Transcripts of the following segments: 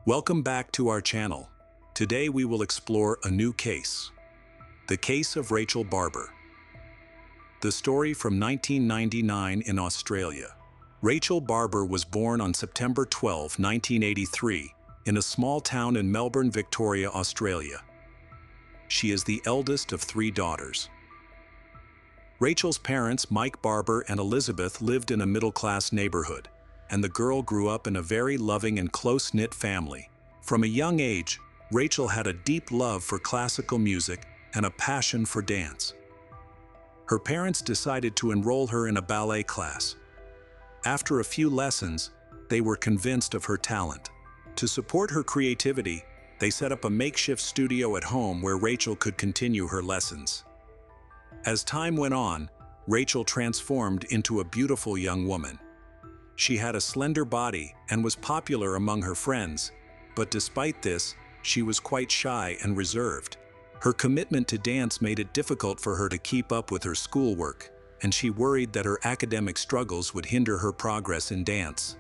Welcome back to our channel. Today we will explore a new case. The case of Rachel Barber. The story from 1999 in Australia. Rachel Barber was born on September 12, 1983, in a small town in Melbourne, Victoria, Australia. She is the eldest of 3 daughters. Rachel's parents, Mike Barber and Elizabeth, lived in a middle-class neighborhood, and the girl grew up in a very loving and close-knit family. From a young age, Rachel had a deep love for classical music and a passion for dance. Her parents decided to enroll her in a ballet class. After a few lessons, they were convinced of her talent. To support her creativity, they set up a makeshift studio at home where Rachel could continue her lessons. As time went on, Rachel transformed into a beautiful young woman. She had a slender body and was popular among her friends, but despite this, she was quite shy and reserved. Her commitment to dance made it difficult for her to keep up with her schoolwork, and she worried that her academic struggles would hinder her progress in dance.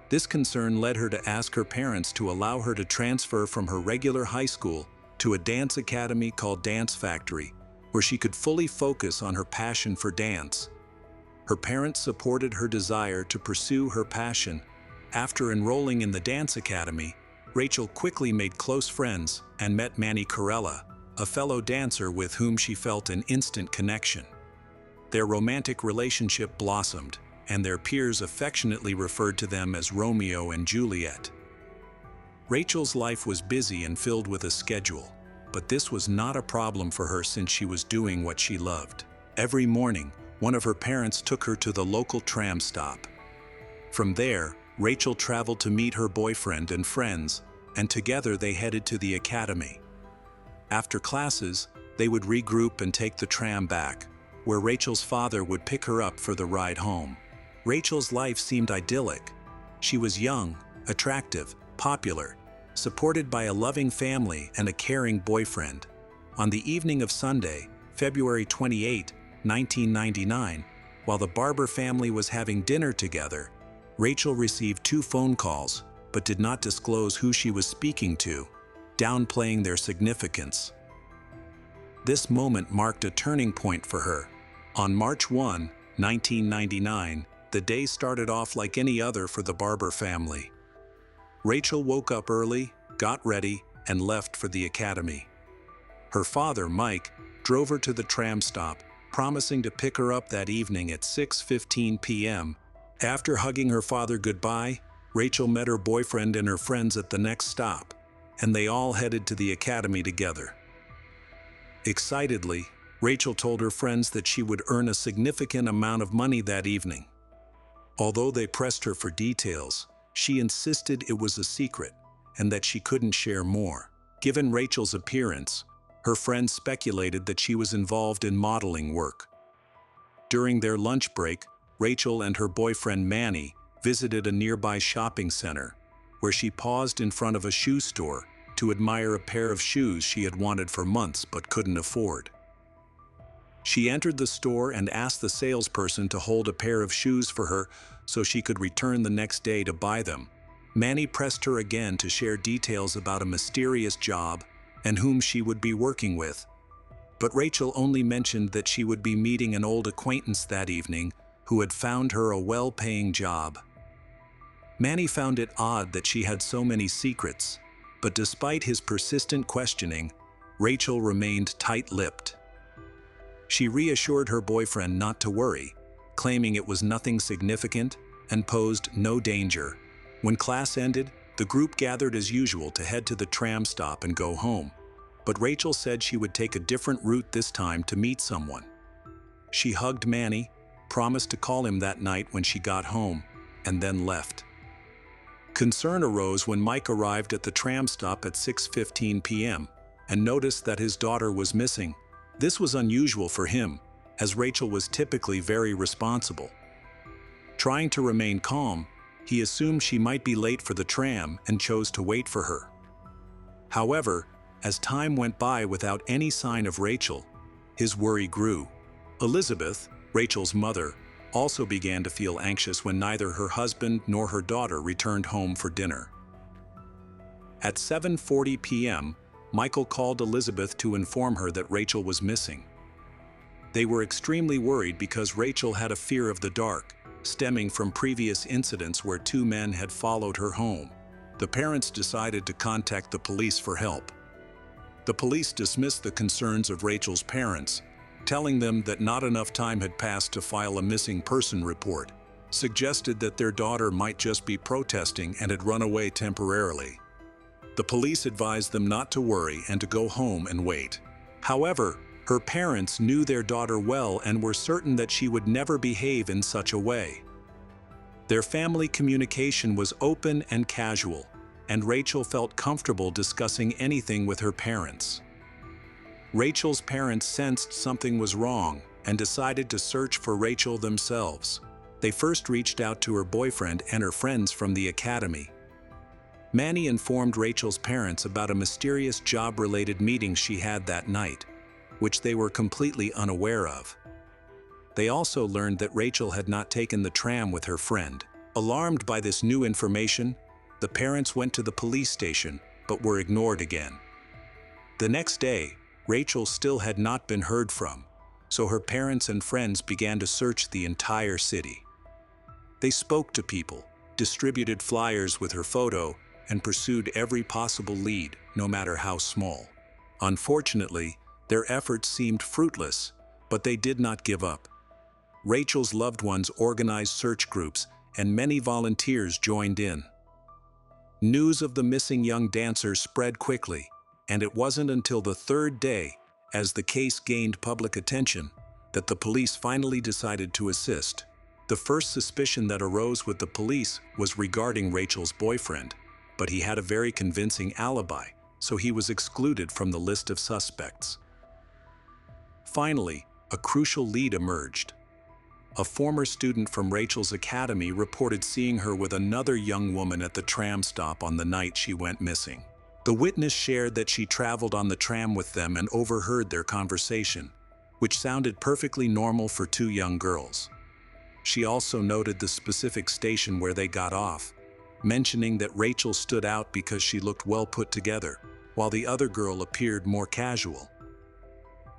This concern led her to ask her parents to allow her to transfer from her regular high school to a dance academy called Dance Factory, where she could fully focus on her passion for dance. Her parents supported her desire to pursue her passion. After enrolling in the dance academy, Rachel quickly made close friends and met Manny Corella, a fellow dancer with whom she felt an instant connection. Their romantic relationship blossomed, and their peers affectionately referred to them as Romeo and Juliet. Rachel's life was busy and filled with a schedule, but this was not a problem for her since she was doing what she loved. Every morning, one of her parents took her to the local tram stop. From there, Rachel traveled to meet her boyfriend and friends, and together they headed to the academy. After classes, they would regroup and take the tram back, where Rachel's father would pick her up for the ride home. Rachel's life seemed idyllic. She was young, attractive, popular, supported by a loving family and a caring boyfriend. On the evening of Sunday, February 28, 1999, while the Barber family was having dinner together, Rachel received 2 phone calls, but did not disclose who she was speaking to, downplaying their significance. This moment marked a turning point for her. On March 1, 1999, the day started off like any other for the Barber family. Rachel woke up early, got ready, and left for the academy. Her father, Mike, drove her to the tram stop, promising to pick her up that evening at 6:15 p.m. After hugging her father goodbye, Rachel met her boyfriend and her friends at the next stop, and they all headed to the academy together. Excitedly, Rachel told her friends that she would earn a significant amount of money that evening. Although they pressed her for details, she insisted it was a secret and that she couldn't share more. Given Rachel's appearance, her friends speculated that she was involved in modeling work. During their lunch break, Rachel and her boyfriend Manny visited a nearby shopping center, where she paused in front of a shoe store to admire a pair of shoes she had wanted for months but couldn't afford. She entered the store and asked the salesperson to hold a pair of shoes for her so she could return the next day to buy them. Manny pressed her again to share details about a mysterious job and whom she would be working with, but Rachel only mentioned that she would be meeting an old acquaintance that evening who had found her a well-paying job. Manny found it odd that she had so many secrets, but despite his persistent questioning, Rachel remained tight-lipped. She reassured her boyfriend not to worry, claiming it was nothing significant and posed no danger. When class ended, the group gathered as usual to head to the tram stop and go home, but Rachel said she would take a different route this time to meet someone. She hugged Manny, promised to call him that night when she got home, and then left. Concern arose when Mike arrived at the tram stop at 6:15 p.m. and noticed that his daughter was missing. This was unusual for him, as Rachel was typically very responsible. Trying to remain calm, he assumed she might be late for the tram and chose to wait for her. However, as time went by without any sign of Rachel, his worry grew. Elizabeth, Rachel's mother, also began to feel anxious when neither her husband nor her daughter returned home for dinner. At 7:40 p.m., Michael called Elizabeth to inform her that Rachel was missing. They were extremely worried because Rachel had a fear of the dark, stemming from previous incidents where two men had followed her home. The parents decided to contact the police for help. The police dismissed the concerns of Rachel's parents, telling them that not enough time had passed to file a missing person report, suggested that their daughter might just be protesting and had run away temporarily. The police advised them not to worry and to go home and wait. However, her parents knew their daughter well and were certain that she would never behave in such a way. Their family communication was open and casual, and Rachel felt comfortable discussing anything with her parents. Rachel's parents sensed something was wrong and decided to search for Rachel themselves. They first reached out to her boyfriend and her friends from the academy. Manny informed Rachel's parents about a mysterious job-related meeting she had that night, which they were completely unaware of. They also learned that Rachel had not taken the tram with her friend. Alarmed by this new information, the parents went to the police station but were ignored again. The next day, Rachel still had not been heard from, so her parents and friends began to search the entire city. They spoke to people, distributed flyers with her photo, and pursued every possible lead, no matter how small. Unfortunately, their efforts seemed fruitless, but they did not give up. Rachel's loved ones organized search groups, and many volunteers joined in. News of the missing young dancer spread quickly, and it wasn't until the third day, as the case gained public attention, that the police finally decided to assist. The first suspicion that arose with the police was regarding Rachel's boyfriend, but he had a very convincing alibi, so he was excluded from the list of suspects. Finally, a crucial lead emerged. A former student from Rachel's academy reported seeing her with another young woman at the tram stop on the night she went missing. The witness shared that she traveled on the tram with them and overheard their conversation, which sounded perfectly normal for two young girls. She also noted the specific station where they got off, mentioning that Rachel stood out because she looked well put together, while the other girl appeared more casual.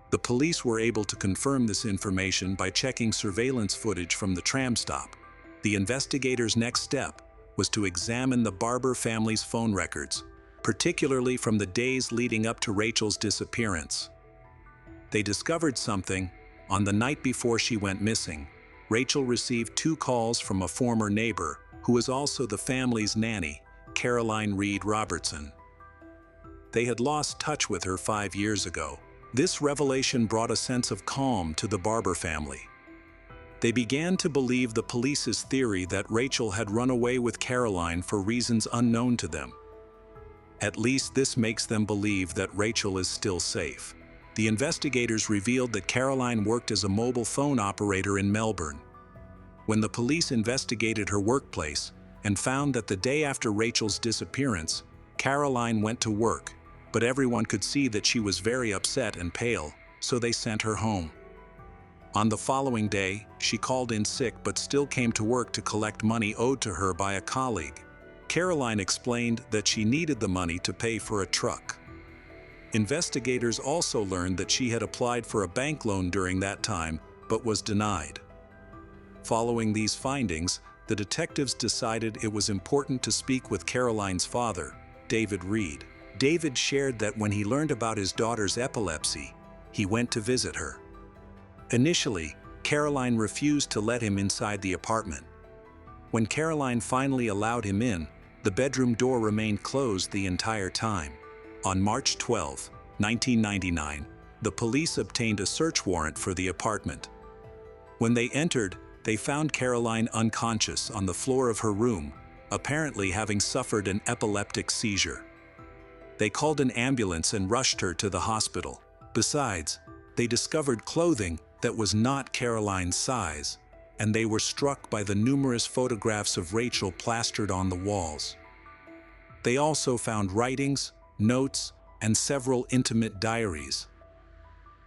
The police were able to confirm this information by checking surveillance footage from the tram stop. The investigators' next step was to examine the Barber family's phone records, particularly from the days leading up to Rachel's disappearance. They discovered something. On the night before she went missing, Rachel received 2 calls from a former neighbor who was also the family's nanny, Caroline Reed Robertson. They had lost touch with her 5 years ago. This revelation brought a sense of calm to the Barber family. They began to believe the police's theory that Rachel had run away with Caroline for reasons unknown to them. At least this makes them believe that Rachel is still safe. The investigators revealed that Caroline worked as a mobile phone operator in Melbourne. When the police investigated her workplace and found that the day after Rachel's disappearance, Caroline went to work, but everyone could see that she was very upset and pale, so they sent her home. On the following day, she called in sick but still came to work to collect money owed to her by a colleague. Caroline explained that she needed the money to pay for a truck. Investigators also learned that she had applied for a bank loan during that time, but was denied. Following these findings, the detectives decided it was important to speak with Caroline's father, David Reed. David shared that when he learned about his daughter's epilepsy, he went to visit her. Initially, Caroline refused to let him inside the apartment. When Caroline finally allowed him in, the bedroom door remained closed the entire time. On March 12, 1999, the police obtained a search warrant for the apartment. When they entered, they found Caroline unconscious on the floor of her room, apparently having suffered an epileptic seizure. They called an ambulance and rushed her to the hospital. Besides, they discovered clothing that was not Caroline's size, and they were struck by the numerous photographs of Rachel plastered on the walls. They also found writings, notes, and several intimate diaries.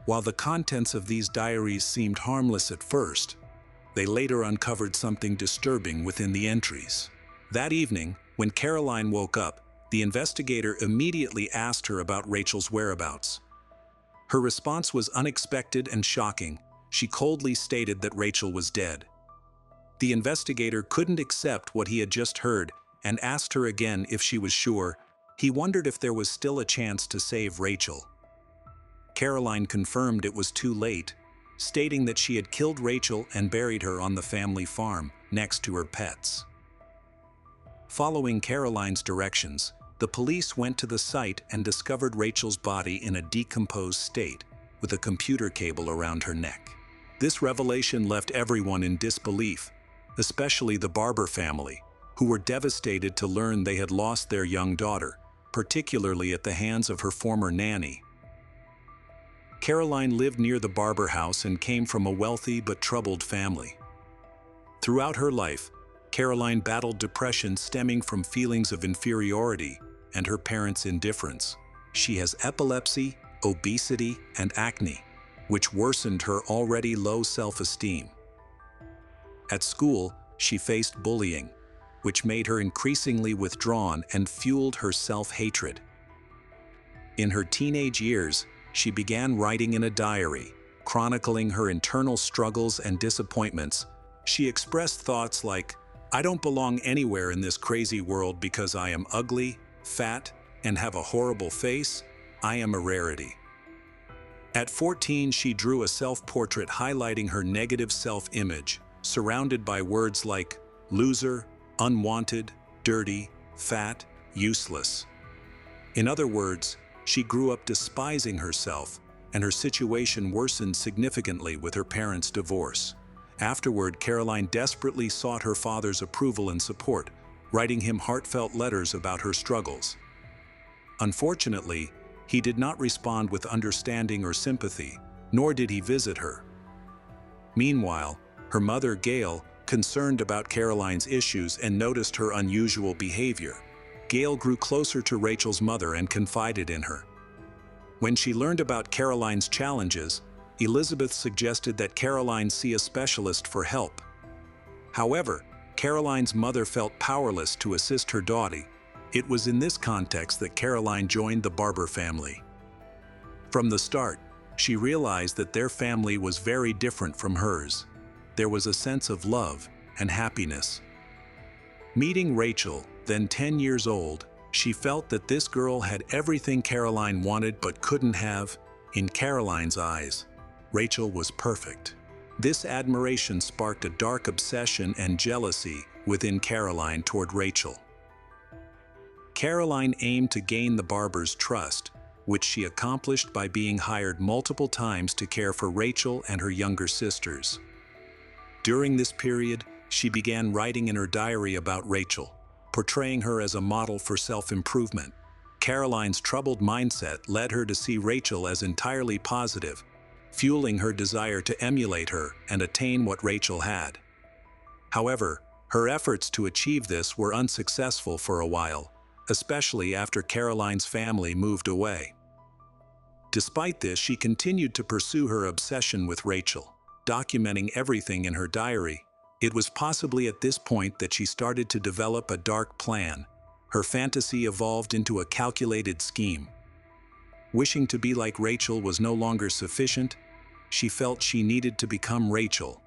While the contents of these diaries seemed harmless at first, they later uncovered something disturbing within the entries. That evening, when Caroline woke up, The investigator immediately asked her about Rachel's whereabouts. Her response was unexpected and shocking. She coldly stated that Rachel was dead. The investigator couldn't accept what he had just heard and asked her again if she was sure. He wondered if there was still a chance to save Rachel. Caroline confirmed it was too late, stating that she had killed Rachel and buried her on the family farm next to her pets. Following Caroline's directions, the police went to the site and discovered Rachel's body in a decomposed state, with a computer cable around her neck. This revelation left everyone in disbelief, especially the Barber family, who were devastated to learn they had lost their young daughter, particularly at the hands of her former nanny. Caroline lived near the Barber house and came from a wealthy but troubled family. Throughout her life, Caroline battled depression stemming from feelings of inferiority and her parents' indifference. She has epilepsy, obesity, and acne, which worsened her already low self-esteem. At school, she faced bullying, which made her increasingly withdrawn and fueled her self-hatred. In her teenage years, she began writing in a diary, chronicling her internal struggles and disappointments. She expressed thoughts like, "I don't belong anywhere in this crazy world because I am ugly, fat, and have a horrible face. I am a rarity." At 14, she drew a self-portrait highlighting her negative self-image, surrounded by words like loser, unwanted, dirty, fat, useless. In other words, she grew up despising herself, and her situation worsened significantly with her parents' divorce. Afterward, Caroline desperately sought her father's approval and support, writing him heartfelt letters about her struggles. Unfortunately, he did not respond with understanding or sympathy, nor did he visit her. Meanwhile, her mother, Gail, concerned about Caroline's issues and noticed her unusual behavior. Gail grew closer to Rachel's mother and confided in her. When she learned about Caroline's challenges, Elizabeth suggested that Caroline see a specialist for help. However, Caroline's mother felt powerless to assist her daughter. It was in this context that Caroline joined the Barber family. From the start, she realized that their family was very different from hers. There was a sense of love and happiness. Meeting Rachel, then 10 years old, she felt that this girl had everything Caroline wanted but couldn't have. In Caroline's eyes, Rachel was perfect. This admiration sparked a dark obsession and jealousy within Caroline toward Rachel. Caroline aimed to gain the Barber's trust, which she accomplished by being hired multiple times to care for Rachel and her younger sisters. During this period, she began writing in her diary about Rachel, portraying her as a model for self-improvement. Caroline's troubled mindset led her to see Rachel as entirely positive, fueling her desire to emulate her and attain what Rachel had. However, her efforts to achieve this were unsuccessful for a while, especially after Caroline's family moved away. Despite this, she continued to pursue her obsession with Rachel, documenting everything in her diary. It was possibly at this point that she started to develop a dark plan. Her fantasy evolved into a calculated scheme. Wishing to be like Rachel was no longer sufficient. She felt she needed to become Rachel.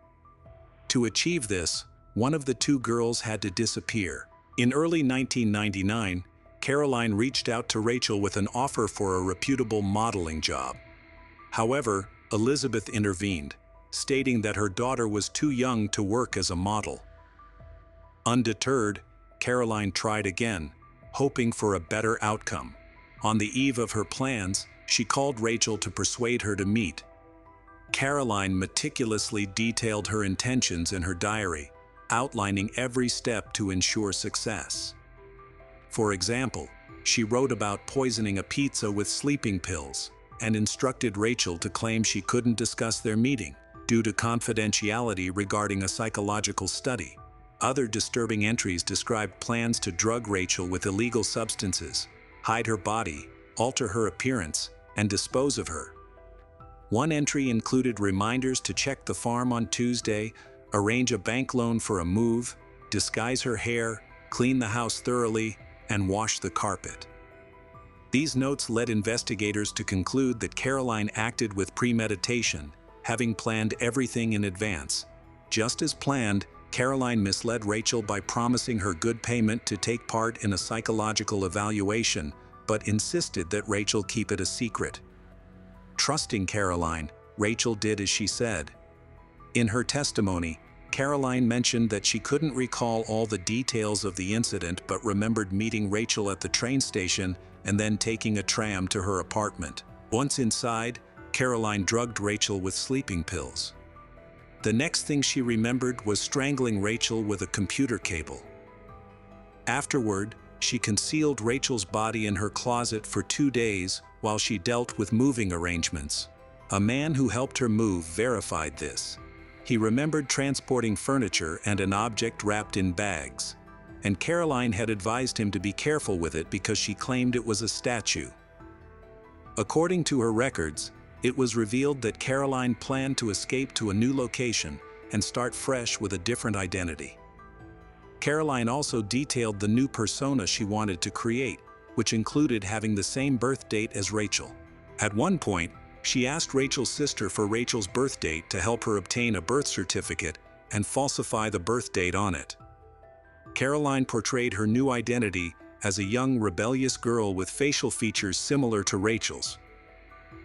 To achieve this, one of the two girls had to disappear. In early 1999, Caroline reached out to Rachel with an offer for a reputable modeling job. However, Elizabeth intervened, stating that her daughter was too young to work as a model. Undeterred, Caroline tried again, hoping for a better outcome. On the eve of her plans, she called Rachel to persuade her to meet. Caroline meticulously detailed her intentions in her diary, outlining every step to ensure success. For example, she wrote about poisoning a pizza with sleeping pills and instructed Rachel to claim she couldn't discuss their meeting due to confidentiality regarding a psychological study. Other disturbing entries described plans to drug Rachel with illegal substances, hide her body, alter her appearance, and dispose of her. One entry included reminders to check the farm on Tuesday, arrange a bank loan for a move, disguise her hair, clean the house thoroughly, and wash the carpet. These notes led investigators to conclude that Caroline acted with premeditation, having planned everything in advance. Just as planned, Caroline misled Rachel by promising her good payment to take part in a psychological evaluation, but insisted that Rachel keep it a secret. Trusting Caroline, Rachel did as she said. In her testimony, Caroline mentioned that she couldn't recall all the details of the incident but remembered meeting Rachel at the train station and then taking a tram to her apartment. Once inside, Caroline drugged Rachel with sleeping pills. The next thing she remembered was strangling Rachel with a computer cable. Afterward, she concealed Rachel's body in her closet for 2 days while she dealt with moving arrangements. A man who helped her move verified this. He remembered transporting furniture and an object wrapped in bags, and Caroline had advised him to be careful with it because she claimed it was a statue. According to her records, it was revealed that Caroline planned to escape to a new location and start fresh with a different identity. Caroline also detailed the new persona she wanted to create, which included having the same birth date as Rachel. At one point, she asked Rachel's sister for Rachel's birth date to help her obtain a birth certificate and falsify the birth date on it. Caroline portrayed her new identity as a young, rebellious girl with facial features similar to Rachel's.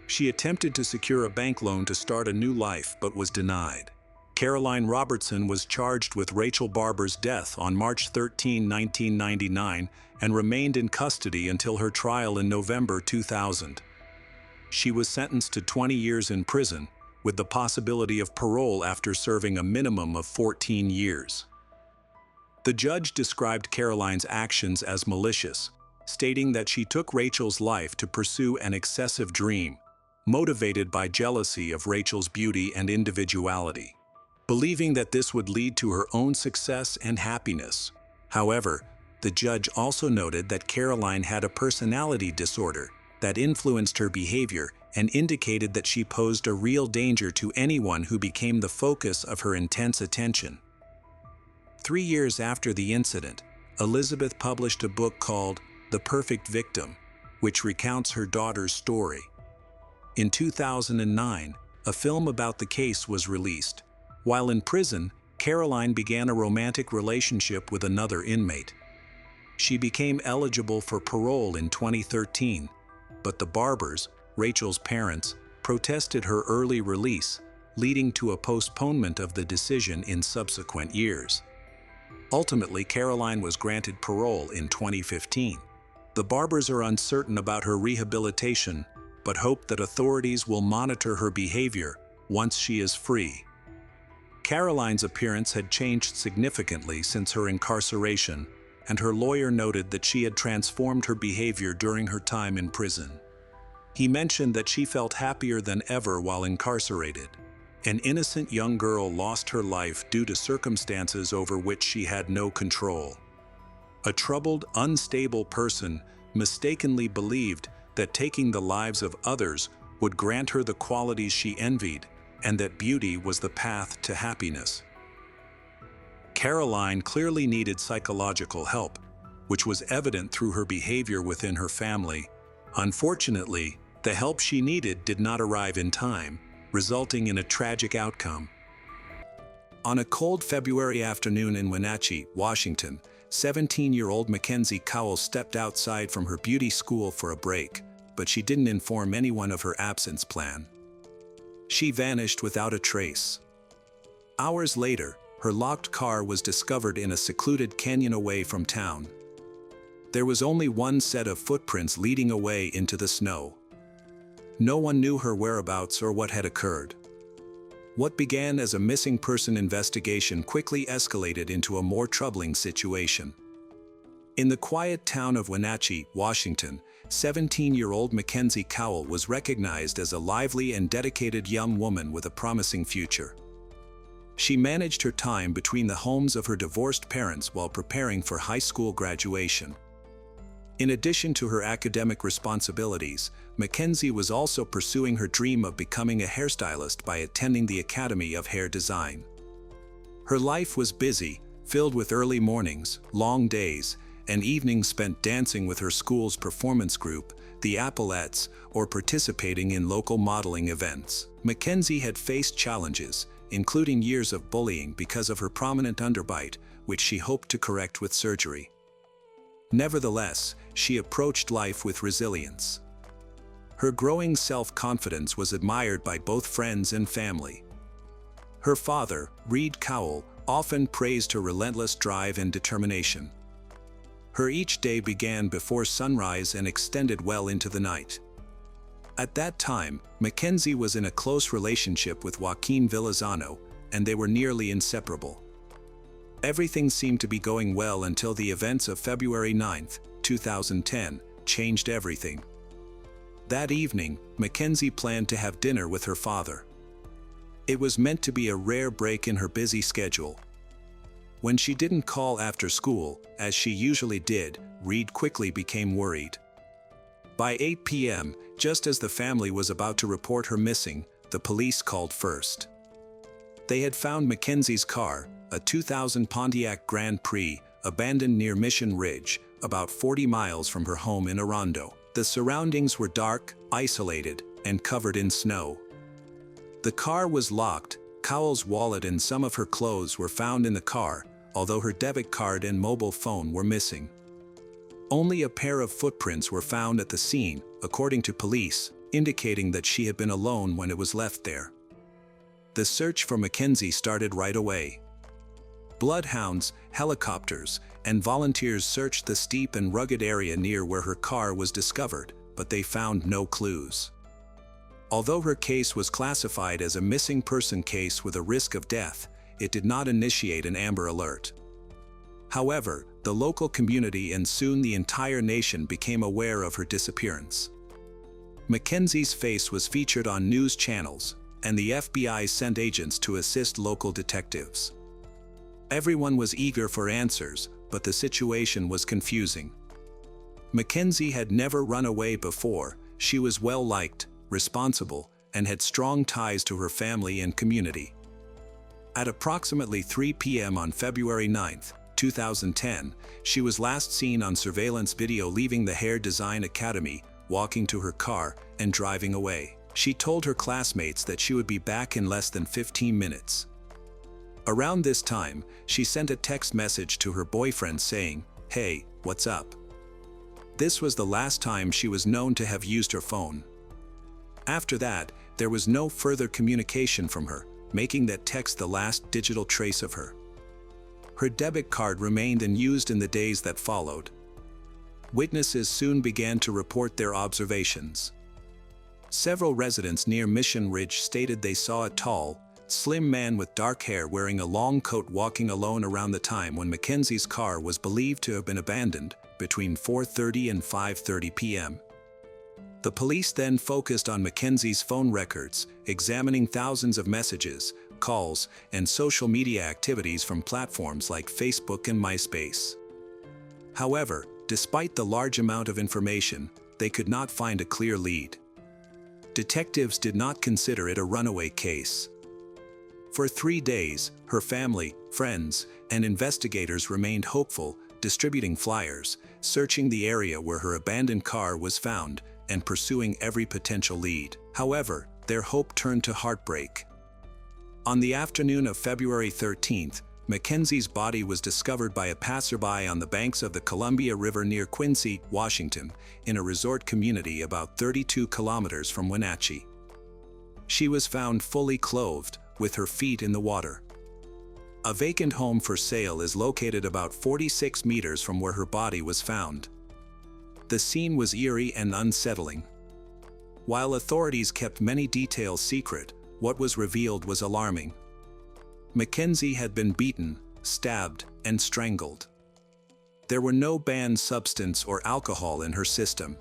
She attempted to secure a bank loan to start a new life but was denied. Caroline Robertson was charged with Rachel Barber's death on March 13, 1999, and remained in custody until her trial in November 2000. She was sentenced to 20 years in prison, with the possibility of parole after serving a minimum of 14 years. The judge described Caroline's actions as malicious, stating that she took Rachel's life to pursue an excessive dream, motivated by jealousy of Rachel's beauty and individuality, believing that this would lead to her own success and happiness. However, the judge also noted that Caroline had a personality disorder that influenced her behavior and indicated that she posed a real danger to anyone who became the focus of her intense attention. 3 years after the incident, Elizabeth published a book called The Perfect Victim, which recounts her daughter's story. In 2009, a film about the case was released. While in prison, Caroline began a romantic relationship with another inmate. She became eligible for parole in 2013, but the Barbers, Rachel's parents, protested her early release, leading to a postponement of the decision in subsequent years. Ultimately, Caroline was granted parole in 2015. The Barbers are uncertain about her rehabilitation, but hope that authorities will monitor her behavior once she is free. Caroline's appearance had changed significantly since her incarceration, and her lawyer noted that she had transformed her behavior during her time in prison. He mentioned that she felt happier than ever while incarcerated. An innocent young girl lost her life due to circumstances over which she had no control. A troubled, unstable person mistakenly believed that taking the lives of others would grant her the qualities she envied, and that beauty was the path to happiness. Caroline clearly needed psychological help, which was evident through her behavior within her family. Unfortunately, the help she needed did not arrive in time, resulting in a tragic outcome. On a cold February afternoon in Wenatchee, Washington, 17-year-old Mackenzie Cowell stepped outside from her beauty school for a break, but she didn't inform anyone of her absence plan. She vanished without a trace. Hours later, her locked car was discovered in a secluded canyon away from town. There was only one set of footprints leading away into the snow. No one knew her whereabouts or what had occurred. What began as a missing person investigation quickly escalated into a more troubling situation. In the quiet town of Wenatchee, Washington, 17-year-old Mackenzie Cowell was recognized as a lively and dedicated young woman with a promising future. She managed her time between the homes of her divorced parents while preparing for high school graduation. In addition to her academic responsibilities, Mackenzie was also pursuing her dream of becoming a hairstylist by attending the Academy of Hair Design. Her life was busy, filled with early mornings, long days, and evenings spent dancing with her school's performance group, the Applettes, or participating in local modeling events. Mackenzie had faced challenges, including years of bullying because of her prominent underbite, which she hoped to correct with surgery. Nevertheless, she approached life with resilience. Her growing self-confidence was admired by both friends and family. Her father, Reed Cowell, often praised her relentless drive and determination. Her each day began before sunrise and extended well into the night. At that time, Mackenzie was in a close relationship with Joaquin Villazano, and they were nearly inseparable. Everything seemed to be going well until the events of February 9, 2010, changed everything. That evening, Mackenzie planned to have dinner with her father. It was meant to be a rare break in her busy schedule. When she didn't call after school, as she usually did, Reed quickly became worried. By 8 p.m., just as the family was about to report her missing, the police called first. They had found Mackenzie's car, a 2000 Pontiac Grand Prix, abandoned near Mission Ridge, about 40 miles from her home in Orondo. The surroundings were dark, isolated, and covered in snow. The car was locked. Cowell's wallet and some of her clothes were found in the car, although her debit card and mobile phone were missing. Only a pair of footprints were found at the scene, according to police, indicating that she had been alone when it was left there. The search for Mackenzie started right away. Bloodhounds, helicopters, and volunteers searched the steep and rugged area near where her car was discovered, but they found no clues. Although her case was classified as a missing person case with a risk of death, it did not initiate an Amber Alert. However, the local community and soon the entire nation became aware of her disappearance. Mackenzie's face was featured on news channels, and the FBI sent agents to assist local detectives. Everyone was eager for answers, but the situation was confusing. Mackenzie had never run away before. She was well-liked, responsible, and had strong ties to her family and community. At approximately 3 p.m. on February 9, 2010, she was last seen on surveillance video leaving the Hair Design Academy, walking to her car, and driving away. She told her classmates that she would be back in less than 15 minutes. Around this time, she sent a text message to her boyfriend saying, "Hey, what's up?" This was the last time she was known to have used her phone. After that, there was no further communication from her, making that text the last digital trace of her. Her debit card remained unused in the days that followed. Witnesses soon began to report their observations. Several residents near Mission Ridge stated they saw a tall, slim man with dark hair wearing a long coat walking alone around the time when Mackenzie's car was believed to have been abandoned, between 4:30 and 5:30 p.m. The police then focused on Mackenzie's phone records, examining thousands of messages, calls, and social media activities from platforms like Facebook and MySpace. However, despite the large amount of information, they could not find a clear lead. Detectives did not consider it a runaway case. For 3 days, her family, friends, and investigators remained hopeful, distributing flyers, searching the area where her abandoned car was found, and pursuing every potential lead. However, their hope turned to heartbreak. On the afternoon of February 13th, Mackenzie's body was discovered by a passerby on the banks of the Columbia River near Quincy, Washington, in a resort community about 32 kilometers from Wenatchee. She was found fully clothed, with her feet in the water. A vacant home for sale is located about 46 meters from where her body was found. The scene was eerie and unsettling. While authorities kept many details secret, what was revealed was alarming. Mackenzie had been beaten, stabbed, and strangled. There were no banned substance or alcohol in her system.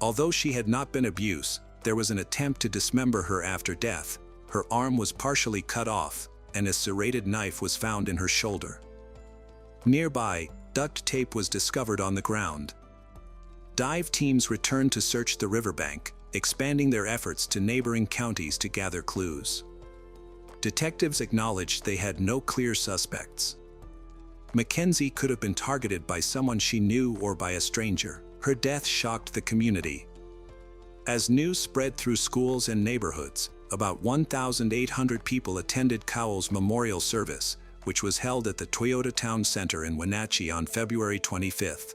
Although she had not been abused, there was an attempt to dismember her after death. Her arm was partially cut off, and a serrated knife was found in her shoulder. Nearby, duct tape was discovered on the ground. Dive teams returned to search the riverbank, expanding their efforts to neighboring counties to gather clues. Detectives acknowledged they had no clear suspects. Mackenzie could have been targeted by someone she knew or by a stranger. Her death shocked the community. As news spread through schools and neighborhoods, about 1,800 people attended Cowell's memorial service, which was held at the Toyota Town Center in Wenatchee on February 25.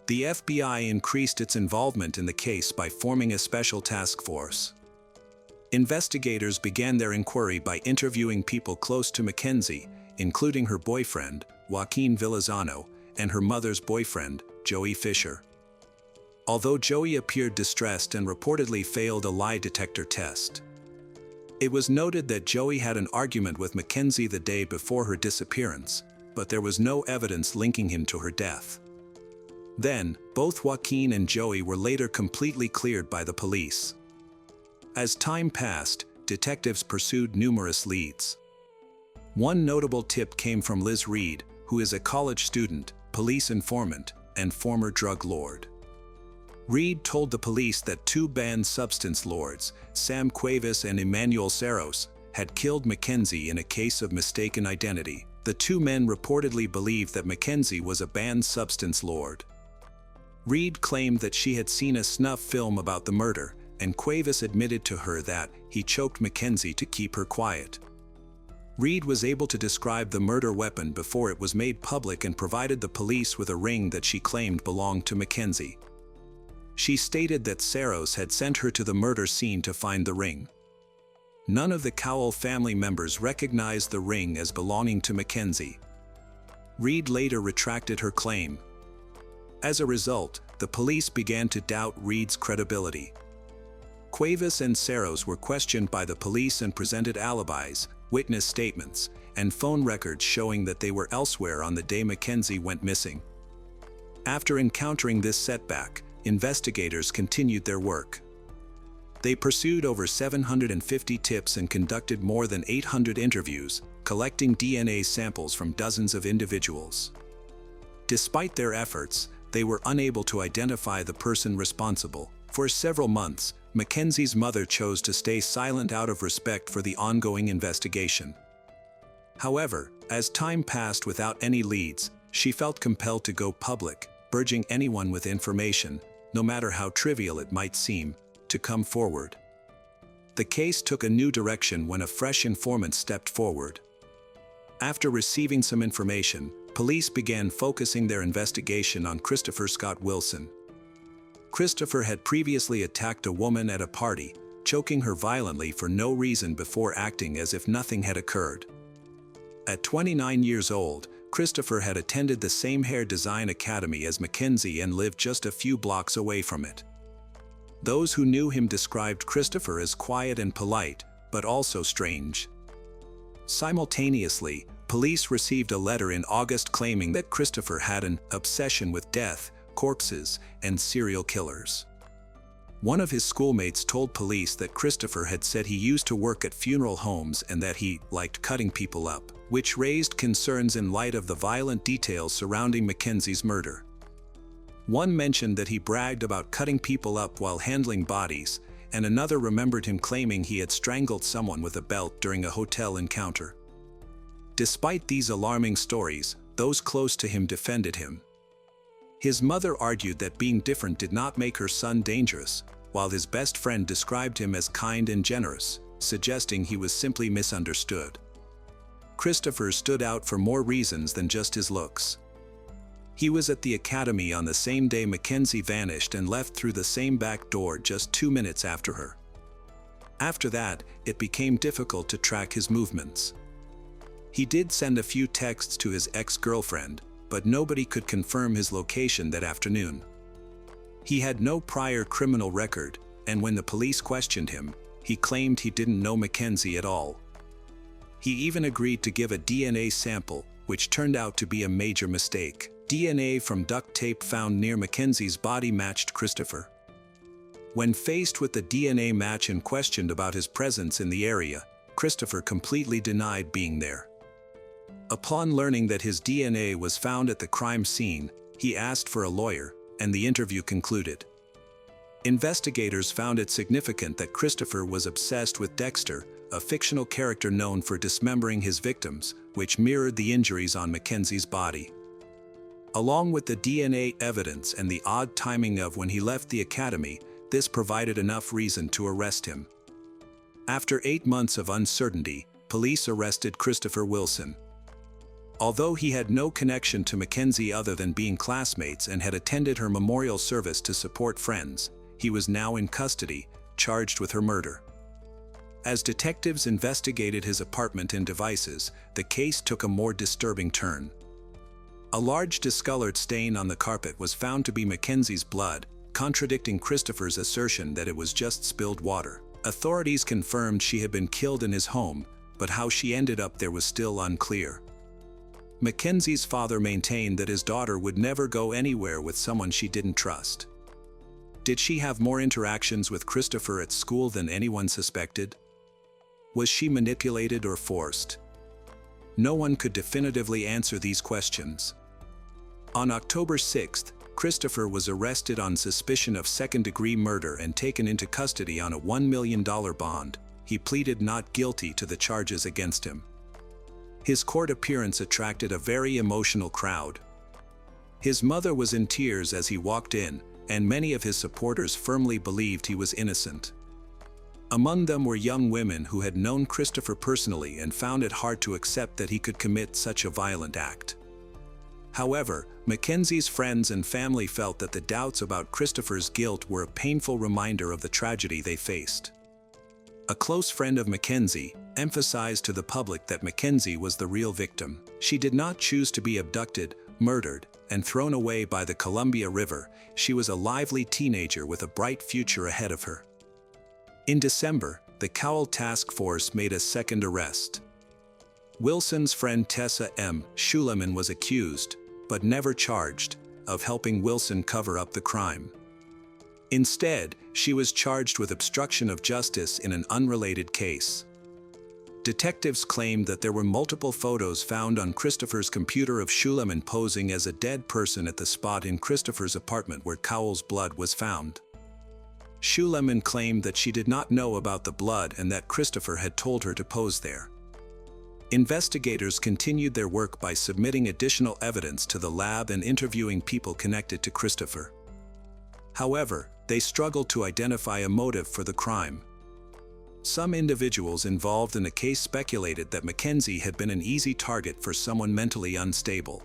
The FBI increased its involvement in the case by forming a special task force. Investigators began their inquiry by interviewing people close to Mackenzie, including her boyfriend, Joaquin Villazano, and her mother's boyfriend, Joey Fisher. Although Joey appeared distressed and reportedly failed a lie detector test, it was noted that Joey had an argument with Mackenzie the day before her disappearance, but there was no evidence linking him to her death. Then, both Joaquin and Joey were later completely cleared by the police. As time passed, detectives pursued numerous leads. One notable tip came from Liz Reed, who is a college student, police informant, and former drug lord. Reed told the police that two banned substance lords, Sam Cuevas and Emmanuel Serros, had killed Mackenzie in a case of mistaken identity. The two men reportedly believed that Mackenzie was a banned substance lord. Reed claimed that she had seen a snuff film about the murder, and Cuevas admitted to her that he choked Mackenzie to keep her quiet. Reed was able to describe the murder weapon before it was made public and provided the police with a ring that she claimed belonged to Mackenzie. She stated that Serros had sent her to the murder scene to find the ring. None of the Cowell family members recognized the ring as belonging to Mackenzie. Reed later retracted her claim. As a result, the police began to doubt Reed's credibility. Cuevas and Serros were questioned by the police and presented alibis, witness statements, and phone records showing that they were elsewhere on the day Mackenzie went missing. After encountering this setback, investigators continued their work. They pursued over 750 tips and conducted more than 800 interviews, collecting DNA samples from dozens of individuals. Despite their efforts, they were unable to identify the person responsible. For several months, Mackenzie's mother chose to stay silent out of respect for the ongoing investigation. However, as time passed without any leads, she felt compelled to go public, urging anyone with information, no matter how trivial it might seem, to come forward. The case took a new direction when a fresh informant stepped forward. After receiving some information, police began focusing their investigation on Christopher Scott Wilson. Christopher had previously attacked a woman at a party, choking her violently for no reason before acting as if nothing had occurred. At 29 years old, Christopher had attended the same hair design academy as Mackenzie and lived just a few blocks away from it. Those who knew him described Christopher as quiet and polite, but also strange. Simultaneously, police received a letter in August claiming that Christopher had an obsession with death, corpses, and serial killers. One of his schoolmates told police that Christopher had said he used to work at funeral homes and that he liked cutting people up, which raised concerns in light of the violent details surrounding Mackenzie's murder. One mentioned that he bragged about cutting people up while handling bodies, and another remembered him claiming he had strangled someone with a belt during a hotel encounter. Despite these alarming stories, those close to him defended him. His mother argued that being different did not make her son dangerous, while his best friend described him as kind and generous, suggesting he was simply misunderstood. Christopher stood out for more reasons than just his looks. He was at the academy on the same day Mackenzie vanished and left through the same back door just 2 minutes after her. After that, it became difficult to track his movements. He did send a few texts to his ex-girlfriend, but nobody could confirm his location that afternoon. He had no prior criminal record, and when the police questioned him, he claimed he didn't know Mackenzie at all. He even agreed to give a DNA sample, which turned out to be a major mistake. DNA from duct tape found near Mackenzie's body matched Christopher. When faced with the DNA match and questioned about his presence in the area, Christopher completely denied being there. Upon learning that his DNA was found at the crime scene, he asked for a lawyer, and the interview concluded. Investigators found it significant that Christopher was obsessed with Dexter, a fictional character known for dismembering his victims, which mirrored the injuries on Mackenzie's body. Along with the DNA evidence and the odd timing of when he left the academy, this provided enough reason to arrest him. After 8 months of uncertainty, police arrested Christopher Wilson. Although he had no connection to Mackenzie other than being classmates and had attended her memorial service to support friends, he was now in custody, charged with her murder. As detectives investigated his apartment and devices, the case took a more disturbing turn. A large discolored stain on the carpet was found to be Mackenzie's blood, contradicting Christopher's assertion that it was just spilled water. Authorities confirmed she had been killed in his home, but how she ended up there was still unclear. Mackenzie's father maintained that his daughter would never go anywhere with someone she didn't trust. Did she have more interactions with Christopher at school than anyone suspected? Was she manipulated or forced? No one could definitively answer these questions. On October 6th, Christopher was arrested on suspicion of second-degree murder and taken into custody on a $1 million bond. He pleaded not guilty to the charges against him. His court appearance attracted a very emotional crowd. His mother was in tears as he walked in, and many of his supporters firmly believed he was innocent. Among them were young women who had known Christopher personally and found it hard to accept that he could commit such a violent act. However, Mackenzie's friends and family felt that the doubts about Christopher's guilt were a painful reminder of the tragedy they faced. A close friend of Mackenzie emphasized to the public that Mackenzie was the real victim. She did not choose to be abducted, murdered, and thrown away by the Columbia River. She was a lively teenager with a bright future ahead of her. In December, the Cowell Task Force made a second arrest. Wilson's friend Tessa M. Schuleman was accused, but never charged, of helping Wilson cover up the crime. Instead, she was charged with obstruction of justice in an unrelated case. Detectives claimed that there were multiple photos found on Christopher's computer of Schuleman posing as a dead person at the spot in Christopher's apartment where Cowell's blood was found. Schuleman claimed that she did not know about the blood and that Christopher had told her to pose there. Investigators continued their work by submitting additional evidence to the lab and interviewing people connected to Christopher. However, they struggled to identify a motive for the crime. Some individuals involved in the case speculated that Mackenzie had been an easy target for someone mentally unstable.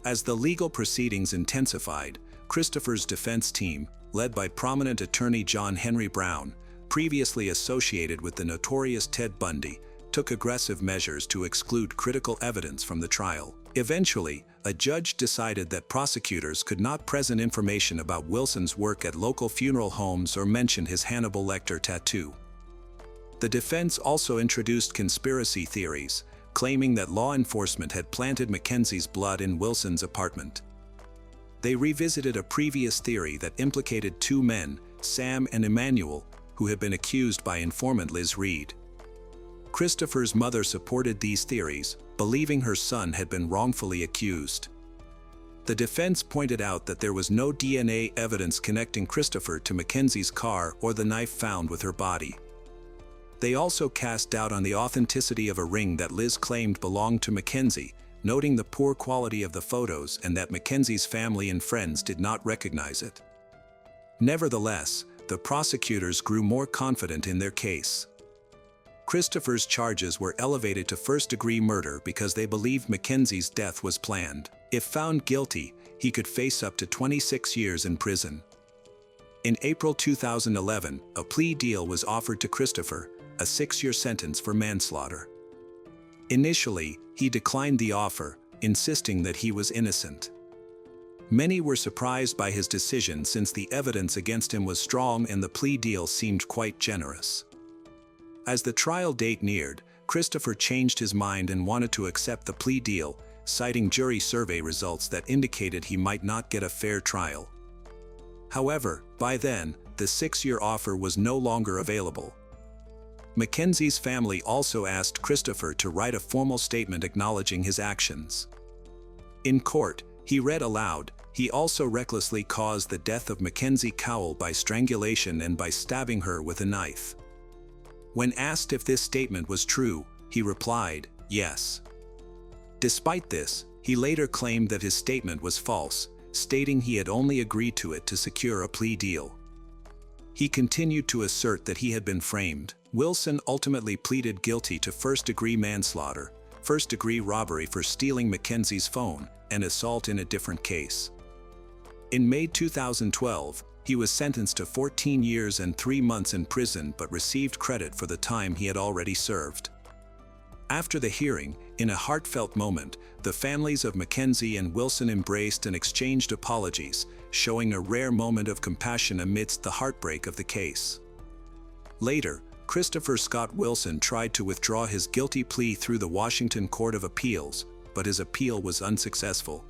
As the legal proceedings intensified, Christopher's defense team, led by prominent attorney John Henry Brown, previously associated with the notorious Ted Bundy, took aggressive measures to exclude critical evidence from the trial. Eventually, a judge decided that prosecutors could not present information about Wilson's work at local funeral homes or mention his Hannibal Lecter tattoo. The defense also introduced conspiracy theories, claiming that law enforcement had planted Mackenzie's blood in Wilson's apartment. They revisited a previous theory that implicated two men, Sam and Emmanuel, who had been accused by informant Liz Reed. Christopher's mother supported these theories, believing her son had been wrongfully accused. The defense pointed out that there was no DNA evidence connecting Christopher to Mackenzie's car or the knife found with her body. They also cast doubt on the authenticity of a ring that Liz claimed belonged to Mackenzie, noting the poor quality of the photos and that Mackenzie's family and friends did not recognize it. Nevertheless, the prosecutors grew more confident in their case. Christopher's charges were elevated to first-degree murder because they believed Mackenzie's death was planned. If found guilty, he could face up to 26 years in prison. In April 2011, a plea deal was offered to Christopher, a 6-year sentence for manslaughter. Initially, he declined the offer, insisting that he was innocent. Many were surprised by his decision since the evidence against him was strong and the plea deal seemed quite generous. As the trial date neared, Christopher changed his mind and wanted to accept the plea deal, citing jury survey results that indicated he might not get a fair trial. However, by then, the 6-year offer was no longer available. Mackenzie's family also asked Christopher to write a formal statement acknowledging his actions. In court, he read aloud, "He also recklessly caused the death of Mackenzie Cowell by strangulation and by stabbing her with a knife." When asked if this statement was true, he replied, "Yes." Despite this, he later claimed that his statement was false, stating he had only agreed to it to secure a plea deal. He continued to assert that he had been framed. Wilson ultimately pleaded guilty to first-degree manslaughter, first-degree robbery for stealing Mackenzie's phone, and assault in a different case. In May 2012, he was sentenced to 14 years and 3 months in prison but received credit for the time he had already served. After the hearing, in a heartfelt moment, the families of Mackenzie and Wilson embraced and exchanged apologies, showing a rare moment of compassion amidst the heartbreak of the case. Later, Christopher Scott Wilson tried to withdraw his guilty plea through the Washington Court of Appeals, but his appeal was unsuccessful.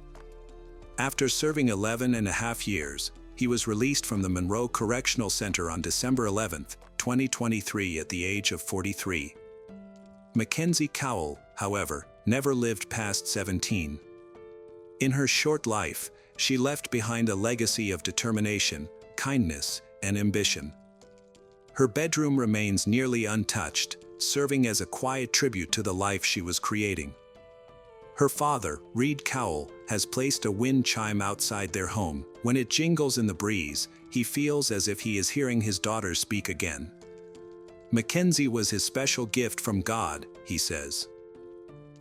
After serving 11.5 years, he was released from the Monroe Correctional Center on December 11, 2023 at the age of 43. Mackenzie Cowell, however, never lived past 17. In her short life, she left behind a legacy of determination, kindness, and ambition. Her bedroom remains nearly untouched, serving as a quiet tribute to the life she was creating. Her father, Reed Cowell, has placed a wind chime outside their home. When it jingles in the breeze, he feels as if he is hearing his daughter speak again. Mackenzie was his special gift from God, he says.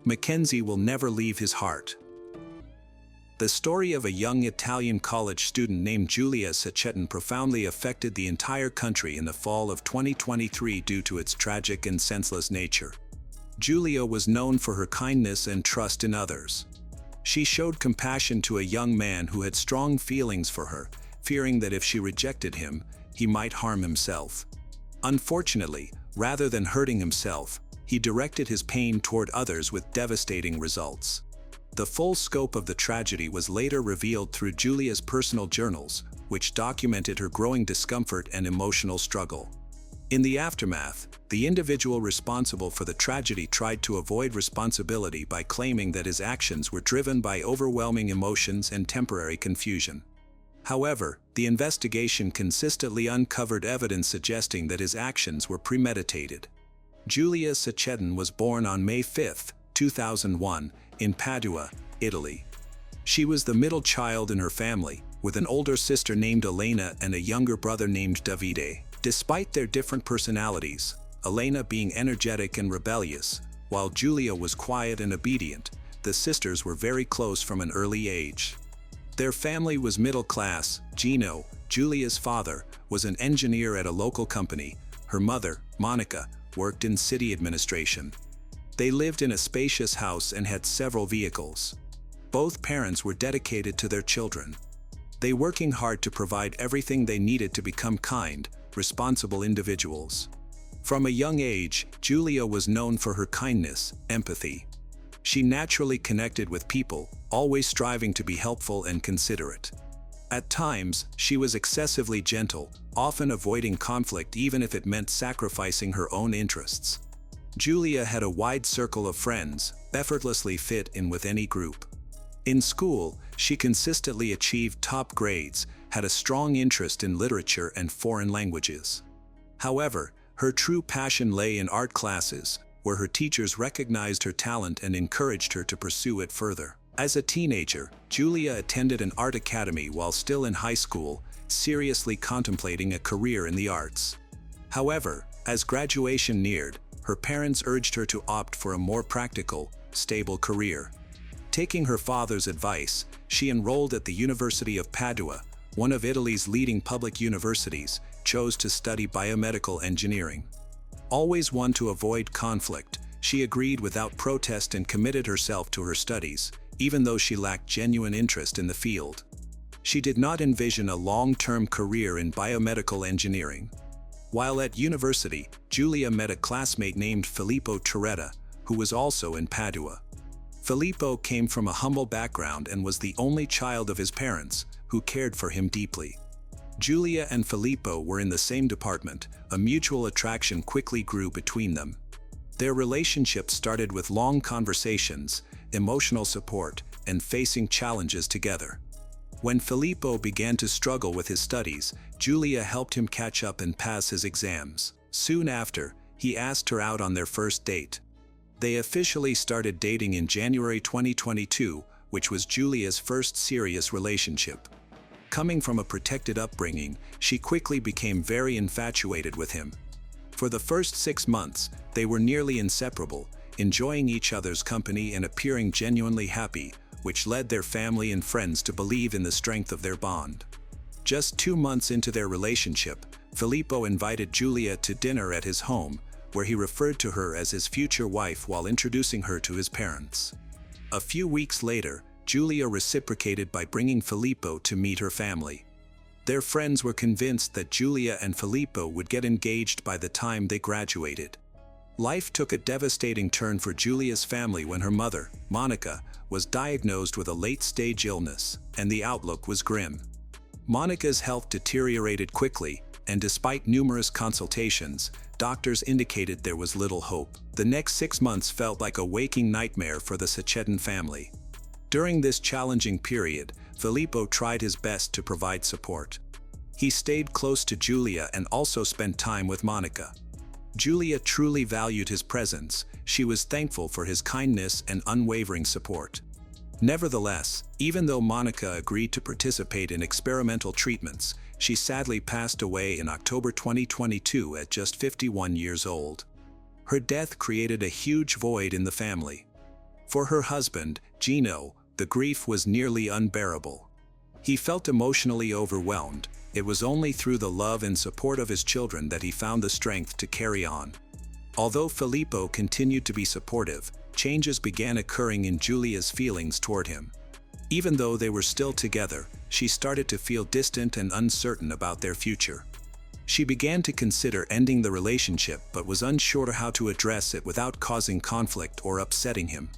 Mackenzie will never leave his heart. The story of a young Italian college student named Giulia Cecchettin profoundly affected the entire country in the fall of 2023 due to its tragic and senseless nature. Giulia was known for her kindness and trust in others. She showed compassion to a young man who had strong feelings for her, fearing that if she rejected him, he might harm himself. Unfortunately, rather than hurting himself, he directed his pain toward others with devastating results. The full scope of the tragedy was later revealed through Giulia's personal journals, which documented her growing discomfort and emotional struggle. In the aftermath, the individual responsible for the tragedy tried to avoid responsibility by claiming that his actions were driven by overwhelming emotions and temporary confusion. However, the investigation consistently uncovered evidence suggesting that his actions were premeditated. Giulia Cecchettin was born on May 5, 2001, in Padua, Italy. She was the middle child in her family, with an older sister named Elena and a younger brother named Davide. Despite their different personalities, Elena being energetic and rebellious, while Giulia was quiet and obedient, the sisters were very close from an early age. Their family was middle class. Gino, Giulia's father, was an engineer at a local company. Her mother, Monica, worked in city administration. They lived in a spacious house and had several vehicles. Both parents were dedicated to their children. They working hard to provide everything they needed to become kind, responsible individuals. From a young age, Giulia was known for her kindness, empathy. She naturally connected with people, always striving to be helpful and considerate. At times, she was excessively gentle, often avoiding conflict even if it meant sacrificing her own interests. Giulia had a wide circle of friends, effortlessly fit in with any group. In school, she consistently achieved top grades, had a strong interest in literature and foreign languages. However, her true passion lay in art classes, where her teachers recognized her talent and encouraged her to pursue it further. As a teenager, Giulia attended an art academy while still in high school, seriously contemplating a career in the arts. However, as graduation neared, her parents urged her to opt for a more practical, stable career. Taking her father's advice, she enrolled at the University of Padua, one of Italy's leading public universities, chose to study biomedical engineering. Always one to avoid conflict, she agreed without protest and committed herself to her studies, even though she lacked genuine interest in the field. She did not envision a long-term career in biomedical engineering. While at university, Giulia met a classmate named Filippo Turetta, who was also in Padua. Filippo came from a humble background and was the only child of his parents, who cared for him deeply. Giulia and Filippo were in the same department. A mutual attraction quickly grew between them. Their relationship started with long conversations, emotional support, and facing challenges together. When Filippo began to struggle with his studies, Giulia helped him catch up and pass his exams. Soon after, he asked her out on their first date. They officially started dating in January 2022, which was Julia's first serious relationship. Coming from a protected upbringing, she quickly became very infatuated with him. For the first 6 months, they were nearly inseparable, enjoying each other's company and appearing genuinely happy, which led their family and friends to believe in the strength of their bond. Just 2 months into their relationship, Filippo invited Julia to dinner at his home, where he referred to her as his future wife while introducing her to his parents. A few weeks later, Julia reciprocated by bringing Filippo to meet her family. Their friends were convinced that Julia and Filippo would get engaged by the time they graduated. Life took a devastating turn for Julia's family when her mother, Monica, was diagnosed with a late-stage illness, and the outlook was grim. Monica's health deteriorated quickly, and despite numerous consultations, doctors indicated there was little hope. The next 6 months felt like a waking nightmare for the Sacchetin family. During this challenging period, Filippo tried his best to provide support. He stayed close to Julia and also spent time with Monica. Julia truly valued his presence. She was thankful for his kindness and unwavering support. Nevertheless, even though Monica agreed to participate in experimental treatments, she sadly passed away in October 2022 at just 51 years old. Her death created a huge void in the family. For her husband, Gino, the grief was nearly unbearable. He felt emotionally overwhelmed. It was only through the love and support of his children that he found the strength to carry on. Although Filippo continued to be supportive, changes began occurring in Julia's feelings toward him. Even though they were still together, she started to feel distant and uncertain about their future. She began to consider ending the relationship but was unsure how to address it without causing conflict or upsetting him.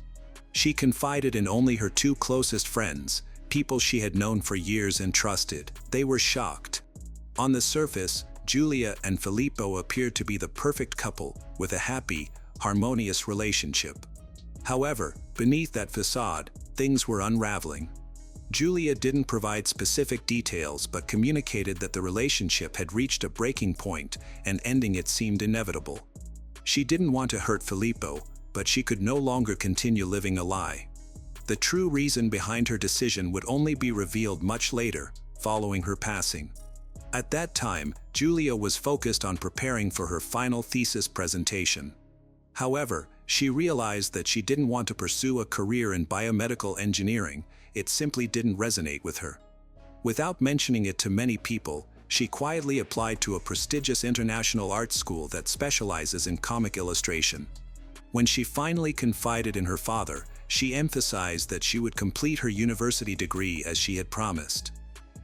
She confided in only her 2 closest friends, people she had known for years and trusted. They were shocked. On the surface, Julia and Filippo appeared to be the perfect couple, with a happy, harmonious relationship. However, beneath that facade, things were unraveling. Julia didn't provide specific details but communicated that the relationship had reached a breaking point and ending it seemed inevitable. She didn't want to hurt Filippo, but she could no longer continue living a lie. The true reason behind her decision would only be revealed much later, following her passing. At that time, Julia was focused on preparing for her final thesis presentation. However, she realized that she didn't want to pursue a career in biomedical engineering. It simply didn't resonate with her. Without mentioning it to many people, she quietly applied to a prestigious international art school that specializes in comic illustration. When she finally confided in her father, she emphasized that she would complete her university degree as she had promised.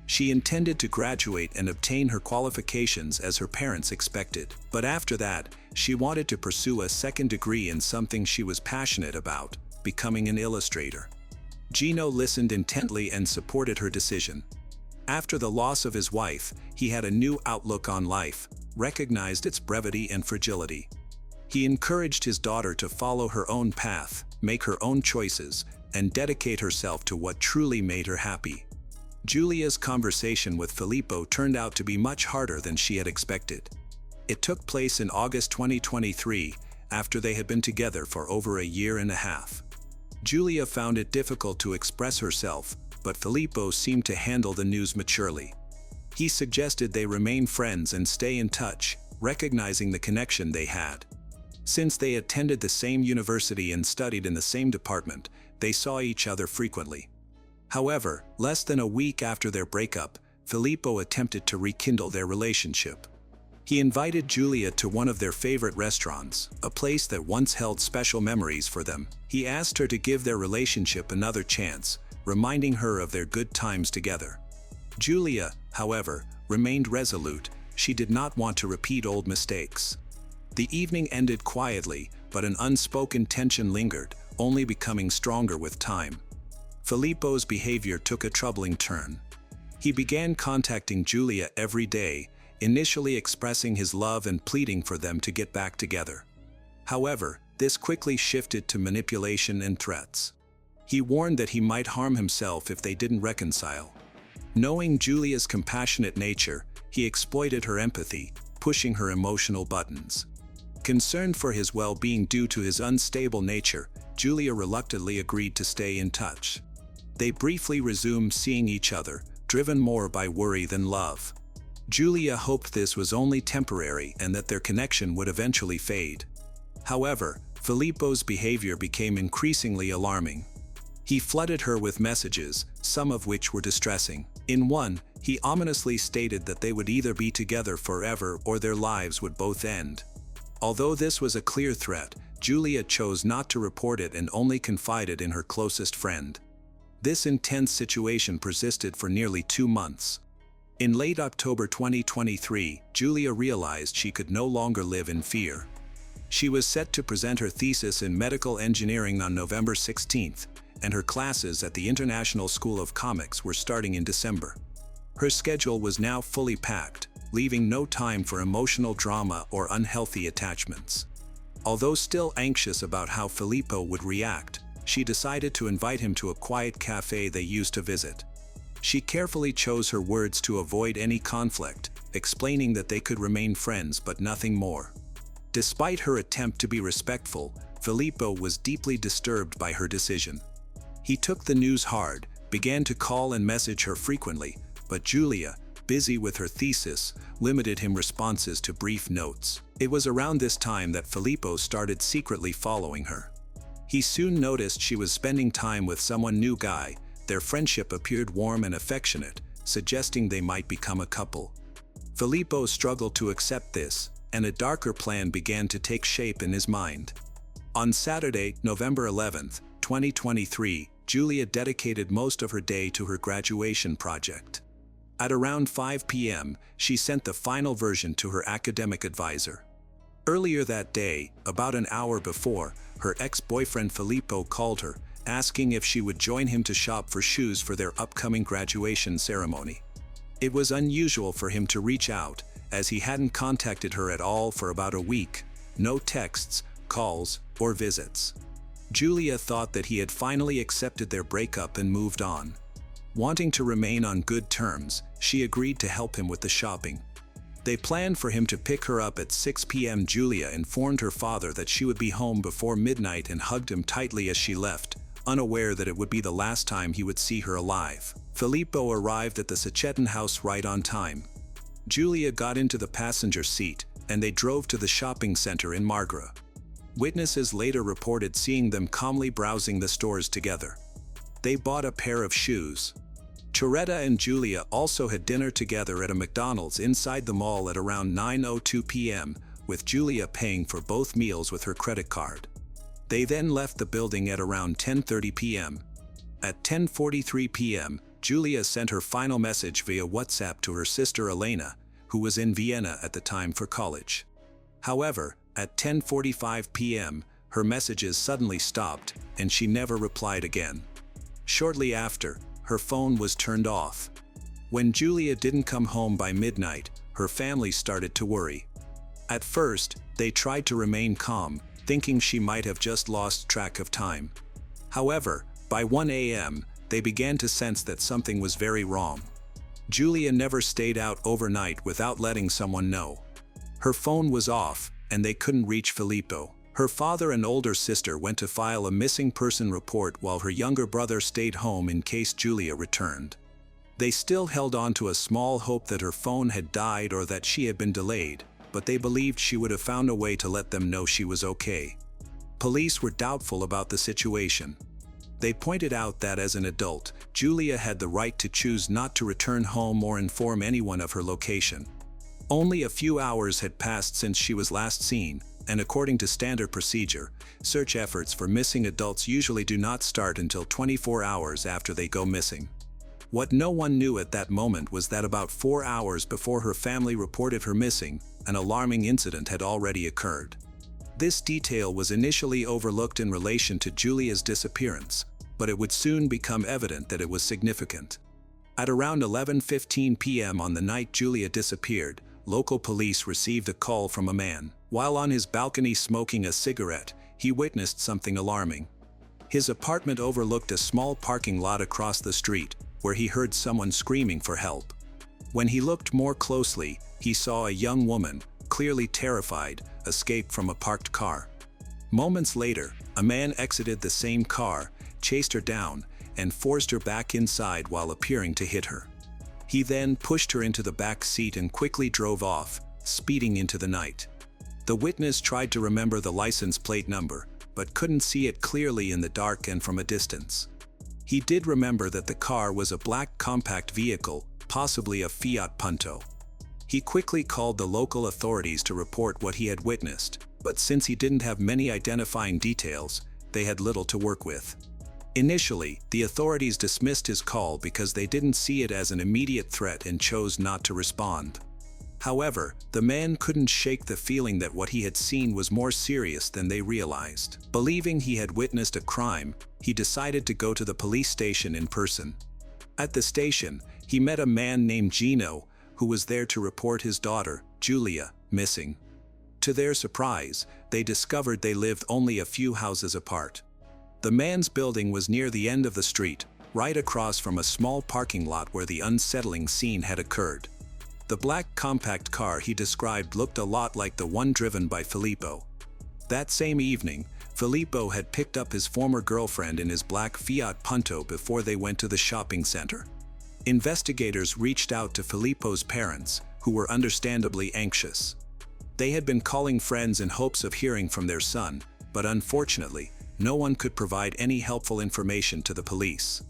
She intended to graduate and obtain her qualifications as her parents expected. But after that, she wanted to pursue a second degree in something she was passionate about, becoming an illustrator. Gino listened intently and supported her decision. After the loss of his wife, he had a new outlook on life, recognized its brevity and fragility. He encouraged his daughter to follow her own path, make her own choices, and dedicate herself to what truly made her happy. Julia's conversation with Filippo turned out to be much harder than she had expected. It took place in August 2023, after they had been together for over 1.5 years. Julia found it difficult to express herself, but Filippo seemed to handle the news maturely. He suggested they remain friends and stay in touch, recognizing the connection they had. Since they attended the same university and studied in the same department, they saw each other frequently. However, less than a week after their breakup, Filippo attempted to rekindle their relationship. He invited Julia to one of their favorite restaurants, a place that once held special memories for them. He asked her to give their relationship another chance, reminding her of their good times together. Julia, however, remained resolute. She did not want to repeat old mistakes. The evening ended quietly, but an unspoken tension lingered, only becoming stronger with time. Filippo's behavior took a troubling turn. He began contacting Julia every day, initially expressing his love and pleading for them to get back together. However, this quickly shifted to manipulation and threats. He warned that he might harm himself if they didn't reconcile. Knowing Julia's compassionate nature, he exploited her empathy, pushing her emotional buttons. Concerned for his well-being due to his unstable nature, Julia reluctantly agreed to stay in touch. They briefly resumed seeing each other, driven more by worry than love. Julia hoped this was only temporary and that their connection would eventually fade. However, Filippo's behavior became increasingly alarming. He flooded her with messages, some of which were distressing. In one, he ominously stated that they would either be together forever or their lives would both end. Although this was a clear threat, Julia chose not to report it and only confided in her closest friend. This intense situation persisted for nearly 2 months. In late October 2023, Julia realized she could no longer live in fear. She was set to present her thesis in medical engineering on November 16th, and her classes at the International School of Comics were starting in December. Her schedule was now fully packed, leaving no time for emotional drama or unhealthy attachments. Although still anxious about how Filippo would react, she decided to invite him to a quiet cafe they used to visit. She carefully chose her words to avoid any conflict, explaining that they could remain friends but nothing more. Despite her attempt to be respectful, Filippo was deeply disturbed by her decision. He took the news hard, began to call and message her frequently, but Julia, busy with her thesis, limited him responses to brief notes. It was around this time that Filippo started secretly following her. He soon noticed she was spending time with someone new guy. Their friendship appeared warm and affectionate, suggesting they might become a couple. Filippo struggled to accept this, and a darker plan began to take shape in his mind. On Saturday, November 11th, 2023, Julia dedicated most of her day to her graduation project. At around 5 p.m., she sent the final version to her academic advisor. Earlier that day, about an hour before, her ex-boyfriend Filippo called her, asking if she would join him to shop for shoes for their upcoming graduation ceremony. It was unusual for him to reach out, as he hadn't contacted her at all for about a week. No texts, calls, or visits. Julia thought that he had finally accepted their breakup and moved on. Wanting to remain on good terms, she agreed to help him with the shopping. They planned for him to pick her up at 6 p.m. Julia informed her father that she would be home before midnight and hugged him tightly as she left, unaware that it would be the last time he would see her alive. Filippo arrived at the Sacchetin house right on time. Julia got into the passenger seat, and they drove to the shopping center in Margra. Witnesses later reported seeing them calmly browsing the stores together. They bought a pair of shoes. Choretta and Julia also had dinner together at a McDonald's inside the mall at around 9:02 p.m., with Julia paying for both meals with her credit card. They then left the building at around 10:30 p.m. At 10:43 p.m., Julia sent her final message via WhatsApp to her sister Elena, who was in Vienna at the time for college. However, at 10:45 p.m., her messages suddenly stopped, and she never replied again. Shortly after, her phone was turned off. When Julia didn't come home by midnight, her family started to worry. At first, they tried to remain calm, thinking she might have just lost track of time. However, by 1 a.m., they began to sense that something was very wrong. Julia never stayed out overnight without letting someone know. Her phone was off, and they couldn't reach Filippo. Her father and older sister went to file a missing person report while her younger brother stayed home in case Julia returned. They still held on to a small hope that her phone had died or that she had been delayed, but they believed she would have found a way to let them know she was okay. Police were doubtful about the situation. They pointed out that as an adult, Julia had the right to choose not to return home or inform anyone of her location. Only a few hours had passed since she was last seen, and according to standard procedure, search efforts for missing adults usually do not start until 24 hours after they go missing. What no one knew at that moment was that about 4 hours before her family reported her missing, an alarming incident had already occurred. This detail was initially overlooked in relation to Julia's disappearance, but it would soon become evident that it was significant. At around 11:15 p.m. on the night Julia disappeared, local police received a call from a man. While on his balcony smoking a cigarette, he witnessed something alarming. His apartment overlooked a small parking lot across the street, where he heard someone screaming for help. When he looked more closely, he saw a young woman, clearly terrified, escaped from a parked car. Moments later, a man exited the same car, chased her down, and forced her back inside while appearing to hit her. He then pushed her into the back seat and quickly drove off, speeding into the night. The witness tried to remember the license plate number, but couldn't see it clearly in the dark and from a distance. He did remember that the car was a black compact vehicle, possibly a Fiat Punto. He quickly called the local authorities to report what he had witnessed, but since he didn't have many identifying details, they had little to work with. Initially, the authorities dismissed his call because they didn't see it as an immediate threat and chose not to respond. However, the man couldn't shake the feeling that what he had seen was more serious than they realized. Believing he had witnessed a crime, he decided to go to the police station in person. At the station, he met a man named Gino, who was there to report his daughter, Julia, missing. To their surprise, they discovered they lived only a few houses apart. The man's building was near the end of the street, right across from a small parking lot where the unsettling scene had occurred. The black compact car he described looked a lot like the one driven by Filippo. That same evening, Filippo had picked up his former girlfriend in his black Fiat Punto before they went to the shopping center. Investigators reached out to Filippo's parents, who were understandably anxious. They had been calling friends in hopes of hearing from their son, but unfortunately, no one could provide any helpful information to the police.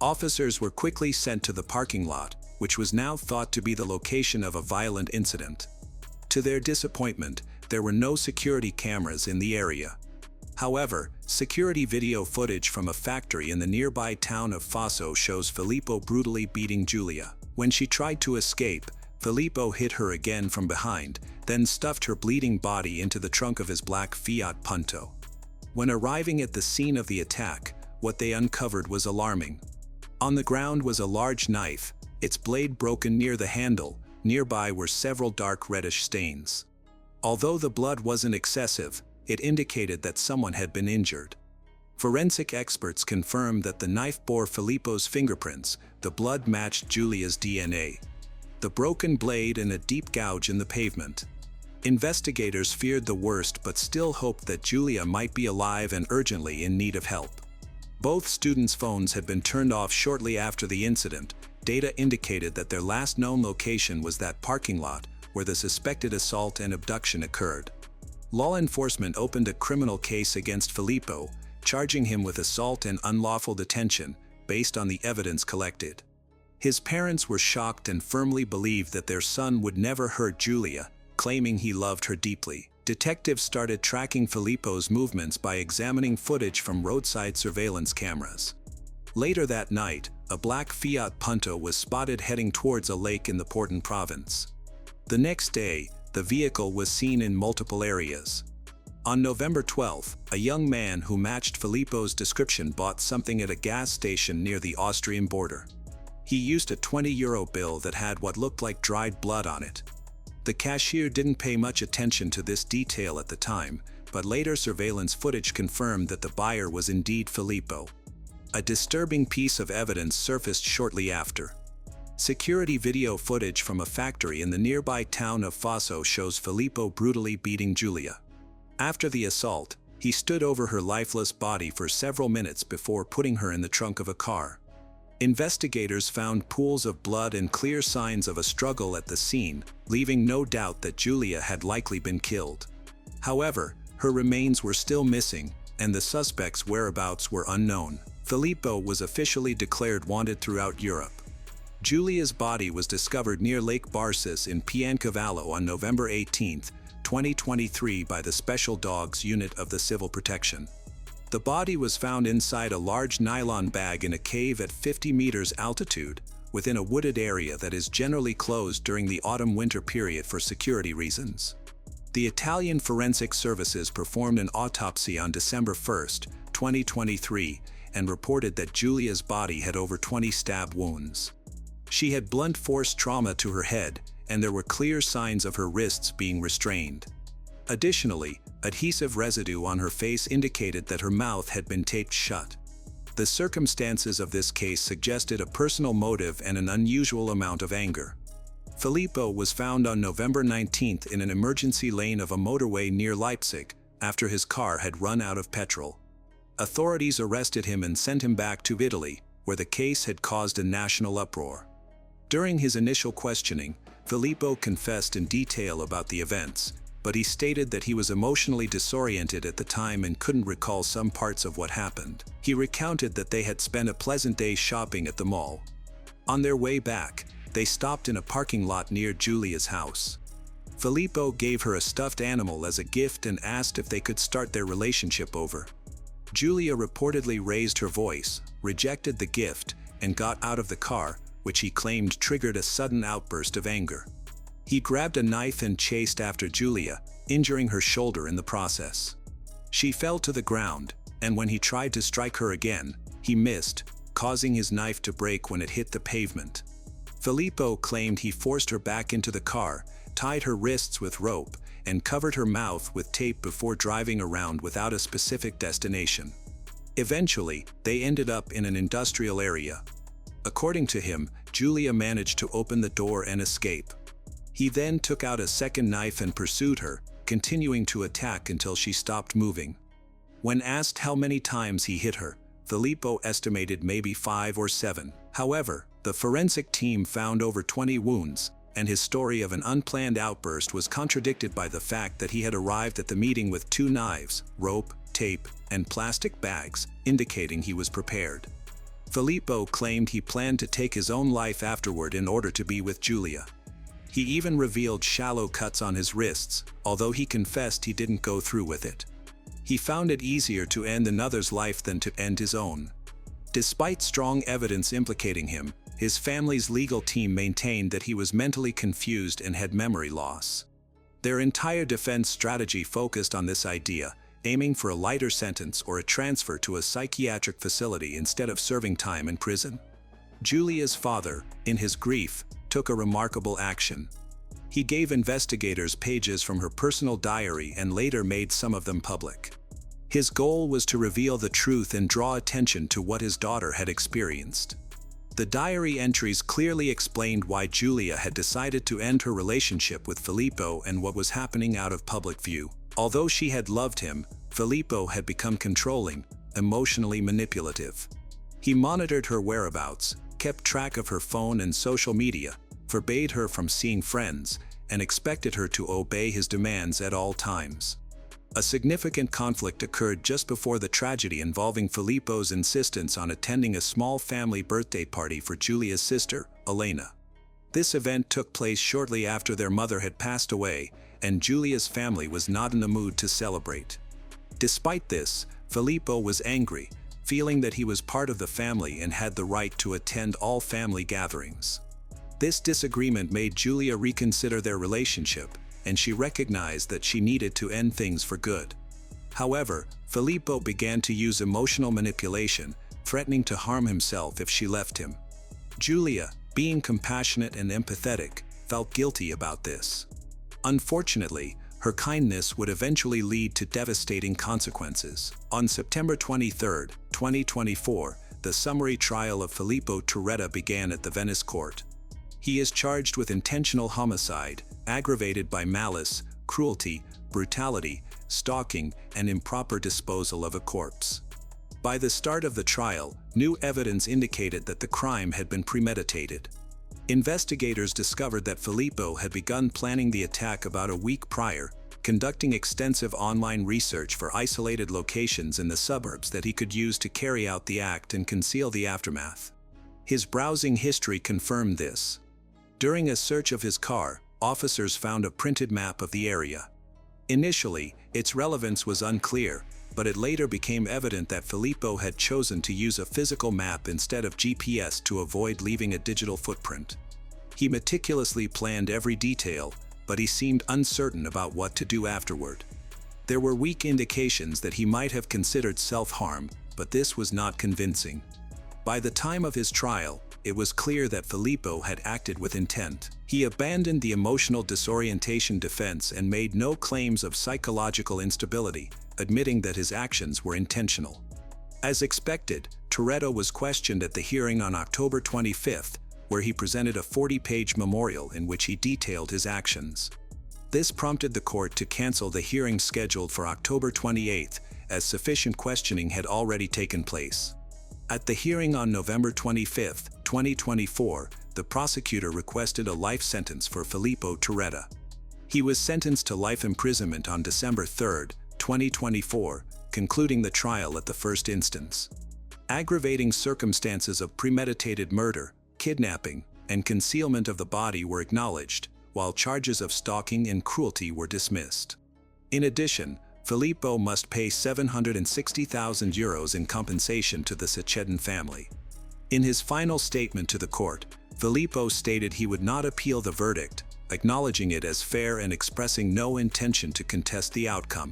Officers were quickly sent to the parking lot, which was now thought to be the location of a violent incident. To their disappointment, there were no security cameras in the area. However, security video footage from a factory in the nearby town of Faso shows Filippo brutally beating Julia. When she tried to escape, Filippo hit her again from behind, then stuffed her bleeding body into the trunk of his black Fiat Punto. When arriving at the scene of the attack, what they uncovered was alarming. On the ground was a large knife, its blade broken near the handle. Nearby were several dark reddish stains. Although the blood wasn't excessive, it indicated that someone had been injured. Forensic experts confirmed that the knife bore Filippo's fingerprints, the blood matched Julia's DNA. The broken blade and a deep gouge in the pavement. Investigators feared the worst but still hoped that Julia might be alive and urgently in need of help. Both students' phones had been turned off shortly after the incident. Data indicated that their last known location was that parking lot where the suspected assault and abduction occurred. Law enforcement opened a criminal case against Filippo, charging him with assault and unlawful detention based on the evidence collected. His parents were shocked and firmly believed that their son would never hurt Julia, claiming he loved her deeply. Detectives started tracking Filippo's movements by examining footage from roadside surveillance cameras. Later that night, a black Fiat Punto was spotted heading towards a lake in the Porton province. The next day, the vehicle was seen in multiple areas. On November 12, a young man who matched Filippo's description bought something at a gas station near the Austrian border. He used a €20 bill that had what looked like dried blood on it. The cashier didn't pay much attention to this detail at the time, but later surveillance footage confirmed that the buyer was indeed Filippo. A disturbing piece of evidence surfaced shortly after. Security video footage from a factory in the nearby town of Faso shows Filippo brutally beating Julia. After the assault, he stood over her lifeless body for several minutes before putting her in the trunk of a car. Investigators found pools of blood and clear signs of a struggle at the scene, leaving no doubt that Julia had likely been killed. However, her remains were still missing, and the suspect's whereabouts were unknown. Filippo was officially declared wanted throughout Europe. Julia's body was discovered near Lake Barsis in Piancavallo on November 18, 2023 by the Special Dogs Unit of the Civil Protection. The body was found inside a large nylon bag in a cave at 50 meters altitude, within a wooded area that is generally closed during the autumn-winter period for security reasons. The Italian Forensic Services performed an autopsy on December 1, 2023, and reported that Julia's body had over 20 stab wounds. She had blunt force trauma to her head, and there were clear signs of her wrists being restrained. Additionally, adhesive residue on her face indicated that her mouth had been taped shut. The circumstances of this case suggested a personal motive and an unusual amount of anger. Filippo was found on November 19 in an emergency lane of a motorway near Leipzig after his car had run out of petrol. Authorities arrested him and sent him back to Italy, where the case had caused a national uproar. During his initial questioning, Filippo confessed in detail about the events, but he stated that he was emotionally disoriented at the time and couldn't recall some parts of what happened. He recounted that they had spent a pleasant day shopping at the mall. On their way back, they stopped in a parking lot near Giulia's house. Filippo gave her a stuffed animal as a gift and asked if they could start their relationship over. Giulia reportedly raised her voice, rejected the gift, and got out of the car, which he claimed triggered a sudden outburst of anger. He grabbed a knife and chased after Giulia, injuring her shoulder in the process. She fell to the ground, and when he tried to strike her again, he missed, causing his knife to break when it hit the pavement. Filippo claimed he forced her back into the car, tied her wrists with rope, and covered her mouth with tape before driving around without a specific destination. Eventually, they ended up in an industrial area. According to him, Giulia managed to open the door and escape. He then took out a second knife and pursued her, continuing to attack until she stopped moving. When asked how many times he hit her, Filippo estimated maybe 5 or 7. However, the forensic team found over 20 wounds, and his story of an unplanned outburst was contradicted by the fact that he had arrived at the meeting with 2 knives, rope, tape, and plastic bags, indicating he was prepared. Filippo claimed he planned to take his own life afterward in order to be with Giulia. He even revealed shallow cuts on his wrists, although he confessed he didn't go through with it. He found it easier to end another's life than to end his own. Despite strong evidence implicating him, his family's legal team maintained that he was mentally confused and had memory loss. Their entire defense strategy focused on this idea, aiming for a lighter sentence or a transfer to a psychiatric facility instead of serving time in prison. Giulia's father, in his grief, took a remarkable action. He gave investigators pages from her personal diary and later made some of them public. His goal was to reveal the truth and draw attention to what his daughter had experienced. The diary entries clearly explained why Giulia had decided to end her relationship with Filippo and what was happening out of public view. Although she had loved him, Filippo had become controlling, emotionally manipulative. He monitored her whereabouts, kept track of her phone and social media, forbade her from seeing friends, and expected her to obey his demands at all times. A significant conflict occurred just before the tragedy involving Filippo's insistence on attending a small family birthday party for Giulia's sister, Elena. This event took place shortly after their mother had passed away, and Giulia's family was not in the mood to celebrate. Despite this, Filippo was angry, feeling that he was part of the family and had the right to attend all family gatherings. This disagreement made Giulia reconsider their relationship, and she recognized that she needed to end things for good. However, Filippo began to use emotional manipulation, threatening to harm himself if she left him. Giulia, being compassionate and empathetic, felt guilty about this. Unfortunately, her kindness would eventually lead to devastating consequences. On September 23, 2024, the summary trial of Filippo Turetta began at the Venice court. He is charged with intentional homicide, aggravated by malice, cruelty, brutality, stalking, and improper disposal of a corpse. By the start of the trial, new evidence indicated that the crime had been premeditated. Investigators discovered that Filippo had begun planning the attack about a week prior, conducting extensive online research for isolated locations in the suburbs that he could use to carry out the act and conceal the aftermath. His browsing history confirmed this. During a search of his car, officers found a printed map of the area. Initially, its relevance was unclear, but it later became evident that Filippo had chosen to use a physical map instead of GPS to avoid leaving a digital footprint. He meticulously planned every detail, but he seemed uncertain about what to do afterward. There were weak indications that he might have considered self-harm, but this was not convincing. By the time of his trial, it was clear that Filippo had acted with intent. He abandoned the emotional disorientation defense and made no claims of psychological instability, admitting that his actions were intentional. As expected, Turetta was questioned at the hearing on October 25, where he presented a 40-page memorial in which he detailed his actions. This prompted the court to cancel the hearing scheduled for October 28, as sufficient questioning had already taken place. At the hearing on November 25, 2024, the prosecutor requested a life sentence for Filippo Turretta. He was sentenced to life imprisonment on December 3, 2024, concluding the trial at the first instance. Aggravating circumstances of premeditated murder, kidnapping, and concealment of the body were acknowledged, while charges of stalking and cruelty were dismissed. In addition, Filippo must pay €760,000 in compensation to the Sacchetti family. In his final statement to the court, Filippo stated he would not appeal the verdict, acknowledging it as fair and expressing no intention to contest the outcome.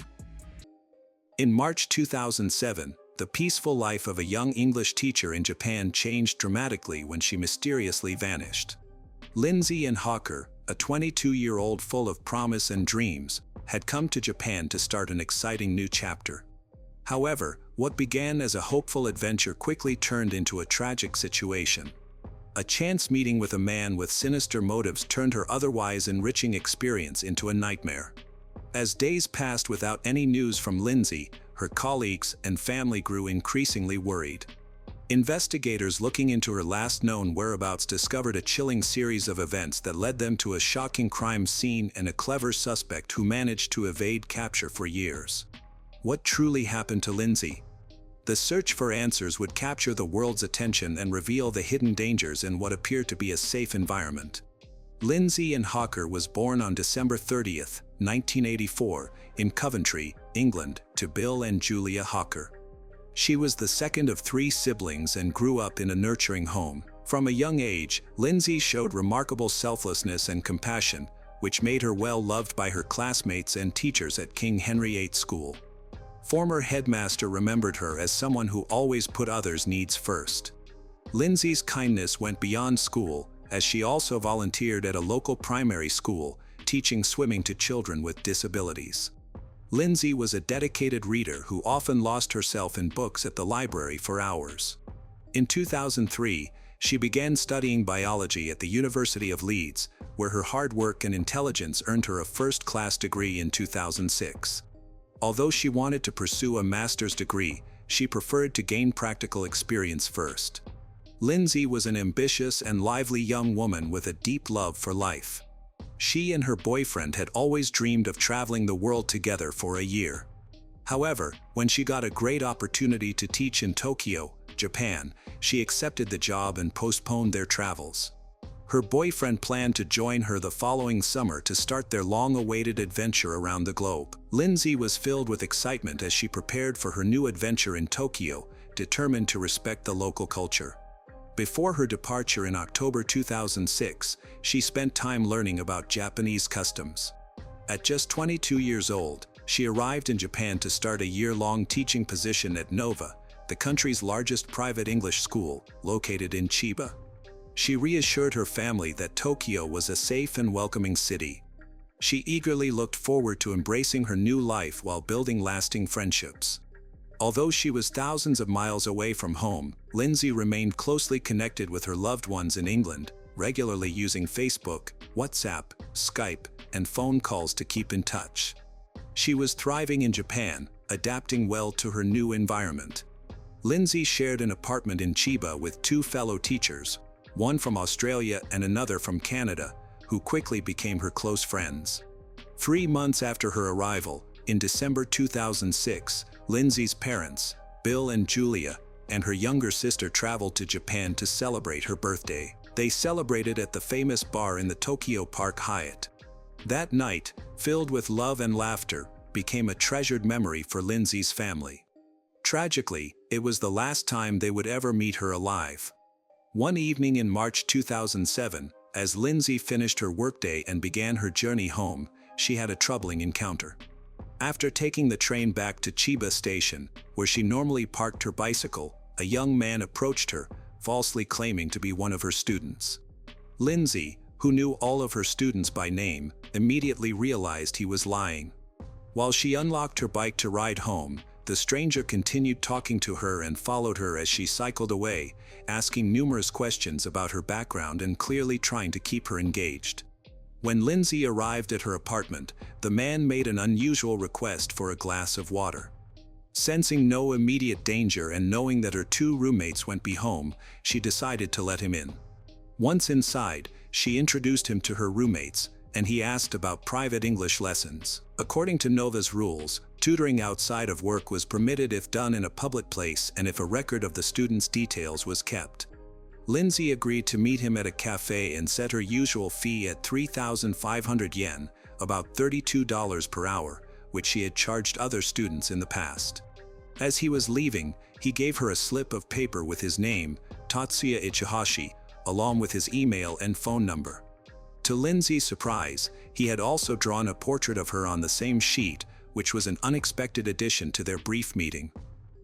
In March 2007, the peaceful life of a young English teacher in Japan changed dramatically when she mysteriously vanished. Lindsay Ann Hawker, a 22-year-old full of promise and dreams, had come to Japan to start an exciting new chapter. However, what began as a hopeful adventure quickly turned into a tragic situation. A chance meeting with a man with sinister motives turned her otherwise enriching experience into a nightmare. As days passed without any news from Lindsay, her colleagues and family grew increasingly worried. Investigators looking into her last known whereabouts discovered a chilling series of events that led them to a shocking crime scene and a clever suspect who managed to evade capture for years. What truly happened to Lindsay? The search for answers would capture the world's attention and reveal the hidden dangers in what appeared to be a safe environment. Lindsay Ann Hawker was born on December 30, 1984, in Coventry, England, to Bill and Julia Hawker. She was the second of 3 siblings and grew up in a nurturing home. From a young age, Lindsay showed remarkable selflessness and compassion, which made her well loved by her classmates and teachers at King Henry VIII School. Former headmaster remembered her as someone who always put others' needs first. Lindsay's kindness went beyond school, as she also volunteered at a local primary school, teaching swimming to children with disabilities. Lindsay was a dedicated reader who often lost herself in books at the library for hours. In 2003, she began studying biology at the University of Leeds, where her hard work and intelligence earned her a first-class degree in 2006. Although she wanted to pursue a master's degree, she preferred to gain practical experience first. Lindsay was an ambitious and lively young woman with a deep love for life. She and her boyfriend had always dreamed of traveling the world together for a year. However, when she got a great opportunity to teach in Tokyo, Japan, she accepted the job and postponed their travels. Her boyfriend planned to join her the following summer to start their long-awaited adventure around the globe. Lindsay was filled with excitement as she prepared for her new adventure in Tokyo, determined to respect the local culture. Before her departure in October 2006, she spent time learning about Japanese customs. At just 22 years old, she arrived in Japan to start a year-long teaching position at Nova, the country's largest private English school, located in Chiba. She reassured her family that Tokyo was a safe and welcoming city. She eagerly looked forward to embracing her new life while building lasting friendships. Although she was thousands of miles away from home, Lindsay remained closely connected with her loved ones in England, regularly using Facebook, WhatsApp, Skype, and phone calls to keep in touch. She was thriving in Japan, adapting well to her new environment. Lindsay shared an apartment in Chiba with 2 fellow teachers, one from Australia and another from Canada, who quickly became her close friends. 3 months after her arrival, in December 2006, Lindsay's parents, Bill and Julia, and her younger sister traveled to Japan to celebrate her birthday. They celebrated at the famous bar in the Tokyo Park Hyatt. That night, filled with love and laughter, became a treasured memory for Lindsay's family. Tragically, it was the last time they would ever meet her alive. One evening in March 2007, as Lindsay finished her workday and began her journey home, she had a troubling encounter. After taking the train back to Chiba Station, where she normally parked her bicycle, a young man approached her, falsely claiming to be one of her students. Lindsay, who knew all of her students by name, immediately realized he was lying. While she unlocked her bike to ride home, the stranger continued talking to her and followed her as she cycled away, asking numerous questions about her background and clearly trying to keep her engaged. When Lindsay arrived at her apartment, the man made an unusual request for a glass of water. Sensing no immediate danger and knowing that her two roommates went be home, she decided to let him in. Once inside, she introduced him to her roommates, and he asked about private English lessons. According to Nova's rules, tutoring outside of work was permitted if done in a public place and if a record of the student's details was kept. Lindsay agreed to meet him at a cafe and set her usual fee at 3,500 yen, about $32 per hour, which she had charged other students in the past. As he was leaving, he gave her a slip of paper with his name, Tatsuya Ichihashi, along with his email and phone number. To Lindsay's surprise, he had also drawn a portrait of her on the same sheet, which was an unexpected addition to their brief meeting.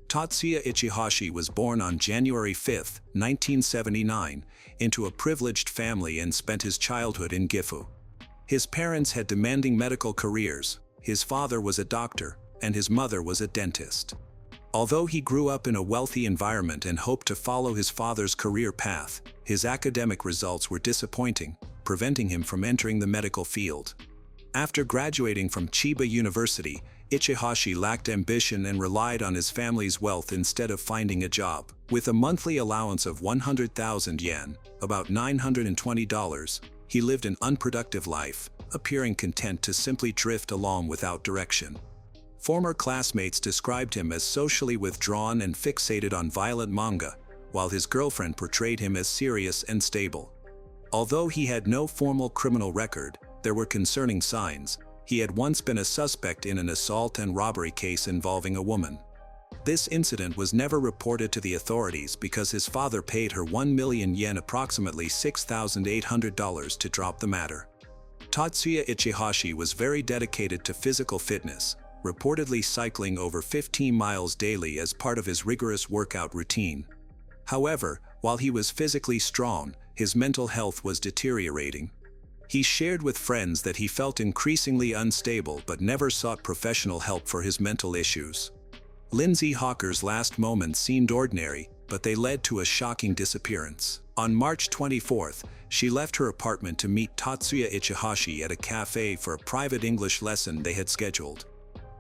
Tatsuya Ichihashi was born on January 5, 1979, into a privileged family and spent his childhood in Gifu. His parents had demanding medical careers. His father was a doctor, and his mother was a dentist. Although he grew up in a wealthy environment and hoped to follow his father's career path, his academic results were disappointing, preventing him from entering the medical field. After graduating from Chiba University, Ichihashi lacked ambition and relied on his family's wealth instead of finding a job. With a monthly allowance of 100,000 yen, about $920, he lived an unproductive life, appearing content to simply drift along without direction. Former classmates described him as socially withdrawn and fixated on violent manga, while his girlfriend portrayed him as serious and stable. Although he had no formal criminal record, there were concerning signs. He had once been a suspect in an assault and robbery case involving a woman. This incident was never reported to the authorities because his father paid her 1 million yen, approximately $6,800, to drop the matter. Tatsuya Ichihashi was very dedicated to physical fitness, reportedly cycling over 15 miles daily as part of his rigorous workout routine. However, while he was physically strong, his mental health was deteriorating. He shared with friends that he felt increasingly unstable but never sought professional help for his mental issues. Lindsay Hawker's last moments seemed ordinary, but they led to a shocking disappearance. On March 24th, she left her apartment to meet Tatsuya Ichihashi at a cafe for a private English lesson they had scheduled.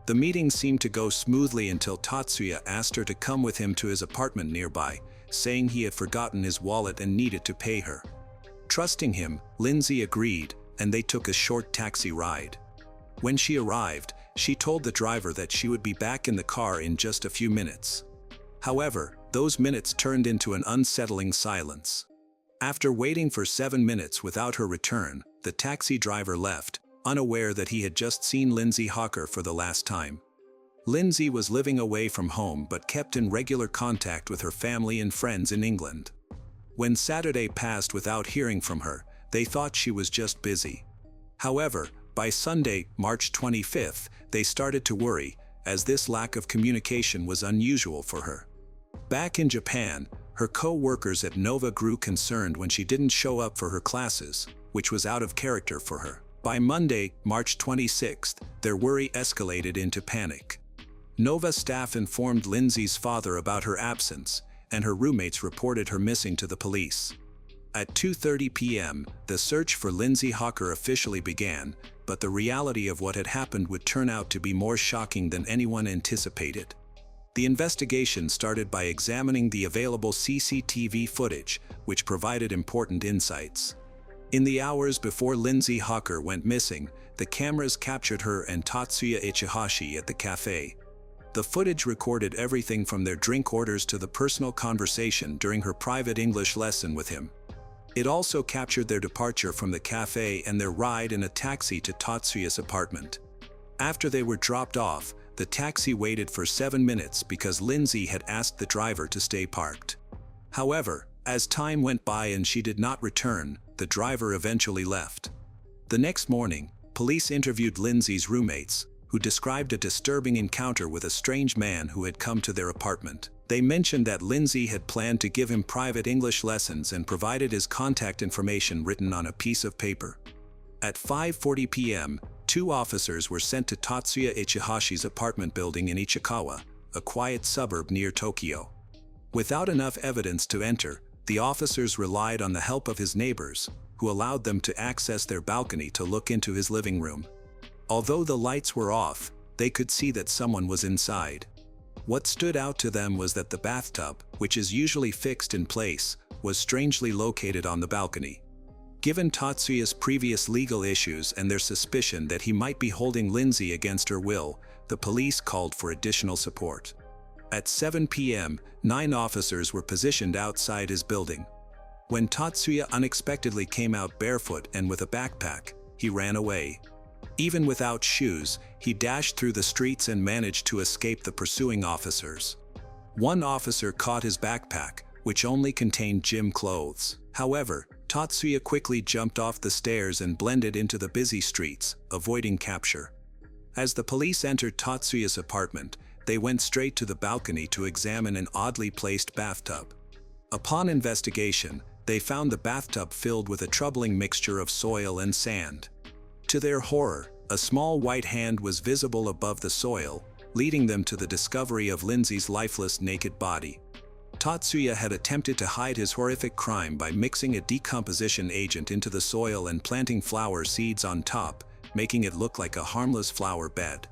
The meeting seemed to go smoothly until Tatsuya asked her to come with him to his apartment nearby, saying he had forgotten his wallet and needed to pay her. Trusting him, Lindsay agreed, and they took a short taxi ride. When she arrived, she told the driver that she would be back in the car in just a few minutes. However, those minutes turned into an unsettling silence. After waiting for 7 minutes without her return, the taxi driver left, unaware that he had just seen Lindsay Hawker for the last time. Lindsay was living away from home but kept in regular contact with her family and friends in England. When Saturday passed without hearing from her, they thought she was just busy. However, by Sunday, March 25th, they started to worry, as this lack of communication was unusual for her. Back in Japan, her co-workers at Nova grew concerned when she didn't show up for her classes, which was out of character for her. By Monday, March 26th, their worry escalated into panic. Nova staff informed Lindsay's father about her absence, and her roommates reported her missing to the police. At 2:30 p.m., the search for Lindsay Hawker officially began, but the reality of what had happened would turn out to be more shocking than anyone anticipated. The investigation started by examining the available CCTV footage, which provided important insights. In the hours before Lindsay Hawker went missing, the cameras captured her and Tatsuya Ichihashi at the cafe. The footage recorded everything from their drink orders to the personal conversation during her private English lesson with him. It also captured their departure from the cafe and their ride in a taxi to Tatsuya's apartment. After they were dropped off, the taxi waited for 7 minutes because Lindsay had asked the driver to stay parked. However, as time went by and she did not return, the driver eventually left. The next morning, police interviewed Lindsay's roommates, who described a disturbing encounter with a strange man who had come to their apartment. They mentioned that Lindsay had planned to give him private English lessons and provided his contact information written on a piece of paper. At 5:40 p.m., 2 officers were sent to Tatsuya Ichihashi's apartment building in Ichikawa, a quiet suburb near Tokyo. Without enough evidence to enter, the officers relied on the help of his neighbors, who allowed them to access their balcony to look into his living room. Although the lights were off, they could see that someone was inside. What stood out to them was that the bathtub, which is usually fixed in place, was strangely located on the balcony. Given Tatsuya's previous legal issues and their suspicion that he might be holding Lindsay against her will, the police called for additional support. At 7 p.m., 9 officers were positioned outside his building. When Tatsuya unexpectedly came out barefoot and with a backpack, he ran away. Even without shoes, he dashed through the streets and managed to escape the pursuing officers. One officer caught his backpack, which only contained gym clothes. However, Tatsuya quickly jumped off the stairs and blended into the busy streets, avoiding capture. As the police entered Tatsuya's apartment, they went straight to the balcony to examine an oddly placed bathtub. Upon investigation, they found the bathtub filled with a troubling mixture of soil and sand. To their horror, a small white hand was visible above the soil, leading them to the discovery of Lindsay's lifeless naked body. Tatsuya had attempted to hide his horrific crime by mixing a decomposition agent into the soil and planting flower seeds on top, making it look like a harmless flower bed.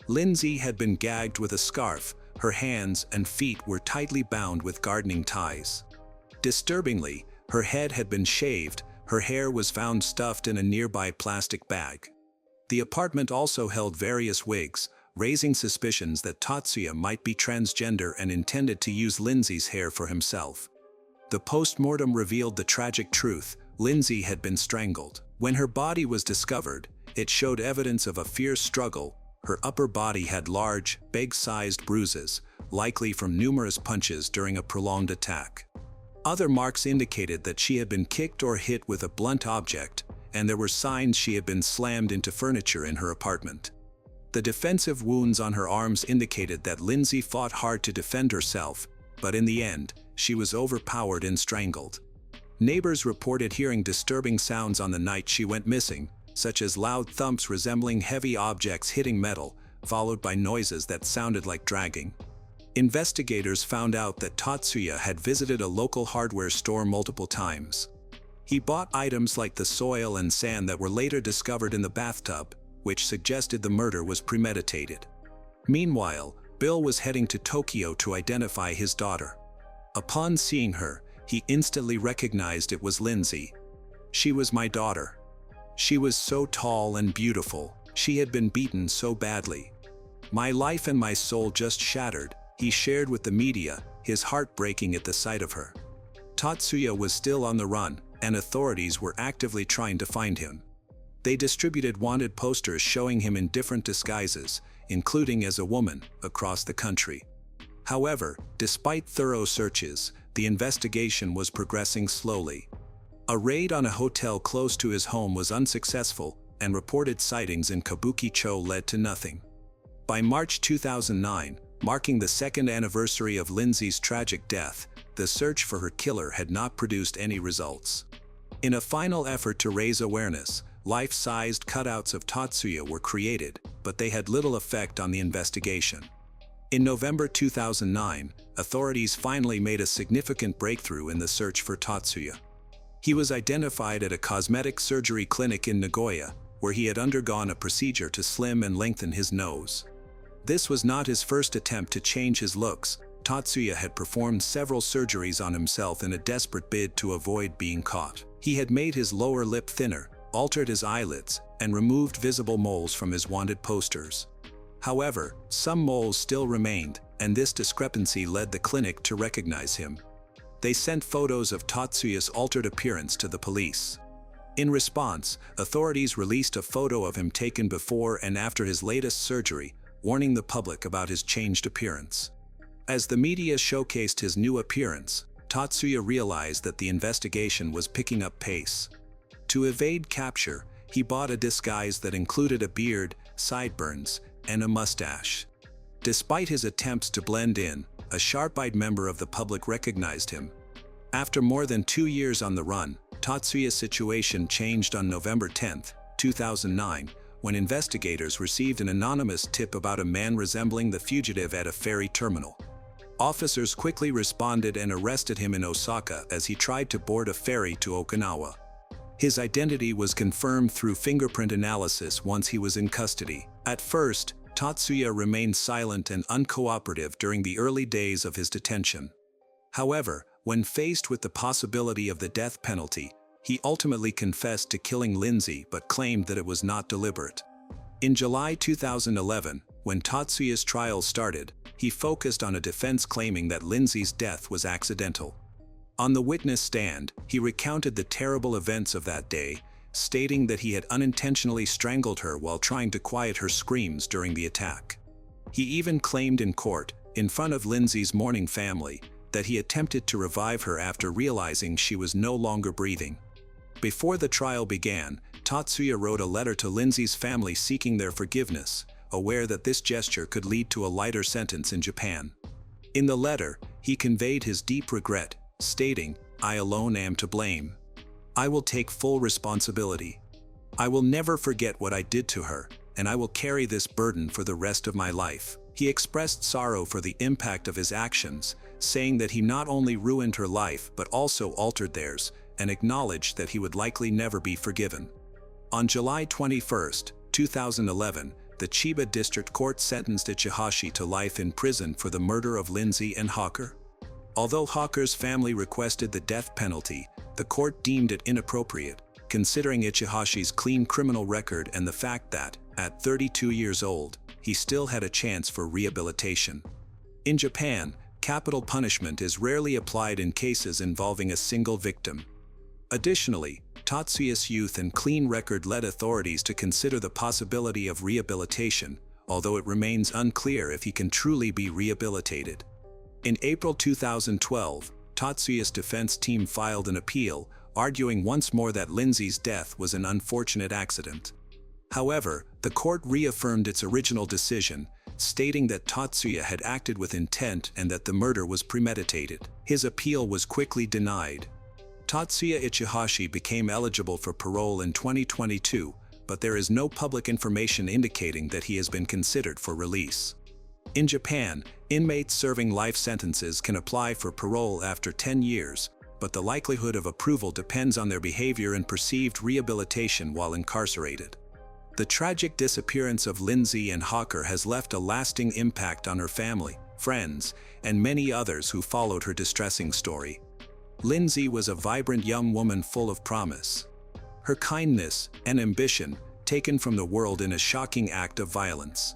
Lindsay had been gagged with a scarf, her hands and feet were tightly bound with gardening ties. Disturbingly, her head had been shaved, her hair was found stuffed in a nearby plastic bag. The apartment also held various wigs, raising suspicions that Tatsuya might be transgender and intended to use Lindsay's hair for himself. The post-mortem revealed the tragic truth: Lindsay had been strangled. When her body was discovered, it showed evidence of a fierce struggle. Her upper body had large, bag-sized bruises, likely from numerous punches during a prolonged attack. Other marks indicated that she had been kicked or hit with a blunt object, and there were signs she had been slammed into furniture in her apartment. The defensive wounds on her arms indicated that Lindsay fought hard to defend herself, but in the end, she was overpowered and strangled. Neighbors reported hearing disturbing sounds on the night she went missing, such as loud thumps resembling heavy objects hitting metal, followed by noises that sounded like dragging. Investigators found out that Tatsuya had visited a local hardware store multiple times. He bought items like the soil and sand that were later discovered in the bathtub, which suggested the murder was premeditated. Meanwhile, Bill was heading to Tokyo to identify his daughter. Upon seeing her, he instantly recognized it was Lindsay. "She was my daughter. She was so tall and beautiful. She had been beaten so badly. My life and my soul just shattered," he shared with the media, his heart breaking at the sight of her. Tatsuya was still on the run, and authorities were actively trying to find him. They distributed wanted posters showing him in different disguises, including as a woman, across the country. However, despite thorough searches, the investigation was progressing slowly. A raid on a hotel close to his home was unsuccessful, and reported sightings in Kabuki-cho led to nothing. By March 2009, marking the second anniversary of Lindsay's tragic death, the search for her killer had not produced any results. In a final effort to raise awareness, life-sized cutouts of Tatsuya were created, but they had little effect on the investigation. In November 2009, authorities finally made a significant breakthrough in the search for Tatsuya. He was identified at a cosmetic surgery clinic in Nagoya, where he had undergone a procedure to slim and lengthen his nose. This was not his first attempt to change his looks. Tatsuya had performed several surgeries on himself in a desperate bid to avoid being caught. He had made his lower lip thinner, altered his eyelids, and removed visible moles from his wanted posters. However, some moles still remained, and this discrepancy led the clinic to recognize him. They sent photos of Tatsuya's altered appearance to the police. In response, authorities released a photo of him taken before and after his latest surgery, warning the public about his changed appearance. As the media showcased his new appearance, Tatsuya realized that the investigation was picking up pace. To evade capture, he bought a disguise that included a beard, sideburns, and a mustache. Despite his attempts to blend in, a sharp-eyed member of the public recognized him. After more than 2 years on the run, Tatsuya's situation changed on November 10, 2009, when investigators received an anonymous tip about a man resembling the fugitive at a ferry terminal. Officers quickly responded and arrested him in Osaka as he tried to board a ferry to Okinawa. His identity was confirmed through fingerprint analysis once he was in custody. At first, Tatsuya remained silent and uncooperative during the early days of his detention. However, when faced with the possibility of the death penalty, he ultimately confessed to killing Lindsay but claimed that it was not deliberate. In July 2011, when Tatsuya's trial started, he focused on a defense claiming that Lindsay's death was accidental. On the witness stand, he recounted the terrible events of that day, stating that he had unintentionally strangled her while trying to quiet her screams during the attack. He even claimed in court, in front of Lindsay's mourning family, that he attempted to revive her after realizing she was no longer breathing. Before the trial began, Tatsuya wrote a letter to Lindsay's family seeking their forgiveness, aware that this gesture could lead to a lighter sentence in Japan. In the letter, he conveyed his deep regret, stating, "I alone am to blame. I will take full responsibility. I will never forget what I did to her, and I will carry this burden for the rest of my life." He expressed sorrow for the impact of his actions, saying that he not only ruined her life but also altered theirs, and acknowledged that he would likely never be forgiven. On July 21, 2011, the Chiba District Court sentenced Ichihashi to life in prison for the murder of Lindsay and Hawker. Although Hawker's family requested the death penalty, the court deemed it inappropriate, considering Ichihashi's clean criminal record and the fact that, at 32 years old, he still had a chance for rehabilitation. In Japan, capital punishment is rarely applied in cases involving a single victim. Additionally, Tatsuya's youth and clean record led authorities to consider the possibility of rehabilitation, although it remains unclear if he can truly be rehabilitated. In April 2012, Tatsuya's defense team filed an appeal, arguing once more that Lindsay's death was an unfortunate accident. However, the court reaffirmed its original decision, stating that Tatsuya had acted with intent and that the murder was premeditated. His appeal was quickly denied. Tatsuya Ichihashi became eligible for parole in 2022, but there is no public information indicating that he has been considered for release. In Japan, inmates serving life sentences can apply for parole after 10 years, but the likelihood of approval depends on their behavior and perceived rehabilitation while incarcerated. The tragic disappearance of Lindsay and Hawker has left a lasting impact on her family, friends, and many others who followed her distressing story. Lindsay was a vibrant young woman full of promise. Her kindness and ambition, taken from the world in a shocking act of violence.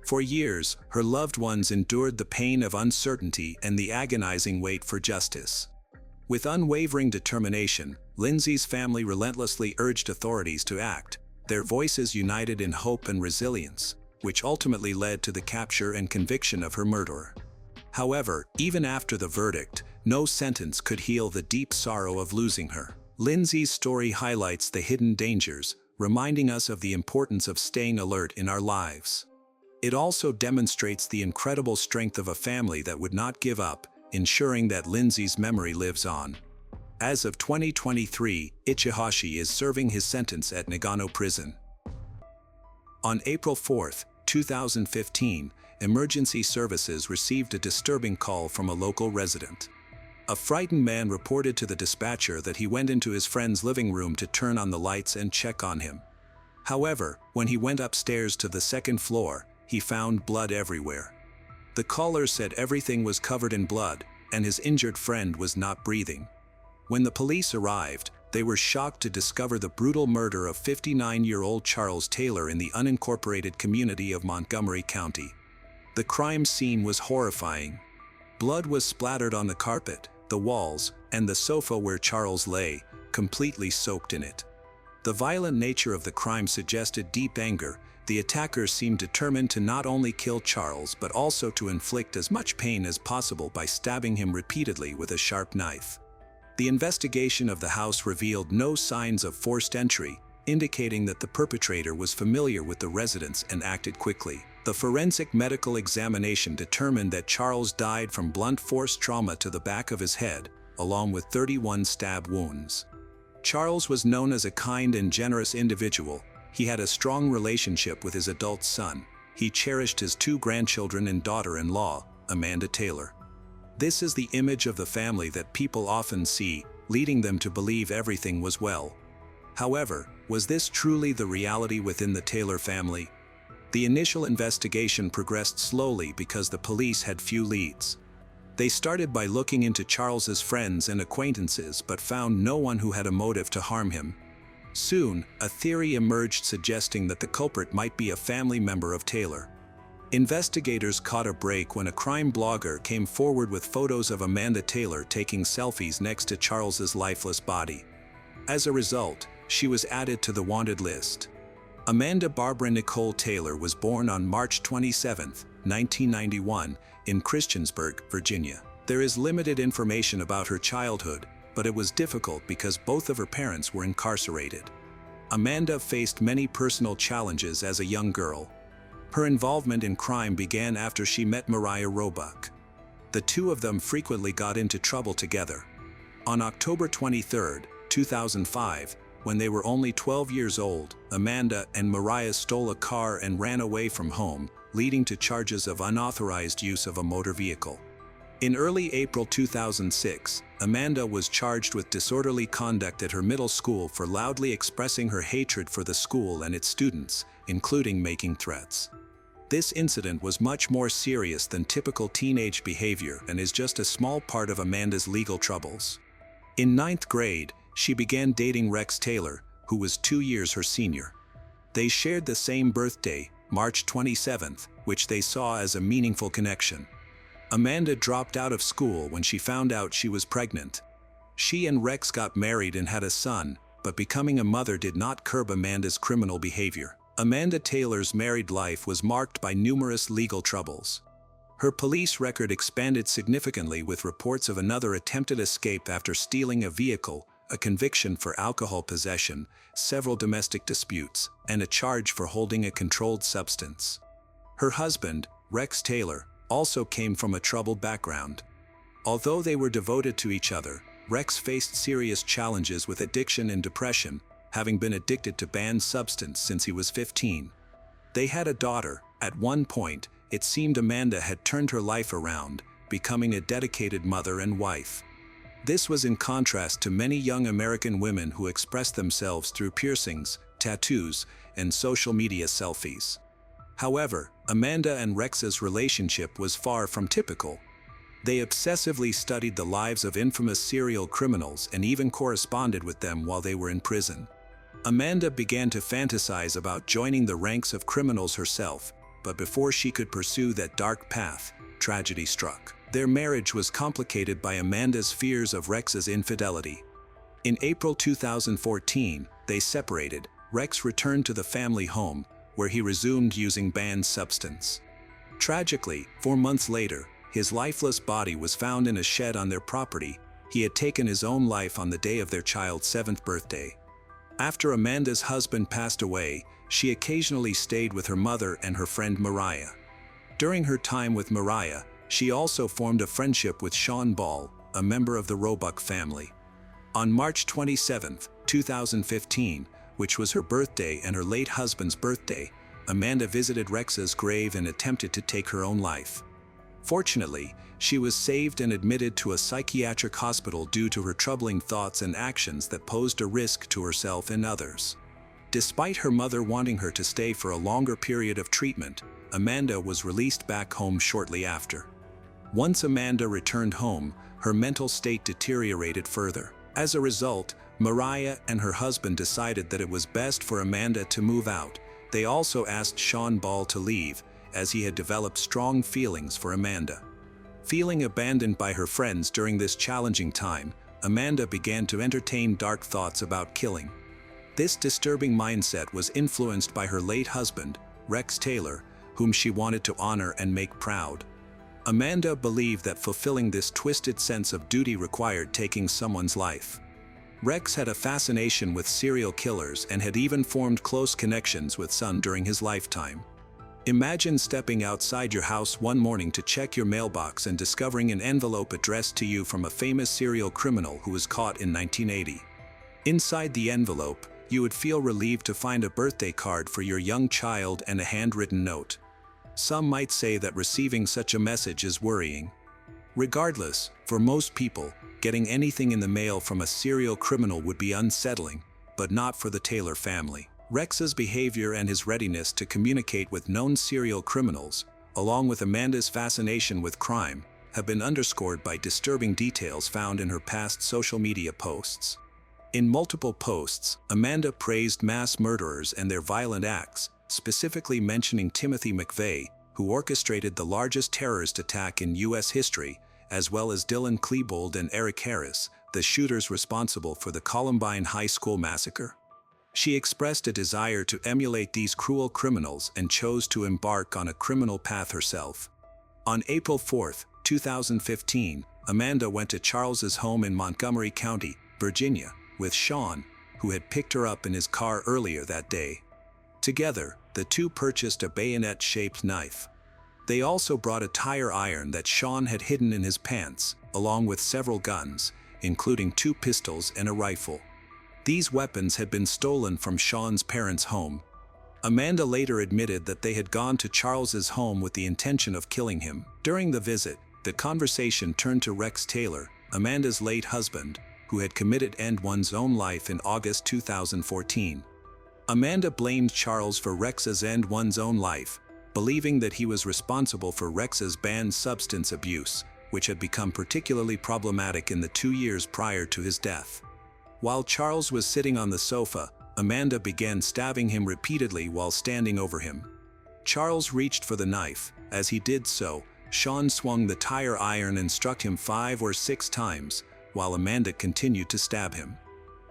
For years, her loved ones endured the pain of uncertainty and the agonizing wait for justice. With unwavering determination, Lindsay's family relentlessly urged authorities to act, their voices united in hope and resilience, which ultimately led to the capture and conviction of her murderer. However, even after the verdict, no sentence could heal the deep sorrow of losing her. Lindsay's story highlights the hidden dangers, reminding us of the importance of staying alert in our lives. It also demonstrates the incredible strength of a family that would not give up, ensuring that Lindsay's memory lives on. As of 2023, Ichihashi is serving his sentence at Nagano Prison. On April 4, 2015, emergency services received a disturbing call from a local resident. A frightened man reported to the dispatcher that he went into his friend's living room to turn on the lights and check on him. However, when he went upstairs to the second floor, he found blood everywhere. The caller said everything was covered in blood, and his injured friend was not breathing. When the police arrived, they were shocked to discover the brutal murder of 59-year-old Charles Taylor in the unincorporated community of Montgomery County. The crime scene was horrifying. Blood was splattered on the carpet, the walls, and the sofa where Charles lay, completely soaked in it. The violent nature of the crime suggested deep anger. The attackers seemed determined to not only kill Charles but also to inflict as much pain as possible by stabbing him repeatedly with a sharp knife. The investigation of the house revealed no signs of forced entry, indicating that the perpetrator was familiar with the residents and acted quickly. The forensic medical examination determined that Charles died from blunt force trauma to the back of his head, along with 31 stab wounds. Charles was known as a kind and generous individual, He had a strong relationship with his adult son. He cherished his 2 grandchildren and daughter-in-law, Amanda Taylor. This is the image of the family that people often see, leading them to believe everything was well. However, was this truly the reality within the Taylor family? The initial investigation progressed slowly because the police had few leads. They started by looking into Charles's friends and acquaintances but found no one who had a motive to harm him. Soon, a theory emerged suggesting that the culprit might be a family member of Taylor. Investigators caught a break when a crime blogger came forward with photos of Amanda Taylor taking selfies next to Charles's lifeless body. As a result, she was added to the wanted list. Amanda Barbara Nicole Taylor was born on March 27, 1991, in Christiansburg, Virginia. There is limited information about her childhood, but it was difficult because both of her parents were incarcerated. Amanda faced many personal challenges as a young girl. Her involvement in crime began after she met Mariah Roebuck. The two of them frequently got into trouble together. On October 23, 2005, when they were only 12 years old, Amanda and Mariah stole a car and ran away from home, leading to charges of unauthorized use of a motor vehicle. In early April 2006, Amanda was charged with disorderly conduct at her middle school for loudly expressing her hatred for the school and its students, including making threats. This incident was much more serious than typical teenage behavior and is just a small part of Amanda's legal troubles. In 9th grade, she began dating Rex Taylor, who was 2 years her senior. They shared the same birthday, March 27th, which they saw as a meaningful connection. Amanda dropped out of school when she found out she was pregnant. She and Rex got married and had a son, but becoming a mother did not curb Amanda's criminal behavior. Amanda Taylor's married life was marked by numerous legal troubles. Her police record expanded significantly with reports of another attempted escape after stealing a vehicle, a conviction for alcohol possession, several domestic disputes, and a charge for holding a controlled substance. Her husband, Rex Taylor, also came from a troubled background. Although they were devoted to each other, Rex faced serious challenges with addiction and depression, having been addicted to banned substance since he was 15. They had a daughter. At one point, it seemed Amanda had turned her life around, becoming a dedicated mother and wife. This was in contrast to many young American women who expressed themselves through piercings, tattoos, and social media selfies. However, Amanda and Rex's relationship was far from typical. They obsessively studied the lives of infamous serial criminals and even corresponded with them while they were in prison. Amanda began to fantasize about joining the ranks of criminals herself, but before she could pursue that dark path, tragedy struck. Their marriage was complicated by Amanda's fears of Rex's infidelity. In April 2014, they separated. Rex returned to the family home, where he resumed using banned substance. Tragically, 4 months later, his lifeless body was found in a shed on their property. He had taken his own life on the day of their child's 7th birthday. After Amanda's husband passed away, she occasionally stayed with her mother and her friend Mariah. During her time with Mariah, she also formed a friendship with Sean Ball, a member of the Roebuck family. On March 27, 2015, which was her birthday and her late husband's birthday, Amanda visited Rex's grave and attempted to take her own life. Fortunately, she was saved and admitted to a psychiatric hospital due to her troubling thoughts and actions that posed a risk to herself and others. Despite her mother wanting her to stay for a longer period of treatment, Amanda was released back home shortly after. Once Amanda returned home, her mental state deteriorated further. As a result, Mariah and her husband decided that it was best for Amanda to move out. They also asked Sean Ball to leave, as he had developed strong feelings for Amanda. Feeling abandoned by her friends during this challenging time, Amanda began to entertain dark thoughts about killing. This disturbing mindset was influenced by her late husband, Rex Taylor, whom she wanted to honor and make proud. Amanda believed that fulfilling this twisted sense of duty required taking someone's life. Rex had a fascination with serial killers and had even formed close connections with some during his lifetime. Imagine stepping outside your house one morning to check your mailbox and discovering an envelope addressed to you from a famous serial criminal who was caught in 1980. Inside the envelope, you would feel relieved to find a birthday card for your young child and a handwritten note. Some might say that receiving such a message is worrying. Regardless, for most people, getting anything in the mail from a serial criminal would be unsettling, but not for the Taylor family. Rex's behavior and his readiness to communicate with known serial criminals, along with Amanda's fascination with crime, have been underscored by disturbing details found in her past social media posts. In multiple posts, Amanda praised mass murderers and their violent acts, specifically mentioning Timothy McVeigh, who orchestrated the largest terrorist attack in U.S. history, as well as Dylan Klebold and Eric Harris, the shooters responsible for the Columbine High School massacre. She expressed a desire to emulate these cruel criminals and chose to embark on a criminal path herself. On April 4, 2015, Amanda went to Charles's home in Montgomery County, Virginia, with Sean, who had picked her up in his car earlier that day. Together, the two purchased a bayonet-shaped knife. They also brought a tire iron that Sean had hidden in his pants, along with several guns, including 2 pistols and a rifle. These weapons had been stolen from Sean's parents' home. Amanda later admitted that they had gone to Charles's home with the intention of killing him. During the visit, the conversation turned to Rex Taylor, Amanda's late husband, who had committed to end one's own life in August 2014. Amanda blamed Charles for Rex's end one's own life, believing that he was responsible for Rex's banned substance abuse, which had become particularly problematic in the 2 years prior to his death. While Charles was sitting on the sofa, Amanda began stabbing him repeatedly while standing over him. Charles reached for the knife. As he did so, Sean swung the tire iron and struck him 5 or 6 times, while Amanda continued to stab him.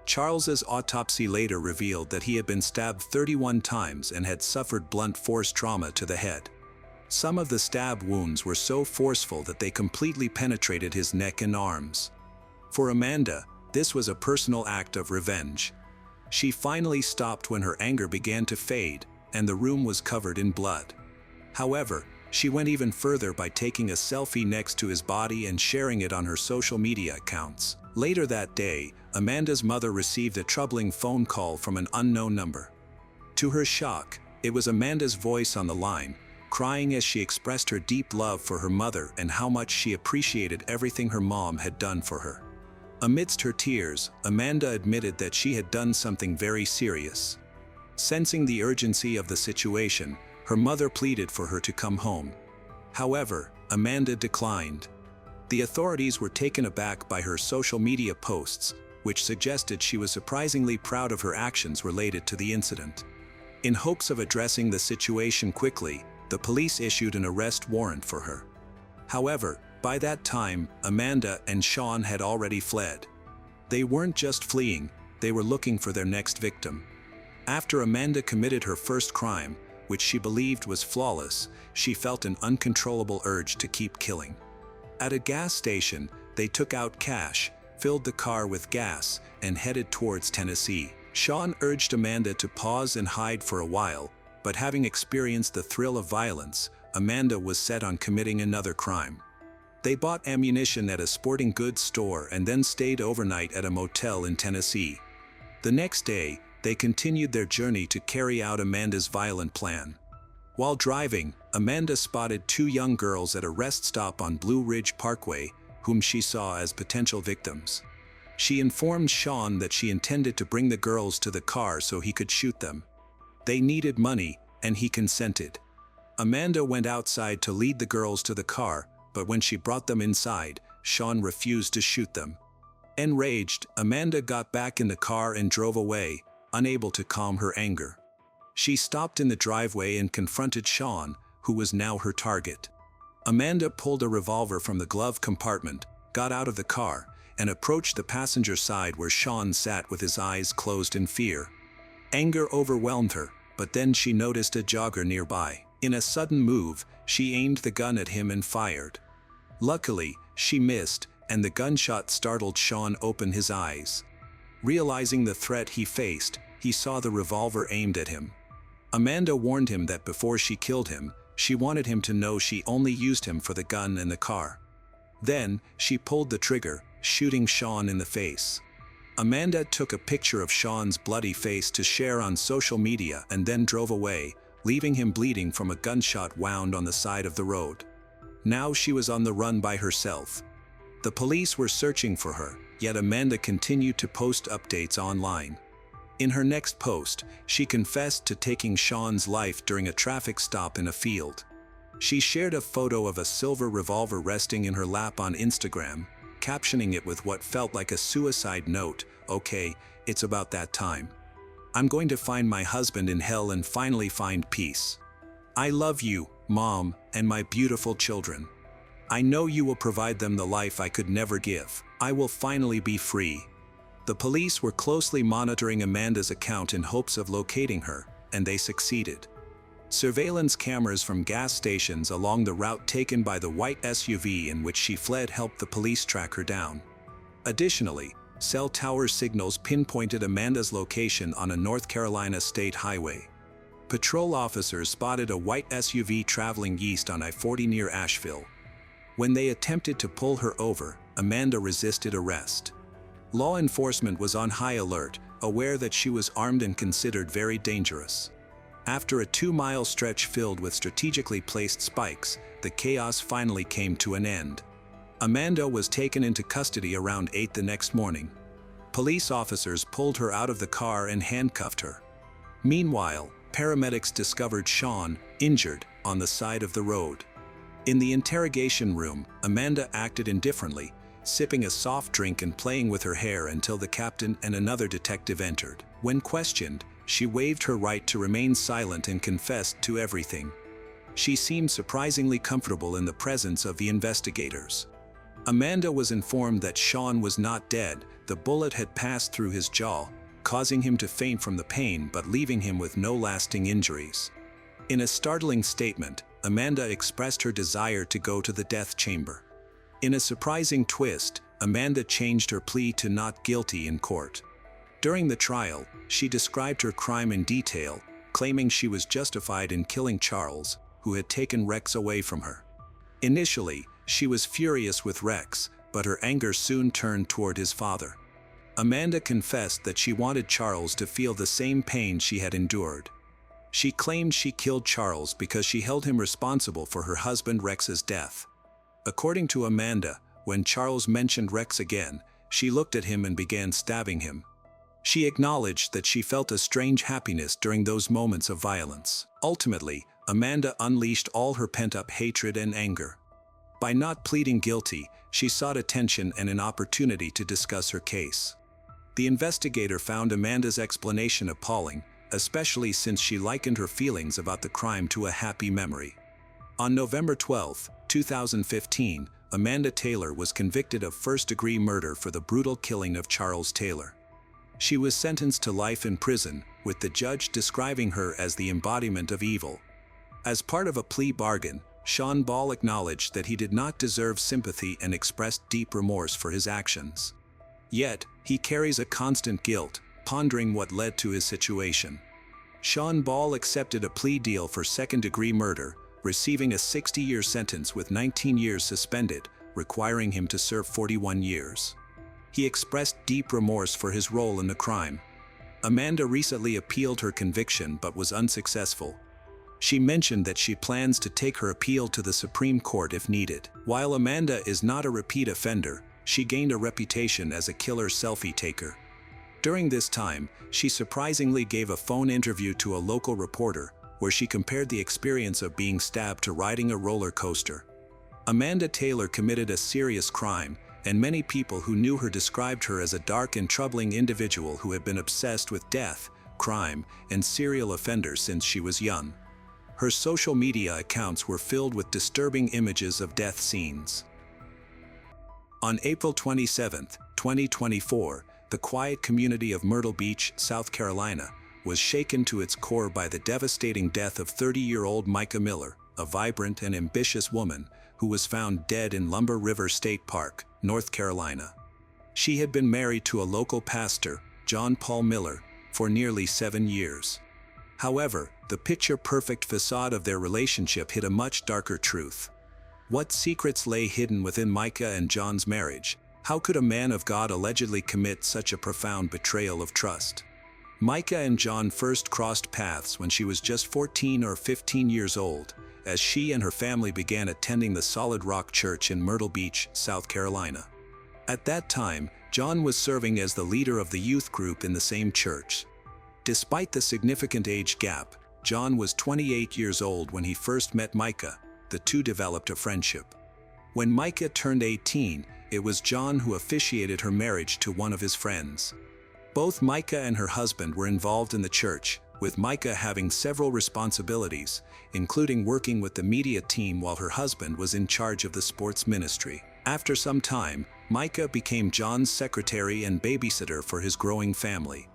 Charles's autopsy later revealed that he had been stabbed 31 times and had suffered blunt force trauma to the head. Some of the stab wounds were so forceful that they completely penetrated his neck and arms. For Amanda, this was a personal act of revenge. She finally stopped when her anger began to fade, and the room was covered in blood. However, she went even further by taking a selfie next to his body and sharing it on her social media accounts. Later that day, Amanda's mother received a troubling phone call from an unknown number. To her shock, it was Amanda's voice on the line, crying as she expressed her deep love for her mother and how much she appreciated everything her mom had done for her. Amidst her tears, Amanda admitted that she had done something very serious. Sensing the urgency of the situation, her mother pleaded for her to come home. However, Amanda declined. The authorities were taken aback by her social media posts, which suggested she was surprisingly proud of her actions related to the incident. In hopes of addressing the situation quickly, the police issued an arrest warrant for her. However, by that time, Amanda and Sean had already fled. They weren't just fleeing, they were looking for their next victim. After Amanda committed her first crime, which she believed was flawless, she felt an uncontrollable urge to keep killing. At a gas station, they took out cash, filled the car with gas, and headed towards Tennessee. Sean urged Amanda to pause and hide for a while, but having experienced the thrill of violence, Amanda was set on committing another crime. They bought ammunition at a sporting goods store and then stayed overnight at a motel in Tennessee. The next day, they continued their journey to carry out Amanda's violent plan. While driving, Amanda spotted 2 young girls at a rest stop on Blue Ridge Parkway, whom she saw as potential victims. She informed Sean that she intended to bring the girls to the car so he could shoot them. They needed money, and he consented. Amanda went outside to lead the girls to the car, but when she brought them inside, Sean refused to shoot them. Enraged, Amanda got back in the car and drove away, unable to calm her anger. She stopped in the driveway and confronted Sean, who was now her target. Amanda pulled a revolver from the glove compartment, got out of the car, and approached the passenger side where Sean sat with his eyes closed in fear. Anger overwhelmed her, but then she noticed a jogger nearby. In a sudden move, she aimed the gun at him and fired. Luckily, she missed, and the gunshot startled Sean open his eyes. Realizing the threat he faced, he saw the revolver aimed at him. Amanda warned him that before she killed him, she wanted him to know she only used him for the gun and the car. Then, she pulled the trigger, shooting Sean in the face. Amanda took a picture of Sean's bloody face to share on social media and then drove away, leaving him bleeding from a gunshot wound on the side of the road. Now she was on the run by herself. The police were searching for her, yet Amanda continued to post updates online. In her next post, she confessed to taking Sean's life during a traffic stop in a field. She shared a photo of a silver revolver resting in her lap on Instagram, captioning it with what felt like a suicide note, "Okay, it's about that time. I'm going to find my husband in hell and finally find peace. I love you, Mom, and my beautiful children. I know you will provide them the life I could never give. I will finally be free." The police were closely monitoring Amanda's account in hopes of locating her, and they succeeded. Surveillance cameras from gas stations along the route taken by the white SUV in which she fled helped the police track her down. Additionally, cell tower signals pinpointed Amanda's location on a North Carolina state highway. Patrol officers spotted a white SUV traveling east on I-40 near Asheville. When they attempted to pull her over, Amanda resisted arrest. Law enforcement was on high alert, aware that she was armed and considered very dangerous. After a 2-mile stretch filled with strategically placed spikes, the chaos finally came to an end. Amanda was taken into custody around 8 the next morning. Police officers pulled her out of the car and handcuffed her. Meanwhile, paramedics discovered Sean, injured, on the side of the road. In the interrogation room, Amanda acted indifferently, sipping a soft drink and playing with her hair until the captain and another detective entered. When questioned, she waived her right to remain silent and confessed to everything. She seemed surprisingly comfortable in the presence of the investigators. Amanda was informed that Sean was not dead. The bullet had passed through his jaw, causing him to faint from the pain but leaving him with no lasting injuries. In a startling statement, Amanda expressed her desire to go to the death chamber. In a surprising twist, Amanda changed her plea to not guilty in court. During the trial, she described her crime in detail, claiming she was justified in killing Charles, who had taken Rex away from her. Initially, she was furious with Rex, but her anger soon turned toward his father. Amanda confessed that she wanted Charles to feel the same pain she had endured. She claimed she killed Charles because she held him responsible for her husband Rex's death. According to Amanda, when Charles mentioned Rex again, she looked at him and began stabbing him. She acknowledged that she felt a strange happiness during those moments of violence. Ultimately, Amanda unleashed all her pent-up hatred and anger. By not pleading guilty, she sought attention and an opportunity to discuss her case. The investigator found Amanda's explanation appalling, especially since she likened her feelings about the crime to a happy memory. On November 12, 2015, Amanda Taylor was convicted of first-degree murder for the brutal killing of Charles Taylor. She was sentenced to life in prison, with the judge describing her as the embodiment of evil. As part of a plea bargain, Sean Ball acknowledged that he did not deserve sympathy and expressed deep remorse for his actions. Yet, he carries a constant guilt, pondering what led to his situation. Sean Ball accepted a plea deal for second-degree murder, receiving a 60-year sentence with 19 years suspended, requiring him to serve 41 years. He expressed deep remorse for his role in the crime. Amanda recently appealed her conviction but was unsuccessful. She mentioned that she plans to take her appeal to the Supreme Court if needed. While Amanda is not a repeat offender, she gained a reputation as a killer selfie taker. During this time, she surprisingly gave a phone interview to a local reporter, where she compared the experience of being stabbed to riding a roller coaster. Amanda Taylor committed a serious crime, and many people who knew her described her as a dark and troubling individual who had been obsessed with death, crime, and serial offenders since she was young. Her social media accounts were filled with disturbing images of death scenes. On April 27, 2024, the quiet community of Myrtle Beach, South Carolina, was shaken to its core by the devastating death of 30-year-old Micah Miller, a vibrant and ambitious woman who was found dead in Lumber River State Park, North Carolina. She had been married to a local pastor, John Paul Miller, for nearly 7 years. However, the picture-perfect facade of their relationship hid a much darker truth. What secrets lay hidden within Micah and John's marriage, How could a man of God allegedly commit such a profound betrayal of trust? Micah and John first crossed paths when she was just 14 or 15 years old, as she and her family began attending the Solid Rock Church in Myrtle Beach, South Carolina. At that time, John was serving as the leader of the youth group in the same church. Despite the significant age gap, John was 28 years old when he first met Micah. The two developed a friendship. When Micah turned 18, it was John who officiated her marriage to one of his friends. Both Micah and her husband were involved in the church, with Micah having several responsibilities, including working with the media team while her husband was in charge of the sports ministry. After some time, Micah became John's secretary and babysitter for his growing family.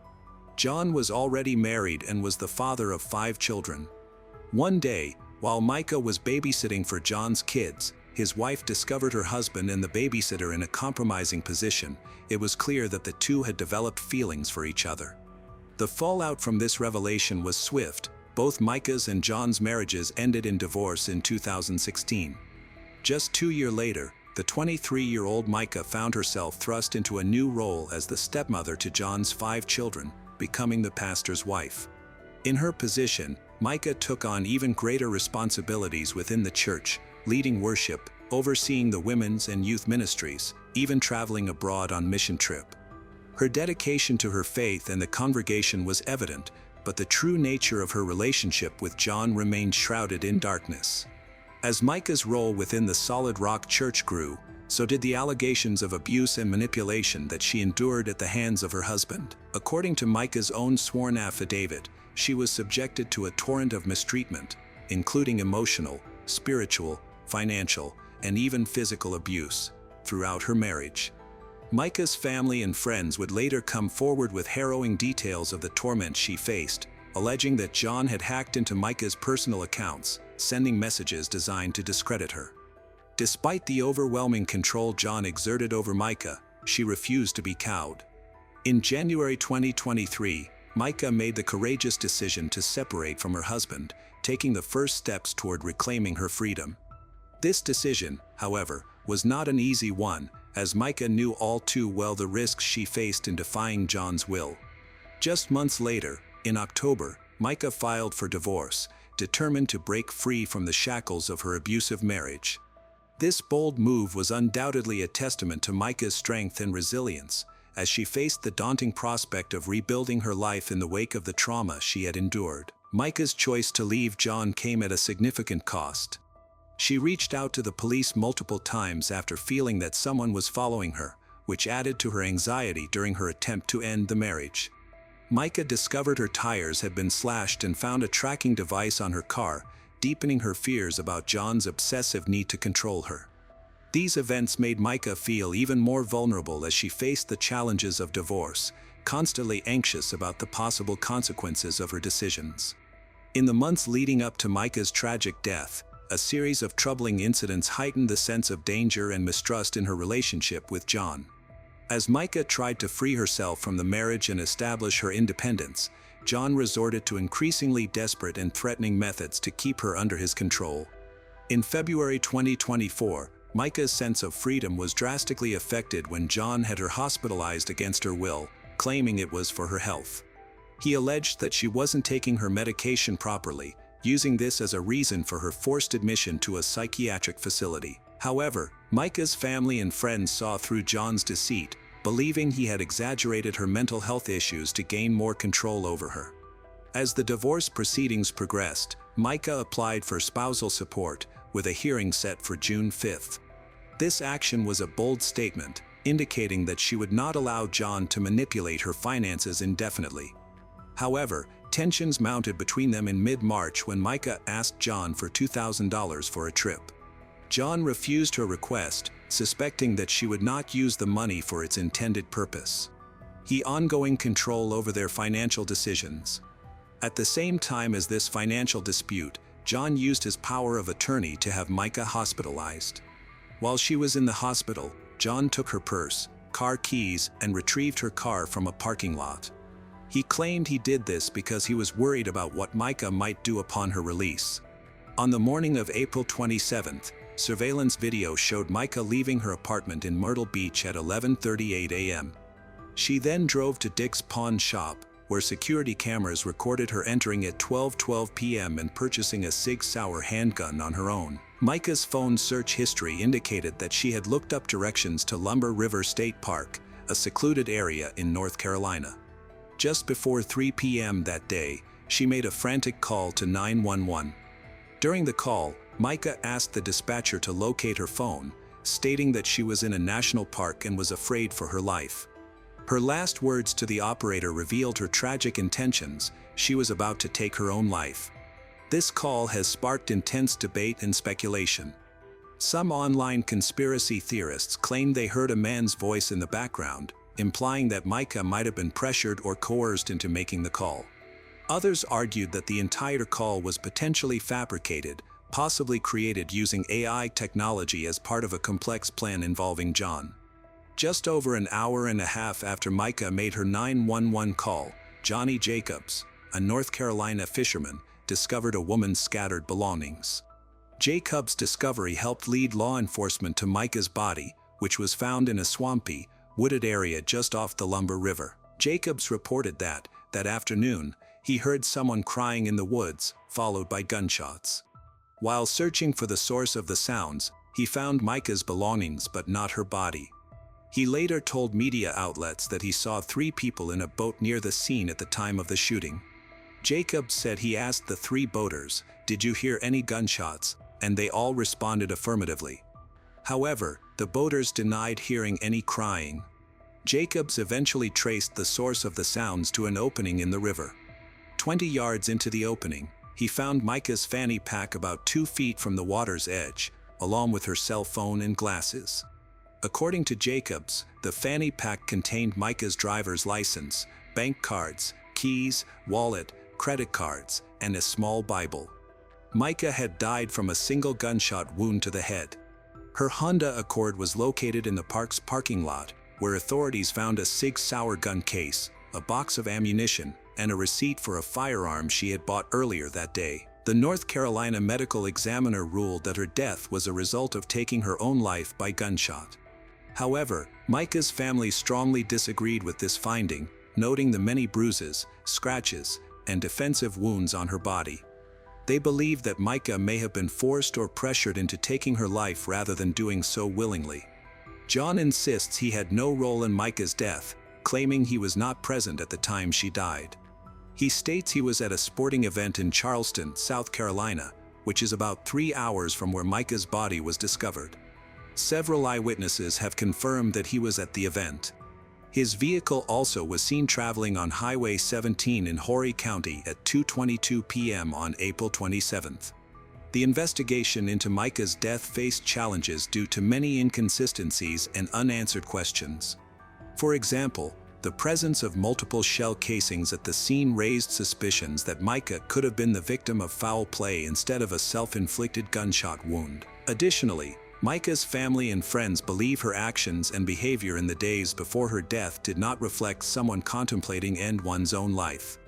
John was already married and was the father of 5 children. One day, while Micah was babysitting for John's kids, his wife discovered her husband and the babysitter in a compromising position. It was clear that the two had developed feelings for each other. The fallout from this revelation was swift. Both Micah's and John's marriages ended in divorce in 2016. Just 2 years later, the 23-year-old Micah found herself thrust into a new role as the stepmother to John's 5 children, becoming the pastor's wife. In her position, Micah took on even greater responsibilities within the church, leading worship, overseeing the women's and youth ministries, even traveling abroad on mission trip. Her dedication to her faith and the congregation was evident, but the true nature of her relationship with John remained shrouded in darkness. As Micah's role within the Solid Rock Church grew, so did the allegations of abuse and manipulation that she endured at the hands of her husband. According to Micah's own sworn affidavit, she was subjected to a torrent of mistreatment, including emotional, spiritual, financial, and even physical abuse, throughout her marriage. Micah's family and friends would later come forward with harrowing details of the torment she faced, alleging that John had hacked into Micah's personal accounts, sending messages designed to discredit her. Despite the overwhelming control John exerted over Micah, she refused to be cowed. In January 2023, Micah made the courageous decision to separate from her husband, taking the first steps toward reclaiming her freedom. This decision, however, was not an easy one, as Micah knew all too well the risks she faced in defying John's will. Just months later, in October, Micah filed for divorce, determined to break free from the shackles of her abusive marriage. This bold move was undoubtedly a testament to Micah's strength and resilience, as she faced the daunting prospect of rebuilding her life in the wake of the trauma she had endured. Micah's choice to leave John came at a significant cost. She reached out to the police multiple times after feeling that someone was following her, which added to her anxiety during her attempt to end the marriage. Micah discovered her tires had been slashed and found a tracking device on her car, deepening her fears about John's obsessive need to control her. These events made Micah feel even more vulnerable as she faced the challenges of divorce, constantly anxious about the possible consequences of her decisions. In the months leading up to Micah's tragic death, a series of troubling incidents heightened the sense of danger and mistrust in her relationship with John. As Micah tried to free herself from the marriage and establish her independence, John resorted to increasingly desperate and threatening methods to keep her under his control. In February 2024, Micah's sense of freedom was drastically affected when John had her hospitalized against her will, claiming it was for her health. He alleged that she wasn't taking her medication properly, using this as a reason for her forced admission to a psychiatric facility. However, Micah's family and friends saw through John's deceit, believing he had exaggerated her mental health issues to gain more control over her. As the divorce proceedings progressed, Micah applied for spousal support, with a hearing set for June 5. This action was a bold statement, indicating that she would not allow John to manipulate her finances indefinitely. However, tensions mounted between them in mid-March when Micah asked John for $2,000 for a trip. John refused her request, suspecting that she would not use the money for its intended purpose. He had ongoing control over their financial decisions. At the same time as this financial dispute, John used his power of attorney to have Micah hospitalized. While she was in the hospital, John took her purse, car keys, and retrieved her car from a parking lot. He claimed he did this because he was worried about what Micah might do upon her release. On the morning of April 27, Surveillance video showed Micah leaving her apartment in Myrtle Beach at 11:38 a.m. She then drove to Dick's pawn shop, where security cameras recorded her entering at 12:12 p.m. and purchasing a Sig Sauer handgun on her own. Micah's phone search history indicated that she had looked up directions to Lumber River State Park, a secluded area in North Carolina. Just before 3 p.m. that day, she made a frantic call to 911. During the call, Micah asked the dispatcher to locate her phone, stating that she was in a national park and was afraid for her life. Her last words to the operator revealed her tragic intentions. She was about to take her own life. This call has sparked intense debate and speculation. Some online conspiracy theorists claim they heard a man's voice in the background, implying that Micah might have been pressured or coerced into making the call. Others argued that the entire call was potentially fabricated, possibly created using AI technology as part of a complex plan involving John. Just over an hour and a half after Micah made her 911 call, Johnny Jacobs, a North Carolina fisherman, discovered a woman's scattered belongings. Jacobs' discovery helped lead law enforcement to Micah's body, which was found in a swampy, wooded area just off the Lumber River. Jacobs reported that afternoon, he heard someone crying in the woods, followed by gunshots. While searching for the source of the sounds, he found Micah's belongings but not her body. He later told media outlets that he saw 3 people in a boat near the scene at the time of the shooting. Jacobs said he asked the 3 boaters, "Did you hear any gunshots?" and they all responded affirmatively. However, the boaters denied hearing any crying. Jacobs eventually traced the source of the sounds to an opening in the river. 20 yards into the opening, he found Micah's fanny pack about 2 feet from the water's edge, along with her cell phone and glasses. According to Jacobs, the fanny pack contained Micah's driver's license, bank cards, keys, wallet, credit cards, and a small Bible. Micah had died from a single gunshot wound to the head. Her Honda Accord was located in the park's parking lot, where authorities found a Sig Sauer gun case, a box of ammunition, and a receipt for a firearm she had bought earlier that day. The North Carolina medical examiner ruled that her death was a result of taking her own life by gunshot. However, Micah's family strongly disagreed with this finding, noting the many bruises, scratches, and defensive wounds on her body. They believed that Micah may have been forced or pressured into taking her life rather than doing so willingly. John insists he had no role in Micah's death, claiming he was not present at the time she died. He states he was at a sporting event in Charleston, South Carolina, which is about 3 hours from where Micah's body was discovered. Several eyewitnesses have confirmed that he was at the event. His vehicle also was seen traveling on Highway 17 in Horry County at 2:22 p.m. on April 27. The investigation into Micah's death faced challenges due to many inconsistencies and unanswered questions. For example, the presence of multiple shell casings at the scene raised suspicions that Micah could have been the victim of foul play instead of a self-inflicted gunshot wound. Additionally, Micah's family and friends believe her actions and behavior in the days before her death did not reflect someone contemplating end one's own life.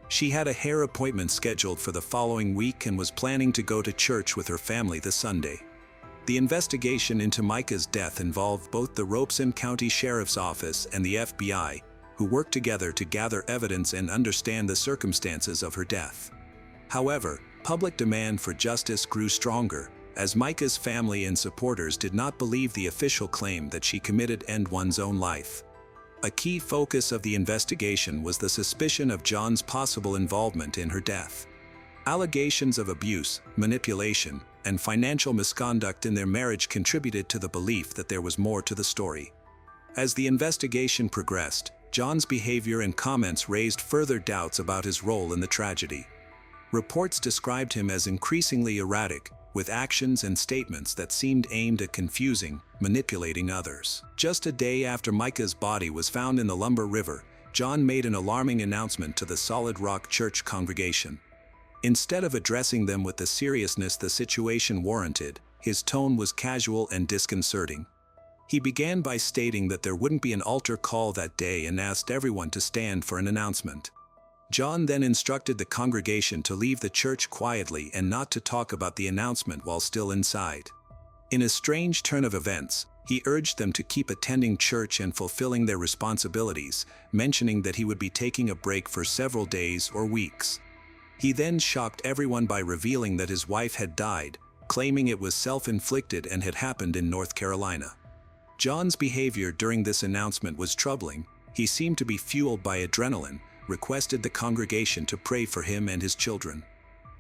She had a hair appointment scheduled for the following week and was planning to go to church with her family the Sunday. The investigation into Micah's death involved both the Robeson County Sheriff's Office and the FBI, who worked together to gather evidence and understand the circumstances of her death. However, public demand for justice grew stronger, as Micah's family and supporters did not believe the official claim that she committed end one's own life. A key focus of the investigation was the suspicion of John's possible involvement in her death. Allegations of abuse, manipulation, and financial misconduct in their marriage contributed to the belief that there was more to the story. As the investigation progressed, John's behavior and comments raised further doubts about his role in the tragedy. Reports described him as increasingly erratic, with actions and statements that seemed aimed at confusing, manipulating others. Just a day after Micah's body was found in the Lumber River, John made an alarming announcement to the Solid Rock Church congregation. Instead of addressing them with the seriousness the situation warranted, his tone was casual and disconcerting. He began by stating that there wouldn't be an altar call that day and asked everyone to stand for an announcement. John then instructed the congregation to leave the church quietly and not to talk about the announcement while still inside. In a strange turn of events, he urged them to keep attending church and fulfilling their responsibilities, mentioning that he would be taking a break for several days or weeks. He then shocked everyone by revealing that his wife had died, claiming it was self-inflicted and had happened in North Carolina. John's behavior during this announcement was troubling. He seemed to be fueled by adrenaline, requested the congregation to pray for him and his children.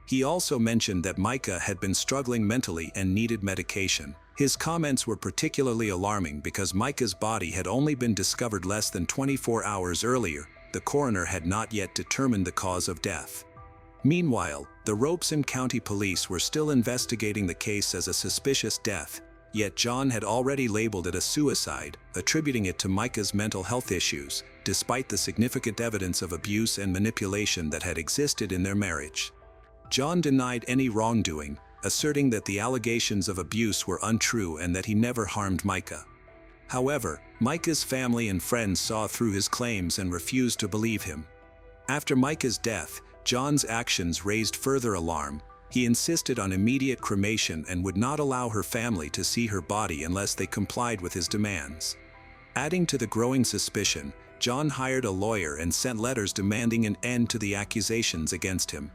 He also mentioned that Micah had been struggling mentally and needed medication. His comments were particularly alarming because Micah's body had only been discovered less than 24 hours earlier. The coroner had not yet determined the cause of death. Meanwhile, the Robeson County Police were still investigating the case as a suspicious death, yet John had already labeled it a suicide, attributing it to Micah's mental health issues, despite the significant evidence of abuse and manipulation that had existed in their marriage. John denied any wrongdoing, asserting that the allegations of abuse were untrue and that he never harmed Micah. However, Micah's family and friends saw through his claims and refused to believe him. After Micah's death, John's actions raised further alarm. He insisted on immediate cremation and would not allow her family to see her body unless they complied with his demands. Adding to the growing suspicion, John hired a lawyer and sent letters demanding an end to the accusations against him.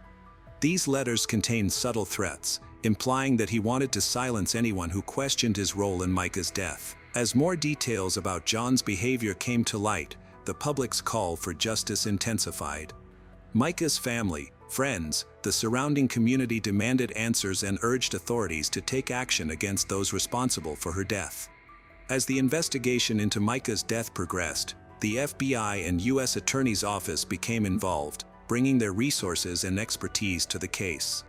These letters contained subtle threats, implying that he wanted to silence anyone who questioned his role in Micah's death. As more details about John's behavior came to light, the public's call for justice intensified. Micah's family, friends, the surrounding community demanded answers and urged authorities to take action against those responsible for her death. As the investigation into Micah's death progressed, the FBI and U.S. Attorney's Office became involved, bringing their resources and expertise to the case.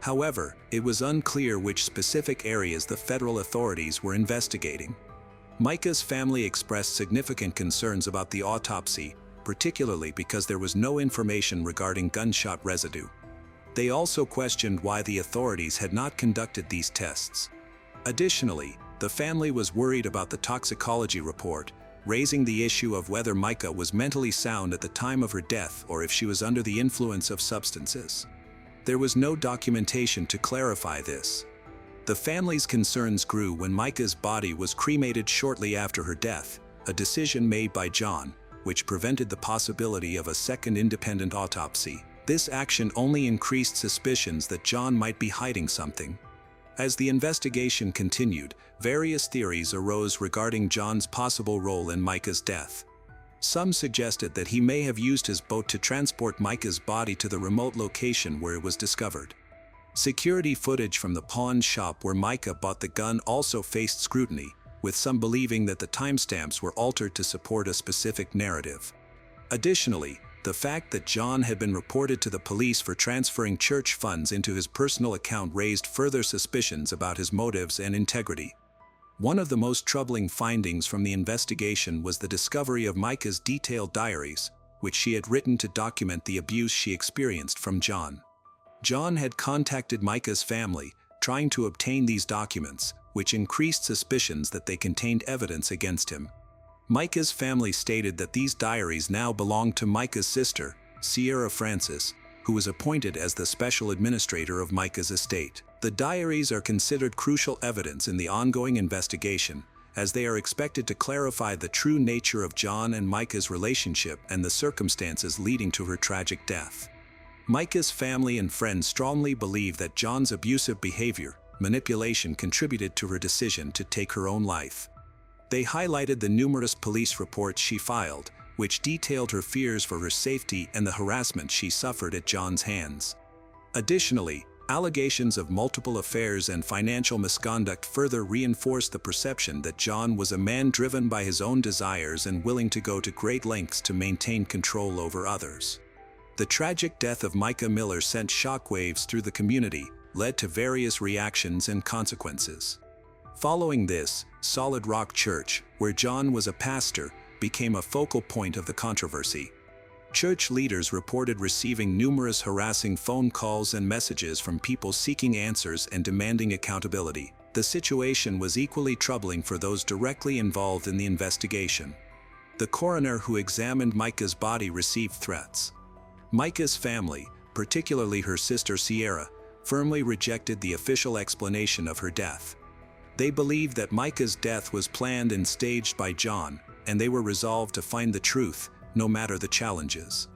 However, it was unclear which specific areas the federal authorities were investigating. Micah's family expressed significant concerns about the autopsy, particularly because there was no information regarding gunshot residue. They also questioned why the authorities had not conducted these tests. Additionally, the family was worried about the toxicology report, raising the issue of whether Micah was mentally sound at the time of her death or if she was under the influence of substances. There was no documentation to clarify this. The family's concerns grew when Micah's body was cremated shortly after her death, a decision made by John, which prevented the possibility of a second independent autopsy. This action only increased suspicions that John might be hiding something. As the investigation continued, various theories arose regarding John's possible role in Micah's death. Some suggested that he may have used his boat to transport Micah's body to the remote location where it was discovered. Security footage from the pawn shop where Micah bought the gun also faced scrutiny, with some believing that the timestamps were altered to support a specific narrative. Additionally, the fact that John had been reported to the police for transferring church funds into his personal account raised further suspicions about his motives and integrity. One of the most troubling findings from the investigation was the discovery of Micah's detailed diaries, which she had written to document the abuse she experienced from John. John had contacted Micah's family, trying to obtain these documents, which increased suspicions that they contained evidence against him. Micah's family stated that these diaries now belonged to Micah's sister, Sierra Francis, who was appointed as the special administrator of Micah's estate. The diaries are considered crucial evidence in the ongoing investigation, as they are expected to clarify the true nature of John and Micah's relationship and the circumstances leading to her tragic death. Micah's family and friends strongly believe that John's abusive behavior, manipulation contributed to her decision to take her own life. They highlighted the numerous police reports she filed, which detailed her fears for her safety and the harassment she suffered at John's hands. Additionally, allegations of multiple affairs and financial misconduct further reinforced the perception that John was a man driven by his own desires and willing to go to great lengths to maintain control over others. The tragic death of Micah Miller sent shockwaves through the community, led to various reactions and consequences. Following this, Solid Rock Church, where John was a pastor, became a focal point of the controversy. Church leaders reported receiving numerous harassing phone calls and messages from people seeking answers and demanding accountability. The situation was equally troubling for those directly involved in the investigation. The coroner who examined Micah's body received threats. Micah's family, particularly her sister Sierra, firmly rejected the official explanation of her death. They believed that Micah's death was planned and staged by John, and they were resolved to find the truth, no matter the challenges.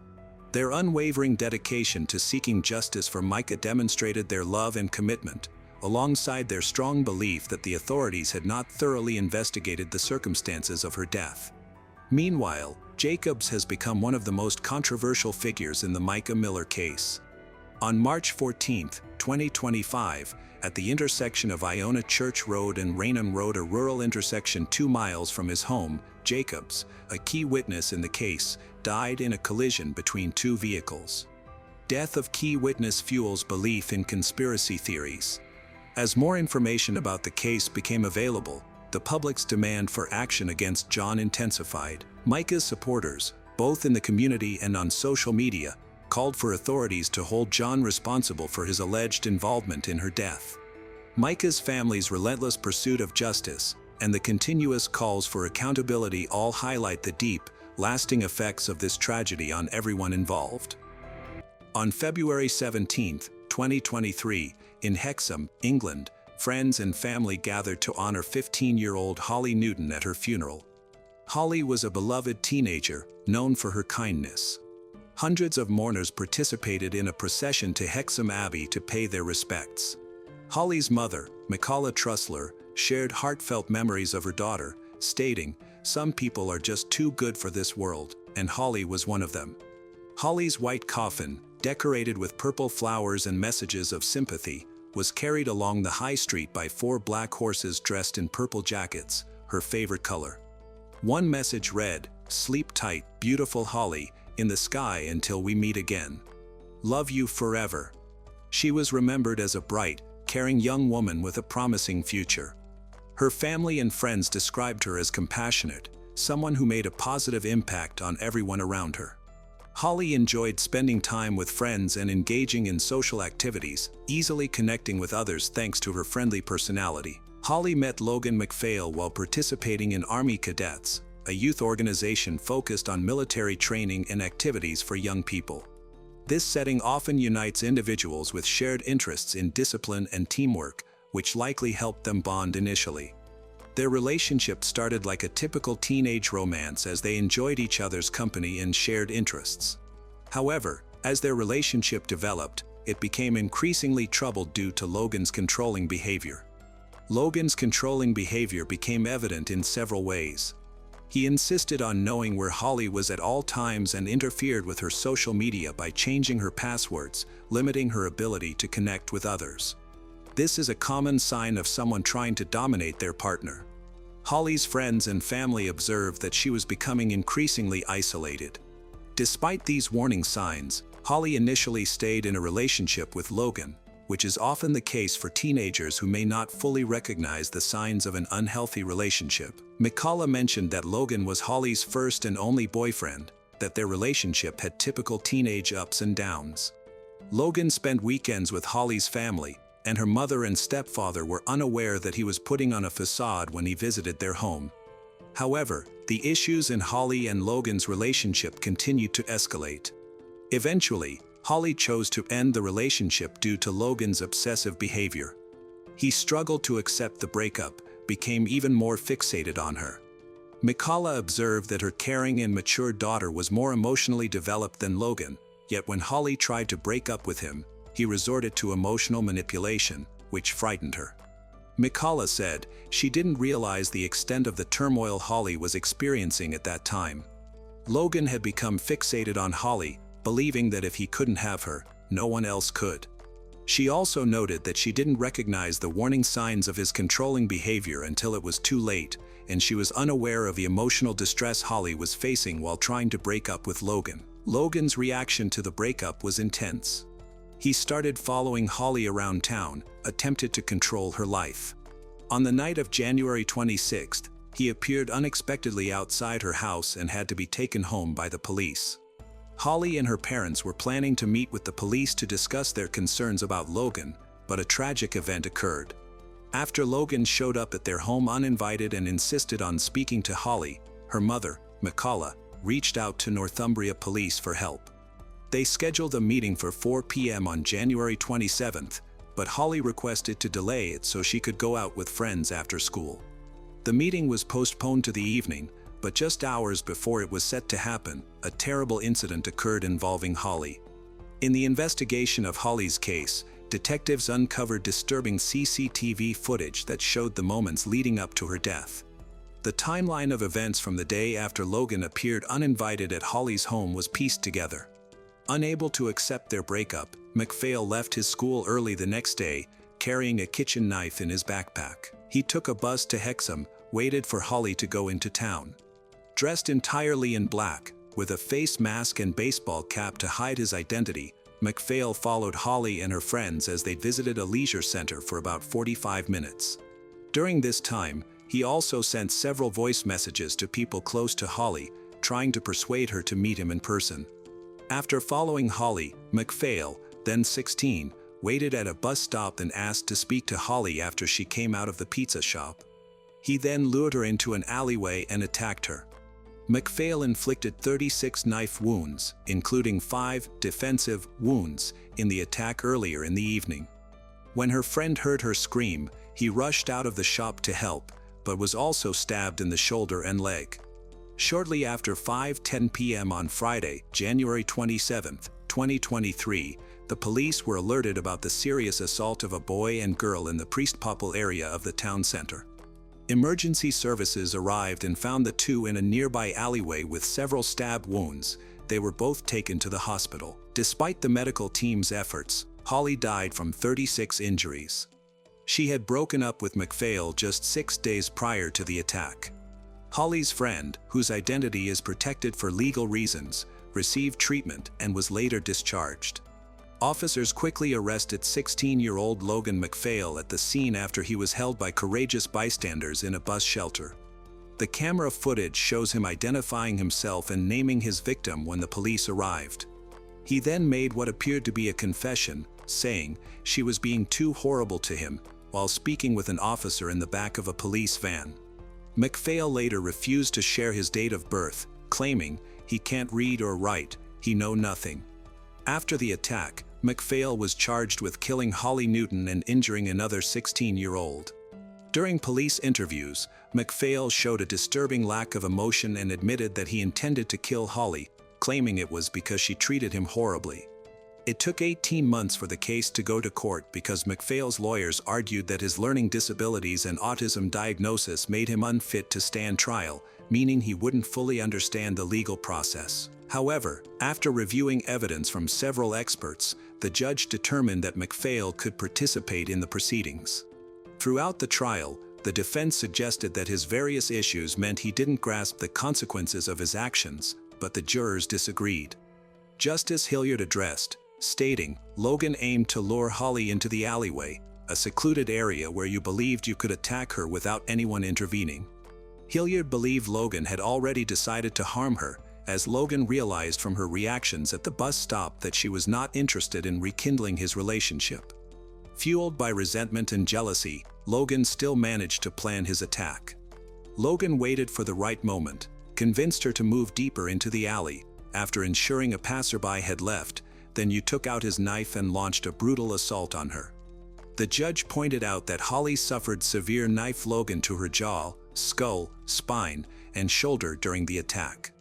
Their unwavering dedication to seeking justice for Micah demonstrated their love and commitment, alongside their strong belief that the authorities had not thoroughly investigated the circumstances of her death. Meanwhile, Jacobs has become one of the most controversial figures in the Micah Miller case. On March 14, 2025, at the intersection of Iona Church Road and Raynella Road, a rural intersection 2 miles from his home, Jacobs, a key witness in the case, died in a collision between 2 vehicles. Death of key witness fuels belief in conspiracy theories. As more information about the case became available, the public's demand for action against John intensified. Micah's supporters, both in the community and on social media, called for authorities to hold John responsible for his alleged involvement in her death. Micah's family's relentless pursuit of justice and the continuous calls for accountability all highlight the deep, lasting effects of this tragedy on everyone involved. On February 17, 2023, in Hexham, England, friends and family gathered to honor 15-year-old Holly Newton at her funeral. Holly was a beloved teenager, known for her kindness. Hundreds of mourners participated in a procession to Hexham Abbey to pay their respects. Holly's mother, Michaela Trussler, shared heartfelt memories of her daughter, stating, "Some people are just too good for this world, and Holly was one of them." Holly's white coffin, decorated with purple flowers and messages of sympathy, was carried along the high street by 4 black horses dressed in purple jackets, her favorite color. One message read, "Sleep tight, beautiful Holly, in the sky until we meet again. Love you forever." She was remembered as a bright, caring young woman with a promising future. Her family and friends described her as compassionate, someone who made a positive impact on everyone around her. Holly enjoyed spending time with friends and engaging in social activities, easily connecting with others thanks to her friendly personality. Holly met Logan MacPhail while participating in Army Cadets, a youth organization focused on military training and activities for young people. This setting often unites individuals with shared interests in discipline and teamwork, which likely helped them bond initially. Their relationship started like a typical teenage romance as they enjoyed each other's company and shared interests. However, as their relationship developed, it became increasingly troubled due to Logan's controlling behavior. Logan's controlling behavior became evident in several ways. He insisted on knowing where Holly was at all times and interfered with her social media by changing her passwords, limiting her ability to connect with others. This is a common sign of someone trying to dominate their partner. Holly's friends and family observed that she was becoming increasingly isolated. Despite these warning signs, Holly initially stayed in a relationship with Logan, which is often the case for teenagers who may not fully recognize the signs of an unhealthy relationship. Michaela mentioned that Logan was Holly's first and only boyfriend, that their relationship had typical teenage ups and downs. Logan spent weekends with Holly's family, and her mother and stepfather were unaware that he was putting on a facade when he visited their home. However, the issues in Holly and Logan's relationship continued to escalate. Eventually, Holly chose to end the relationship due to Logan's obsessive behavior. He struggled to accept the breakup, became even more fixated on her. Michaela observed that her caring and mature daughter was more emotionally developed than Logan, yet when Holly tried to break up with him, he resorted to emotional manipulation, which frightened her. Michaela said she didn't realize the extent of the turmoil Holly was experiencing at that time. Logan had become fixated on Holly, believing that if he couldn't have her, no one else could. She also noted that she didn't recognize the warning signs of his controlling behavior until it was too late, and she was unaware of the emotional distress Holly was facing while trying to break up with Logan. Logan's reaction to the breakup was intense. He started following Holly around town, attempted to control her life. On the night of January 26th, he appeared unexpectedly outside her house and had to be taken home by the police. Holly and her parents were planning to meet with the police to discuss their concerns about Logan, but a tragic event occurred. After Logan showed up at their home uninvited and insisted on speaking to Holly, her mother, Michaela, reached out to Northumbria Police for help. They scheduled a meeting for 4 p.m. on January 27th, but Holly requested to delay it so she could go out with friends after school. The meeting was postponed to the evening, but just hours before it was set to happen, a terrible incident occurred involving Holly. In the investigation of Holly's case, detectives uncovered disturbing CCTV footage that showed the moments leading up to her death. The timeline of events from the day after Logan appeared uninvited at Holly's home was pieced together. Unable to accept their breakup, MacPhail left his school early the next day, carrying a kitchen knife in his backpack. He took a bus to Hexham, waited for Holly to go into town. Dressed entirely in black, with a face mask and baseball cap to hide his identity, MacPhail followed Holly and her friends as they visited a leisure center for about 45 minutes. During this time, he also sent several voice messages to people close to Holly, trying to persuade her to meet him in person. After following Holly, MacPhail, then 16, waited at a bus stop and asked to speak to Holly after she came out of the pizza shop. He then lured her into an alleyway and attacked her. MacPhail inflicted 36 knife wounds, including 5 defensive wounds, in the attack earlier in the evening. When her friend heard her scream, he rushed out of the shop to help, but was also stabbed in the shoulder and leg. Shortly after 5:10 p.m. on Friday, January 27, 2023, the police were alerted about the serious assault of a boy and girl in the Priestpopple area of the town center. Emergency services arrived and found the two in a nearby alleyway with several stab wounds. They were both taken to the hospital. Despite the medical team's efforts, Holly died from 36 injuries. She had broken up with MacPhail just 6 days prior to the attack. Holly's friend, whose identity is protected for legal reasons, received treatment and was later discharged. Officers quickly arrested 16-year-old Logan MacPhail at the scene after he was held by courageous bystanders in a bus shelter. The camera footage shows him identifying himself and naming his victim when the police arrived. He then made what appeared to be a confession, saying she was being too horrible to him, while speaking with an officer in the back of a police van. MacPhail later refused to share his date of birth, claiming he can't read or write, he know nothing. After the attack, MacPhail was charged with killing Holly Newton and injuring another 16-year-old. During police interviews, MacPhail showed a disturbing lack of emotion and admitted that he intended to kill Holly, claiming it was because she treated him horribly. It took 18 months for the case to go to court because MacPhail's lawyers argued that his learning disabilities and autism diagnosis made him unfit to stand trial, meaning he wouldn't fully understand the legal process. However, after reviewing evidence from several experts, the judge determined that MacPhail could participate in the proceedings. Throughout the trial, the defense suggested that his various issues meant he didn't grasp the consequences of his actions, but the jurors disagreed. Justice Hilliard addressed, stating, "Logan aimed to lure Holly into the alleyway, a secluded area where you believed you could attack her without anyone intervening." Hilliard believed Logan had already decided to harm her, as Logan realized from her reactions at the bus stop that she was not interested in rekindling his relationship. Fueled by resentment and jealousy, Logan still managed to plan his attack. Logan waited for the right moment, convinced her to move deeper into the alley. After ensuring a passerby had left, then you took out his knife and launched a brutal assault on her. The judge pointed out that Holly suffered severe knife Logan to her jaw, skull, spine, and shoulder during the attack.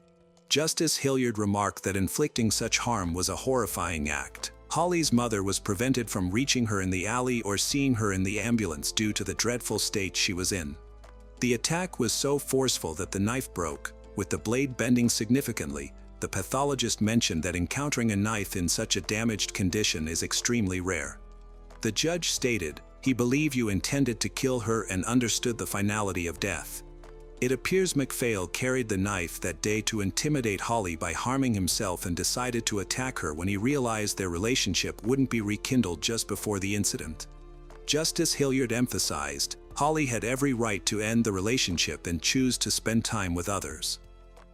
Justice Hilliard remarked that inflicting such harm was a horrifying act. Holly's mother was prevented from reaching her in the alley or seeing her in the ambulance due to the dreadful state she was in. The attack was so forceful that the knife broke, with the blade bending significantly. The pathologist mentioned that encountering a knife in such a damaged condition is extremely rare. The judge stated, "He believed you intended to kill her and understood the finality of death." It appears MacPhail carried the knife that day to intimidate Holly by harming himself and decided to attack her when he realized their relationship wouldn't be rekindled just before the incident. Justice Hilliard emphasized, Holly had every right to end the relationship and choose to spend time with others.